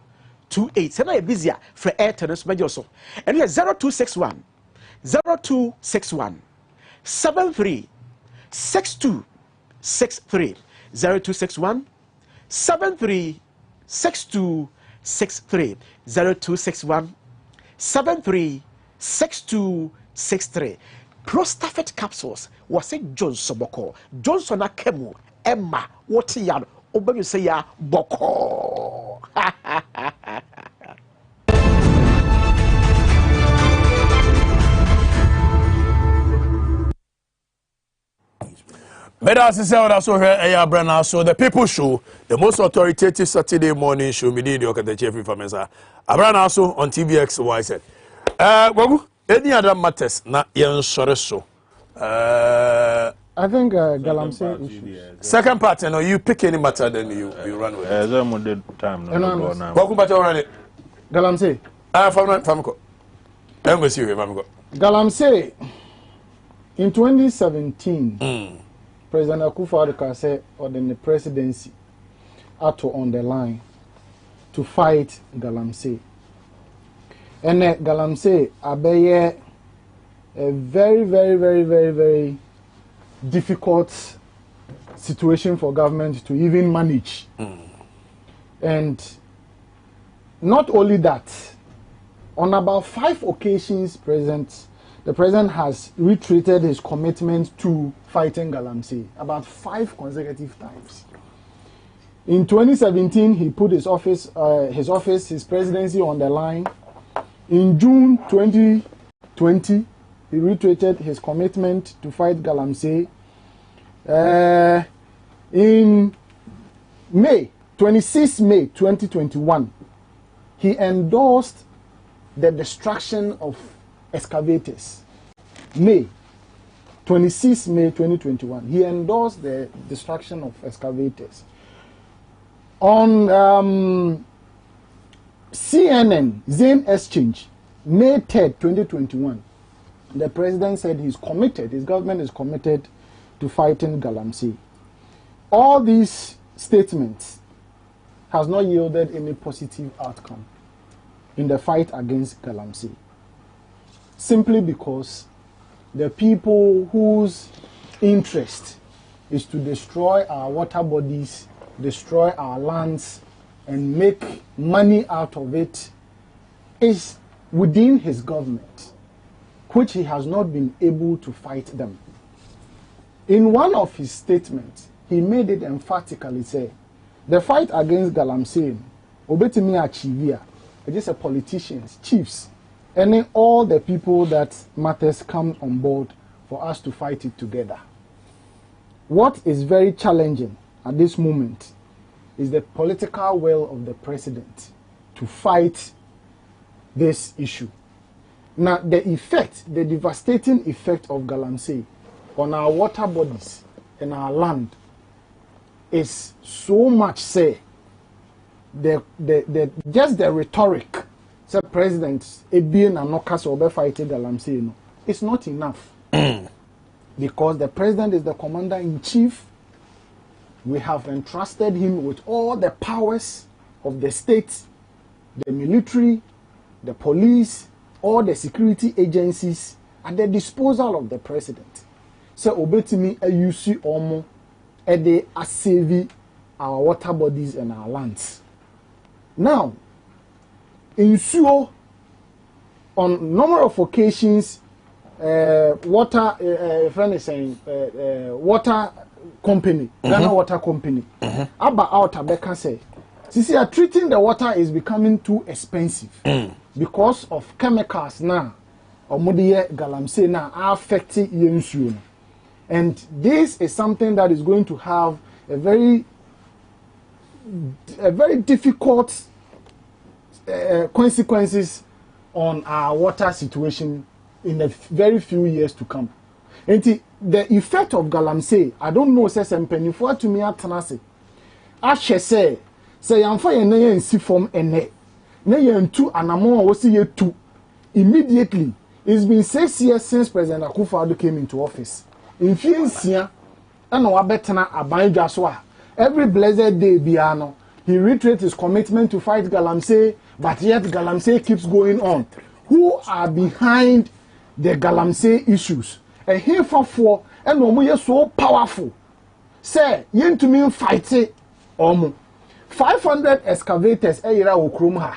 28 say na busy for airtel so mejo so and 0261 73 62 63 0261 73 62 63 0261 73 6263 prostate capsules was a Johnson Boko Johnson Akemu Emma what ya obayu say ya boko But as I said, also here, Brana, so the People Show, the most authoritative Saturday morning show, me did the chief information. Abrana also on TVX, why said. Any other matters na yen sore so. I think Galamsey second part, you know, you pick any matter then you run with it. Time welcome back already. Galamsey. Famco. I'm with you, Famco. Galamsey. In 2017, President Akufo-Addo said on the presidency out on the line to fight Galamsey. And Galamsey abeye a very difficult situation for government to even manage. And not only that, on about 5 occasions, the president has retreated his commitment to fighting Galamsey about 5 consecutive times. In 2017, he put his presidency on the line. In June 2020, he retreated his commitment to fight Galamsey. In 26 May 2021, he endorsed the destruction of excavators. 26 May 2021, he endorsed the destruction of excavators. On CNN, Zane Exchange, May 3rd, 2021, the president said his government is committed to fighting Galamsey. All these statements has not yielded any positive outcome in the fight against Galamsey. simply because the people whose interest is to destroy our water bodies, destroy our lands, and make money out of it is within his government, which he has not been able to fight them. In one of his statements, he made it emphatically say, the fight against Galamsey, obetimi achivia, just a politicians, chiefs, and all the people that matters come on board for us to fight it together. What is very challenging at this moment is the political will of the president to fight this issue. Now, the effect, the devastating effect of Galamsey on our water bodies and our land is so much, say, just the rhetoric, say, President, being an okas or fighting Galamsey, no, it's not enough. Because the president is the commander-in-chief. We have entrusted him with all the powers of the state, the military, the police, all the security agencies at the disposal of the president. So obetimi ayusi omo ede asave our water bodies and our lands. Now, insuo on number of occasions, water friend is saying water company, Ghana Water Company, Abba out Abeka say, see, treating the water is becoming too expensive because of chemicals now. Or Modiye Galamsey now are affecting Yensuo. And this is something that is going to have a very difficult consequences on our water situation in the very few years to come. And the effect of Galamsey, I don't know, says Penny for to me at Tanasi. Ashe say I'm fine and see from ene. Nay two and a more was see two. Immediately, it's been 6 years since President Akufo-Addo came into office. In Fiensia, and Wabetana Abanjaswa, every blessed day Biano, he reiterates his commitment to fight Galamsey, but yet Galamsey keeps going on. Who are behind the Galamsey issues? And here for and we are so powerful. Say, yen to me fight it 500 excavators a year ukrumha.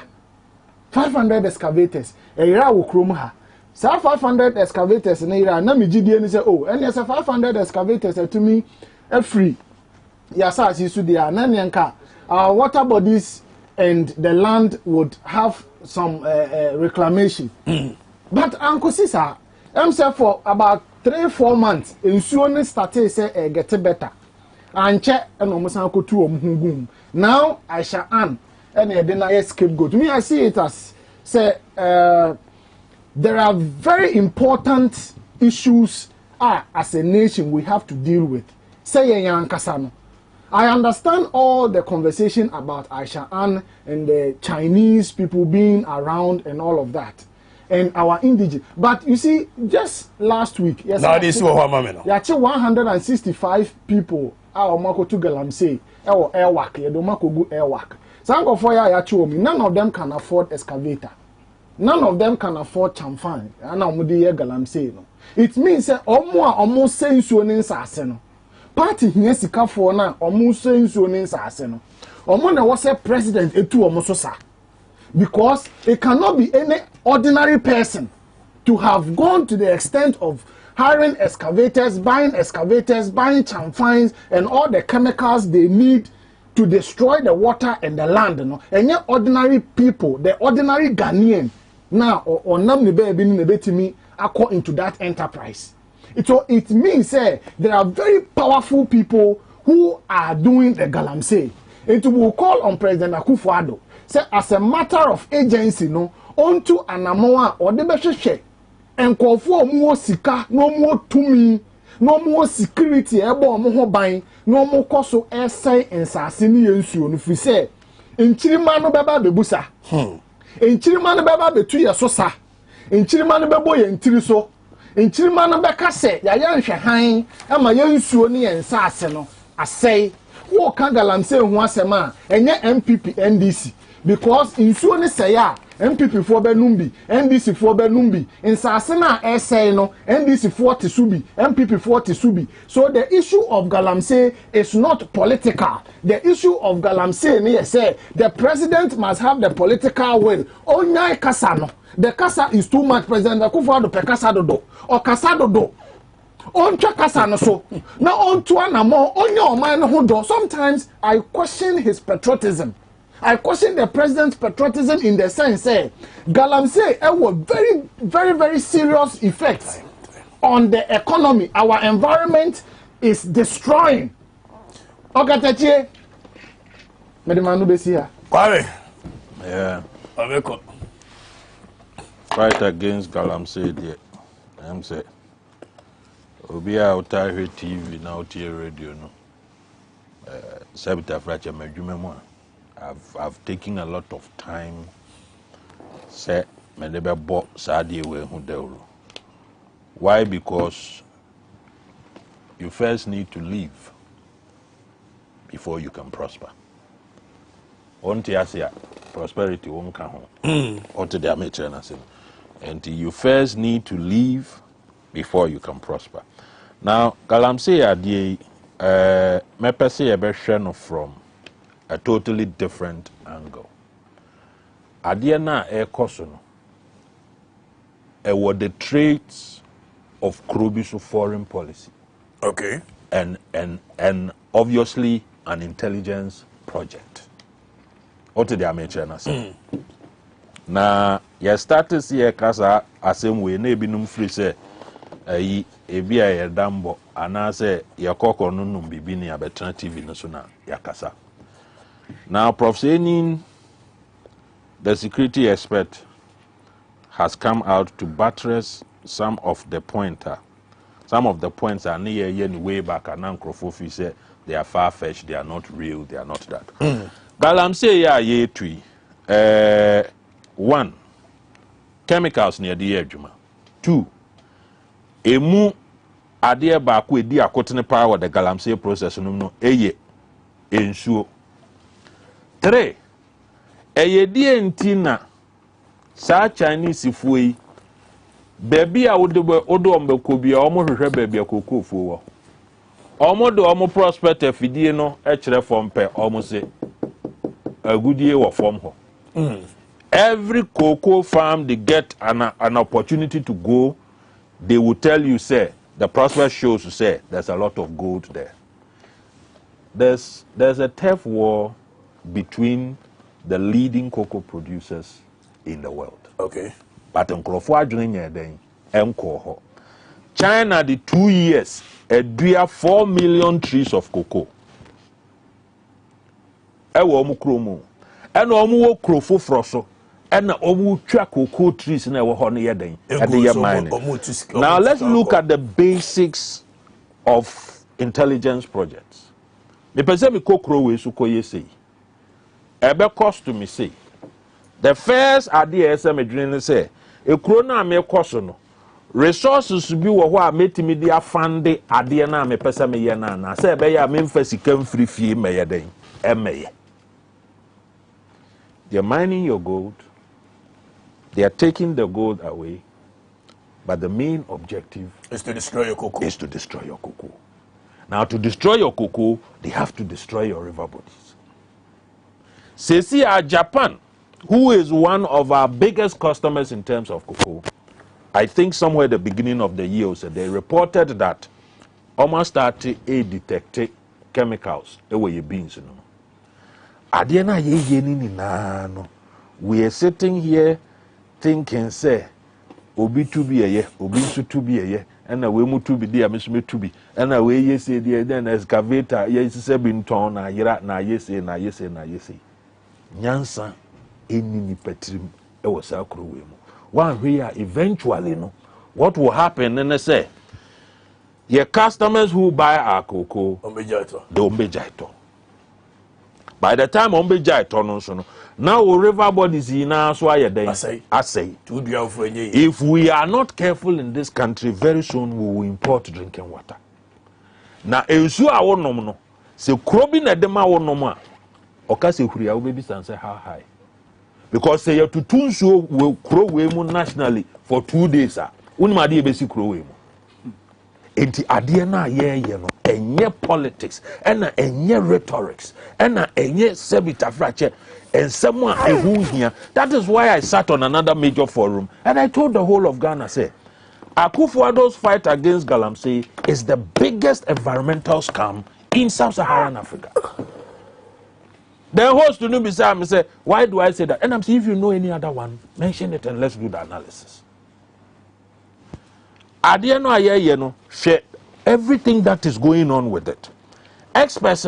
500 excavators a year ukrumha. So 500 excavators in a year, na me GDN say, oh, and yes, 500 excavators to me a free. Yes, as you should there, Nanyanka, our water bodies and the land would have some reclamation. But Uncle Sisa, I'm saying for about 3-4 months, insurance started say get better. And check and almost uncle two now Aisha Huang and a deny scapegoat. Me, I see it as say there are very important issues as a nation we have to deal with. Say Yan Kasano. I understand all the conversation about Aisha Huang and the Chinese people being around and all of that. And our indigenous. But you see, just last week, yes, now this is what I'm actually 165 people are Mako to Galamsey, or airwork, you don't go airwork. Some of none of them can afford excavator. None of them can afford chamfan. And I'm with the Galamsey. It means that almost saying so in Sasseno. Party here sika for now, almost saying so in Sasseno. Omona was a president, a two almost. Because it cannot be any ordinary person to have gone to the extent of hiring excavators, buying chamfines, and all the chemicals they need to destroy the water and the land. And yet ordinary people, the ordinary Ghanaian, now or namni baby nebetimi acco into that enterprise. It means there are very powerful people who are doing the Galamsey. It will call on President Akufo-Addo. Say as a matter of agency, no, onto anamoa or the besheshe, and call for more sika, no more to me, no more security, ebo more buying, no more koso essay and sassini and soon. If we say, in Chirimano Baba Bebusa, in Chirimano Baba Betuya Sosa, in Chirimano Baboy and Tiriso, in Chirimano Becase, Yayan Shahain, and my young Suoni and Sasseno, I say, who can Galamsey once a man, and yet MPP NDC. Because in Suoni say, MPP for Benumbi, NDC for Benumbi, in Sasena essay no, NDC for Tisubi, MPP for Tisubi. So the issue of Galamsey is not political. The issue of Galamsey, say the president must have the political will. Onyai Kasano. The Kasa is too much, President Akufo-Addo pe Kasa dodo. Or Kasa dodo. On Kasa no so. Now on to an more on your mind hodo. Sometimes I question his patriotism. I question the president's patriotism in the sense say Galamsey was very serious effects on the economy. Our environment is destroying. Okatache. Medimanu besia. Kwame. Yeah. Fight against Galamsey there. I'm say. Obi out here TV now radio no. Sabita fracha medwuma I've taken a lot of time. Say me never bought Saudi we hu dewro. Why? Because you first need to live before you can prosper. Onti asia prosperity won't come home. Onti the amateur na say. And you first need to live before you can prosper. Now, Galamsey adie me pese e be hwe no from a totally different angle. Adie na e koso no e were the traits of Krobiso foreign policy. Okay. And obviously an intelligence project. What did the amateur na say? Na ya status here kasa asem we na ebinum free say ayi ebi a ye dambo ana say ya kokko nunum bibi ni abetran TV no so na yakasa. Now Prof Senin, the security expert, has come out to buttress some of the points are near way back and Nankrofo say they are far-fetched, they are not real, they are not that. Galamsey ya ye three. 1. Chemicals near the Agyeman. 2. Emu adie baako edi akotene power the Galamsey process no eye ensuo. 3. Eye die ntina sa Chinese fuyi baby a odo ombeko bia omo hwehwe baby akokofo wo. Omo do omo prospect afidie no e kire fompe omo se agudie wo fom ho. Every cocoa farm they get an opportunity to go, they will tell you, say, the prospect shows to say there's a lot of gold there. There's a turf war between the leading cocoa producers in the world. Okay. But in China, the 2 years, a 4 million trees of cocoa. And omu krofo froso. And omu twa cocoa trees na wo ho ne yeden at the mining. Now let's look at the basics of intelligence projects. Me pese me kokro we su koye sei. Ebe cost to me say. The first idea is me dwene say e kro na me koso no. Resources bi wo ho a metimi dia fund ade na me pese me ye na say ebe ya me mfa sika mfiri fie me yeden emeye. They are mining your gold. They are taking the gold away. But the main objective is to destroy your cocoa. Now, to destroy your cocoa, they have to destroy your river bodies. Sesi Japan, who is one of our biggest customers in terms of cocoa, I think somewhere at the beginning of the year, so they reported that almost started to detect chemicals. They were beans, we are sitting here thinking, say, obi to be a ye, obi to be a ye, and a way to be dear, Miss Me to be, and a way ye say, dear, then excavator, yes, 7 ton, na yera, na yes, na yes, na yes. Nyansa, any petrim, it was a crew. One here, eventually, no, what will happen, and I say, your customers who buy our cocoa, the Ombejaito. By the time Ombejaito, now river bodies in our I say. If we are not careful in this country, very soon we will import drinking water. Now, ensu a wonom no, se krobi na dema wonom a, oka se huri a wo bebi san say how high. because say you to tune so will crow we nationally for 2 days unimadi ebesi crow we enti ade na ye no enye politics ena enye rhetorics ena enye sebitafrache ensemo a ehu hia. That is why I sat on another major forum and I told the whole of Ghana, say Akufo-Addo's fight against Galamsey is the biggest environmental scam in sub-Saharan Africa. The host to me say, why do I say that? And I'm saying, if you know any other one, mention it and let's do the analysis. Adieno share everything that is going on with it. Experts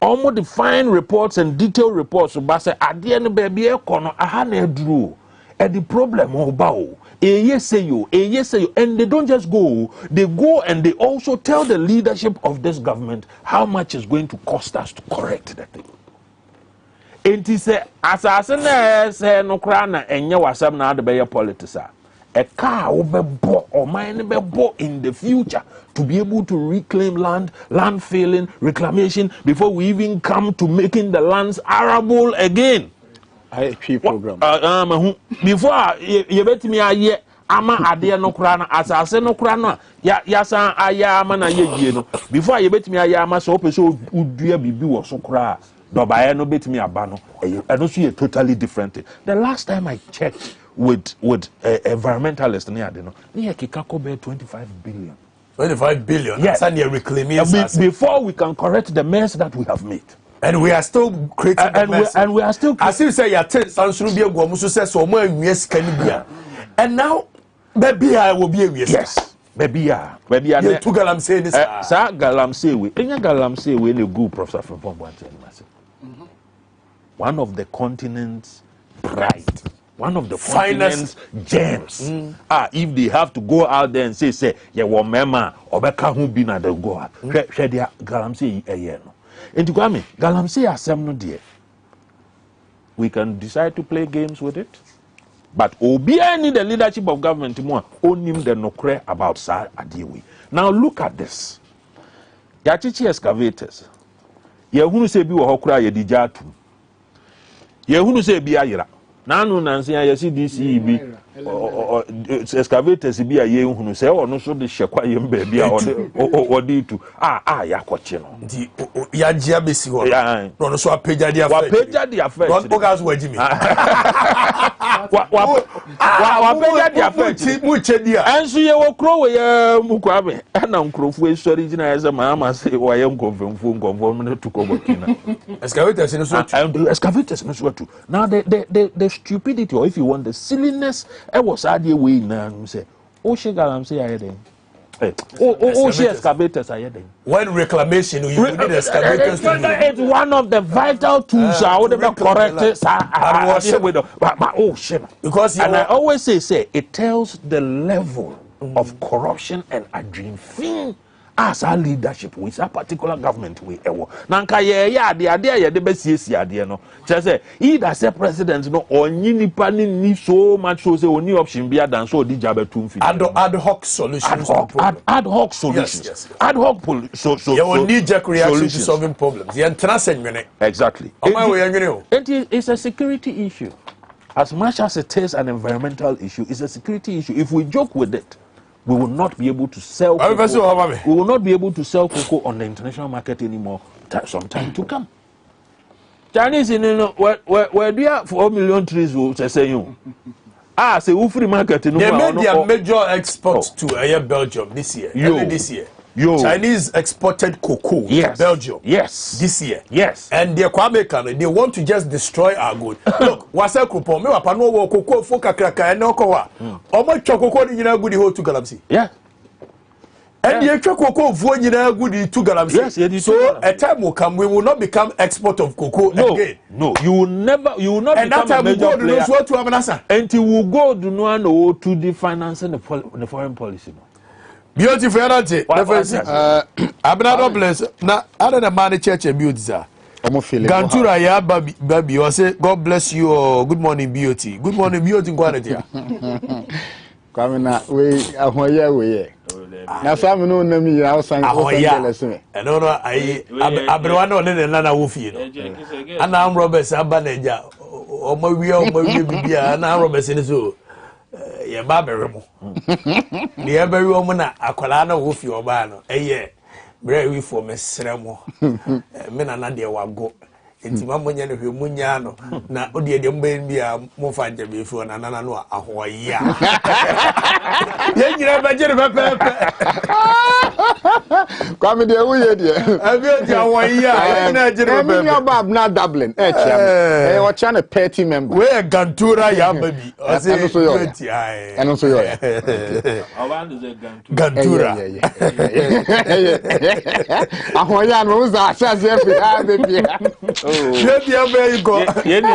almost define reports and detailed reports about say Adieno baby ekono ahana edru. And the problem about yes say you, and they don't just go, they go and they also tell the leadership of this government how much it's going to cost us to correct the thing. And he say, as say no crana and you was na the better politics. A car will be bought or mine be bought in the future to be able to reclaim land filling, reclamation before we even come to making the lands arable again. IHP program. Before you bet me a year, ama ade no kra na asase no kra no ya san aya ama na ye no. Before you bet me aya ama so peso udua bibi wo so kra dobaye no bet me aba no no so a totally different thing. The last time I checked with environmentalists near ade no near kikako be 25 billion. 25 billion. Yes. Before we can correct the mess that we have made. And we are still creating and we are still as you say you and now baby I will be a yes baby to Galamsey this sir Galamsey we Galamsey we a good Professor from one of the continent's pride, one of the finest gems. If they have to go out there and say yeah mema obeka hu bi na the go out share Galamsey a year no. Into Kwame, Galamsey asem no dear. We can decide to play games with it, but obi need the leadership of government more onim the nokre about sa adiwe. Now look at this. Yachichi excavators. Yehunu se bi wo hokura ye dijatu. Yehunu se bi ayira. Nanu nansi ya yesi DC bi excavators bi aye hunu se ono so de hyekwa ye mbaabi a ode tu yakwache no di ya gia besi ho no so apagya dia afet apagya dia afet no ogas wajimi wa apagya dia afet mu chedia enso ye wo kro we ya mukwabe na nkrofo esori gina ya ze Mahama se wa ye nkonfo no to ko bokina excavators no so excavators no so tu now the stupidity, or if you want the silliness, it was idea way now. Say, she Galamsey are then. She excavators are then. When reclamation, you need excavators. It's one of the vital tools. I would have corrected. Because and I always say it tells the level of corruption and adrenaline. As our leadership with a particular government we nanka the best no say either say president no or ni so much so say only option be than so di jabe tum fi ad hoc solutions ad hoc solutions yes. Ad hoc you will need just reaction to solving problems exactly it's a security issue as much as it is an environmental issue. It's a security issue. If we joke with it, we will not be able to sell cocoa. We will not be able to sell cocoa on the international market anymore some time to come. Chinese in where do you have 4 million trees will say you? Say free market no. They made their major export to Belgium this year. This year. Chinese exported cocoa to Belgium. Yes. This year. Yes. And they want to just destroy our good. Look, wasa coupon me wapa no cocoa fo kakraka na okowa. Omo chokoko ni nyina good ho to Galamsey. Yeah. And the cocoa vo nyina good to Galamsey. Yes, so a time will come we will not become export of cocoa again. No, you will not and become a major player. And you will go to the financing the foreign policy. Beautiful, Abnado bless. Now, other than man, church and beauty, sir. Gantura, ya baby, you say, God bless you, or good morning, beauty. Good morning, beauty, quality. Coming out, we are now, some no name you outside. I don't know, I Abrano, and Nana Wolfie. And I'm Robert Sabaneja. o ma wi bibia na Robert ni so ye ba beremo ni e bari o mu na akwala na wo fi oba no eye bre wi for mesremo me na de wago enti ma monya no hwe munya no na odi de mba bia mo fa nje be fi na no ahoya ye nyira ba jere pepe kwame de wo ye de abi di ahoya na jere pepe me nya bab na Dublin chia o chia na party member we gantura ya baby o se eno so yo gantura ahoya no za sha fi ha baby ye ni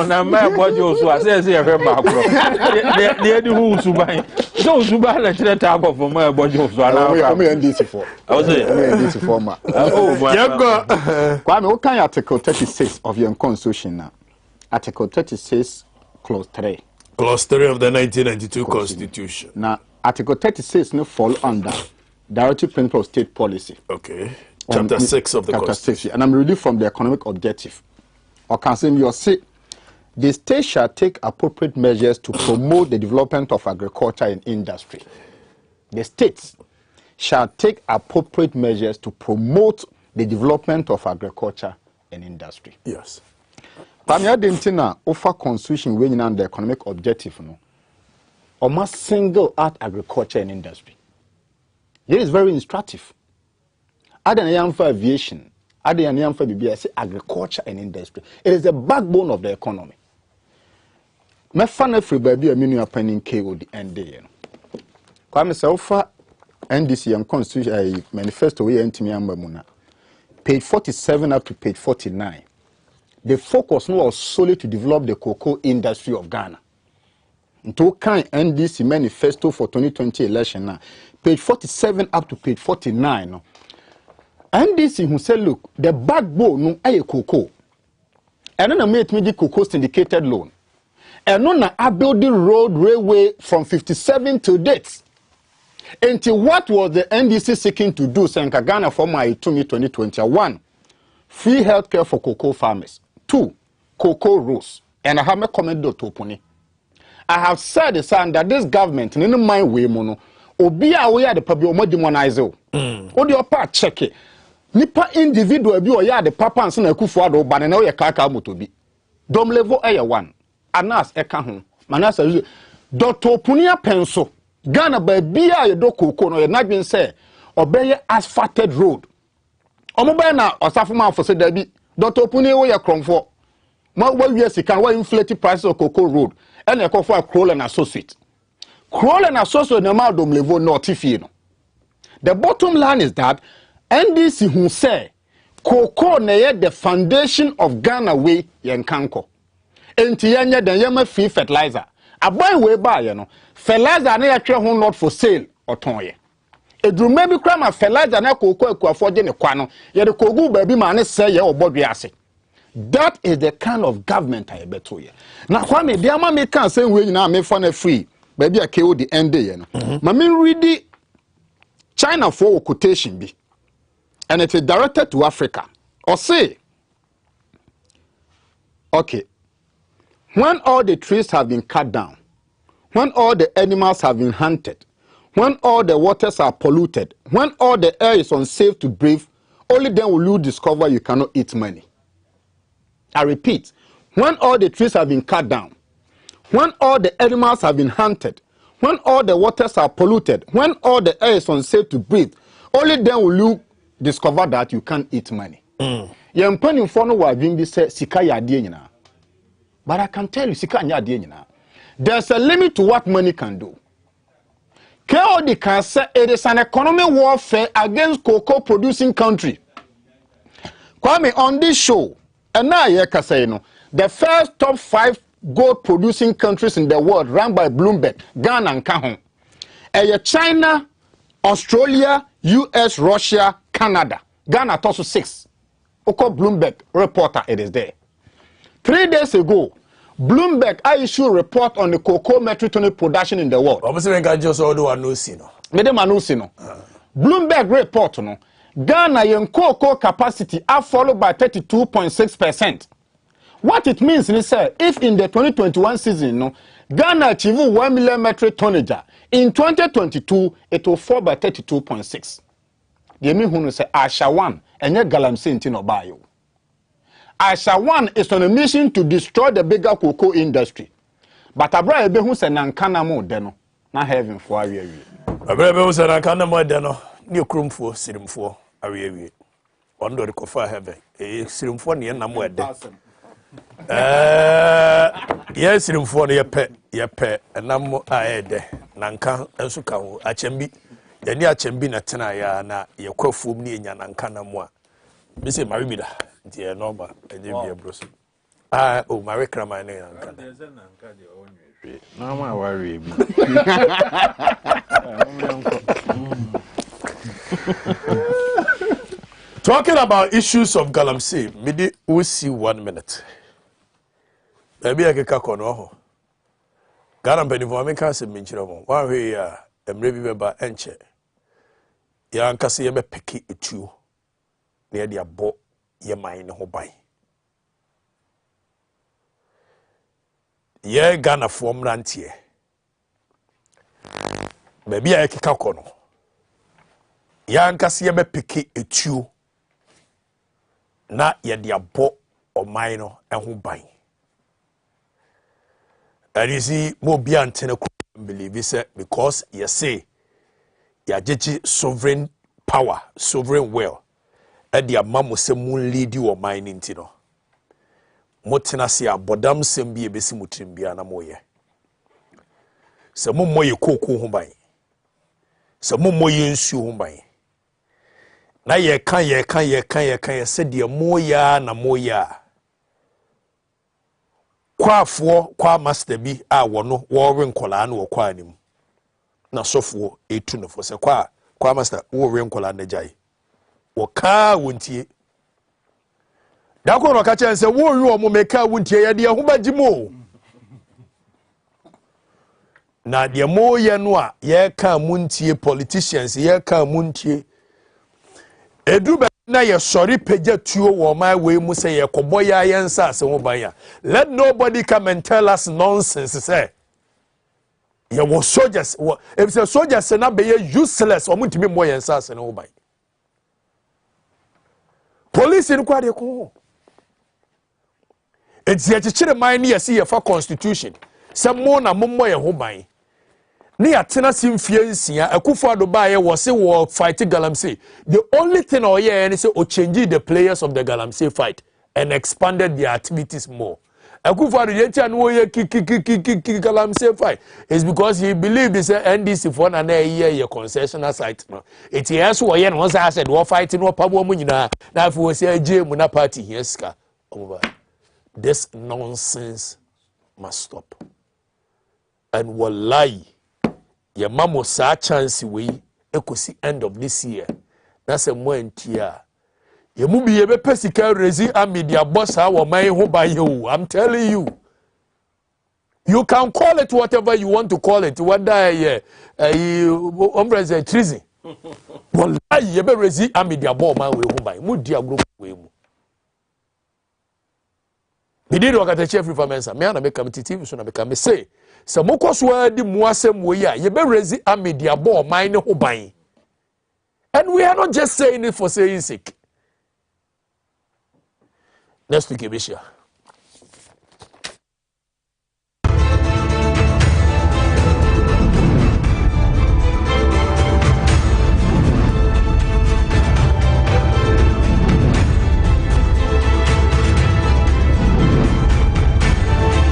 na ma bojo so asese ye fe ba kro de di hu suban so suban na chire ta go for ma bojo so ana me NDC for I say NDC for ma Kwame, what kind article 36 of your constitution now? Article 36 clause 3 clause 3 of the 1992 constitution. Now article 36 no fall under directive principle of state policy. Okay. Chapter 6 of the Constitution. And I'm reading from the economic objective. Or can say you say the state shall take appropriate measures to promote the development of agriculture and industry. The states shall take appropriate measures to promote the development of agriculture and industry. Yes. Pamia dentina offer constitution when in the economic objective no. Or must single out agriculture and industry. It is very instructive. Other than for aviation, other than for agriculture and industry. It is the backbone of the economy. My fan free baby a minimum penning KOD and day. Kwame Selfa NDC and Constitution manifesto we Muna. Page 47 up to page 49. The focus was solely to develop the cocoa industry of Ghana. Into kind NDC manifesto for 2020 election now. Page 47 up to page 49. NDC who said, look, the backbone no aye cocoa. And then I made me the cocoa syndicated loan. And then I built the road railway from 57 to date. Until what was the NDC seeking to do, Senka Ghana for my 2021? Free healthcare for cocoa farmers. 2, cocoa rules. And I have a comment to Oponi. I have said that this government, in my way, mono, Obia we are the public demonize. Odi opa check it. Nipa individual bi o ya de papa nse na Akufo Addo ba na o ye kaka moto bi dom level eye 1 anas eka ho manasa Dr. Punia penso Ghana ba bia ye do koko no ye nadwen se obeye asphalted road omo ba na osafo man for se da bi Dr. Punia wo ye kromfo ma wa wi sika wa inflate prices of cocoa road and e kofo Kroll and Associate na ma dom level no tifie no. The bottom line is that NDC who say cocoa na the foundation of Ghana way yen kanko. Enti yenye den yema free fertilizer. Aboy we ba ye no. Fertilizer na ye twe ho not for sale oton ye. Edrume bi kra ma fertilizer na cocoa akuafo je ne kwa no. Ye de kogu ba bi ma ne se ye obodwe ase. That is the kind of government I beto ye. Na kwa me dia ma me kan say we nyina me for na free. Ba bi akeo the end ye no. Ma me read China for quotation bi. And it is directed to Africa. Or say, okay, when all the trees have been cut down, when all the animals have been hunted, when all the waters are polluted, when all the air is unsafe to breathe, only then will you discover you cannot eat money. I repeat, when all the trees have been cut down, when all the animals have been hunted, when all the waters are polluted, when all the air is unsafe to breathe, only then will you discover that you can't eat money. Yen penny for no wa dream this sika ya de nyina. But I can tell you sika nya de nyina. There's a limit to what money can do. KOD can say it is an economic warfare against cocoa producing country. Kwame, on this show, and now you can say no, the first top 5 gold producing countries in the world run by Bloomberg, Ghana and Kahon. China, Australia, US, Russia, Canada. Ghana also 6. Oko Bloomberg reporter, it is there. 3 days ago, Bloomberg issued a report on the cocoa metric ton production in the world. Bloomberg report no. Ghana yen cocoa capacity are followed by 32.6%. What it means is say if in the 2021 season no Ghana achieve 1 million metric tonnage, in 2022 it will fall by 32.6. The mean who say Aisha Huang and your Galamsey in Tinobayo. Aisha Huang is on a mission to destroy the bigger cocoa industry. But Abra Ebe who say Nankana mo deno na heaven for awie. Abra Ebe who say Nankana mo deno ni okrum fo sirim fo awie. Ondo de kofa heaven. Sirim fo ne na mo ede. Yes, sirim fo ne yepe enam a ede nanka enso ka ho achembi. Yani achembi na tena ya na yekwafom ni enya Nankana mo a. Bi se mari bi da. Nti normal eje bi ebroso. Oh, Mary Krama and no, my worry. Talking about issues of Galamsey, maybe we'll see 1 minute. Maybe I can call Ghana Benivome Castle Minchiro. One way, maybe by Enche. Yankasi Yame Peki etu near the abo Yamain Hobai. Ye Ghana form rantie. Maybe I kika kono. Yankasi yebe piki etu na ye dia bo o maino ehu ban. And you see, mo bi antene believe say because you say ya jeji sovereign power, sovereign will. E dia mamo se mun lead you o mine intino. Motena se abodam sem bi ebesi mutrim bia na moye se moye koko ho ban se moye nsu ho ban na ye kan se de moya na moya kwafo kwa master bi a wono wo renkola na wo kwa anim na sofo etu no fo se kwa master wo renkola na jai wo ka wontie Dako no kacha nse wo yu omo meka wuntie ye de ho bagimo na de mo ye no a ye ka muntie politicians ye ka muntie edu ba na ye sori peja tuo wo my we mu say ye koboya ye nsa ase ho ban ya let nobody come and tell us nonsense say ye wo soldiers if say soldiers na be ye useless o mutimi mo ye nsa ase ho ban police in kwa de ko it's yet to chire mine near see for constitution. Some more na mummo ye ho ban. Ni atena simfie nsia akufo adobaye was say war fight Galamsey. The only thing or yeah and say o change the players of the Galamsey fight and expanded their activities more. Akufo adoye no ye Galamsey fight is because he believed this NDC for na ye concessional site no. It yes wo ye no say said wo fight no pabo mu nyina na afi wo say Agyeman na party here ska. Over. This nonsense must stop. And wallahi, your mamo sa chance we ekosi end of this year. That's a moentia. Ye mu bi ye be pesika rezi media boss our my ho by you. I'm telling you. You can call it whatever you want to call it. Whether treason. Wallahi ye be rezi media boss my way ho by. Mu dia group we mu. He did work at the chief reformancer. Me and I make TV so na make say. So moko so di muasem we ya. Ye be raise a media ball mine ho ban. And we are not just saying it for saying sake. Next week, Aisha.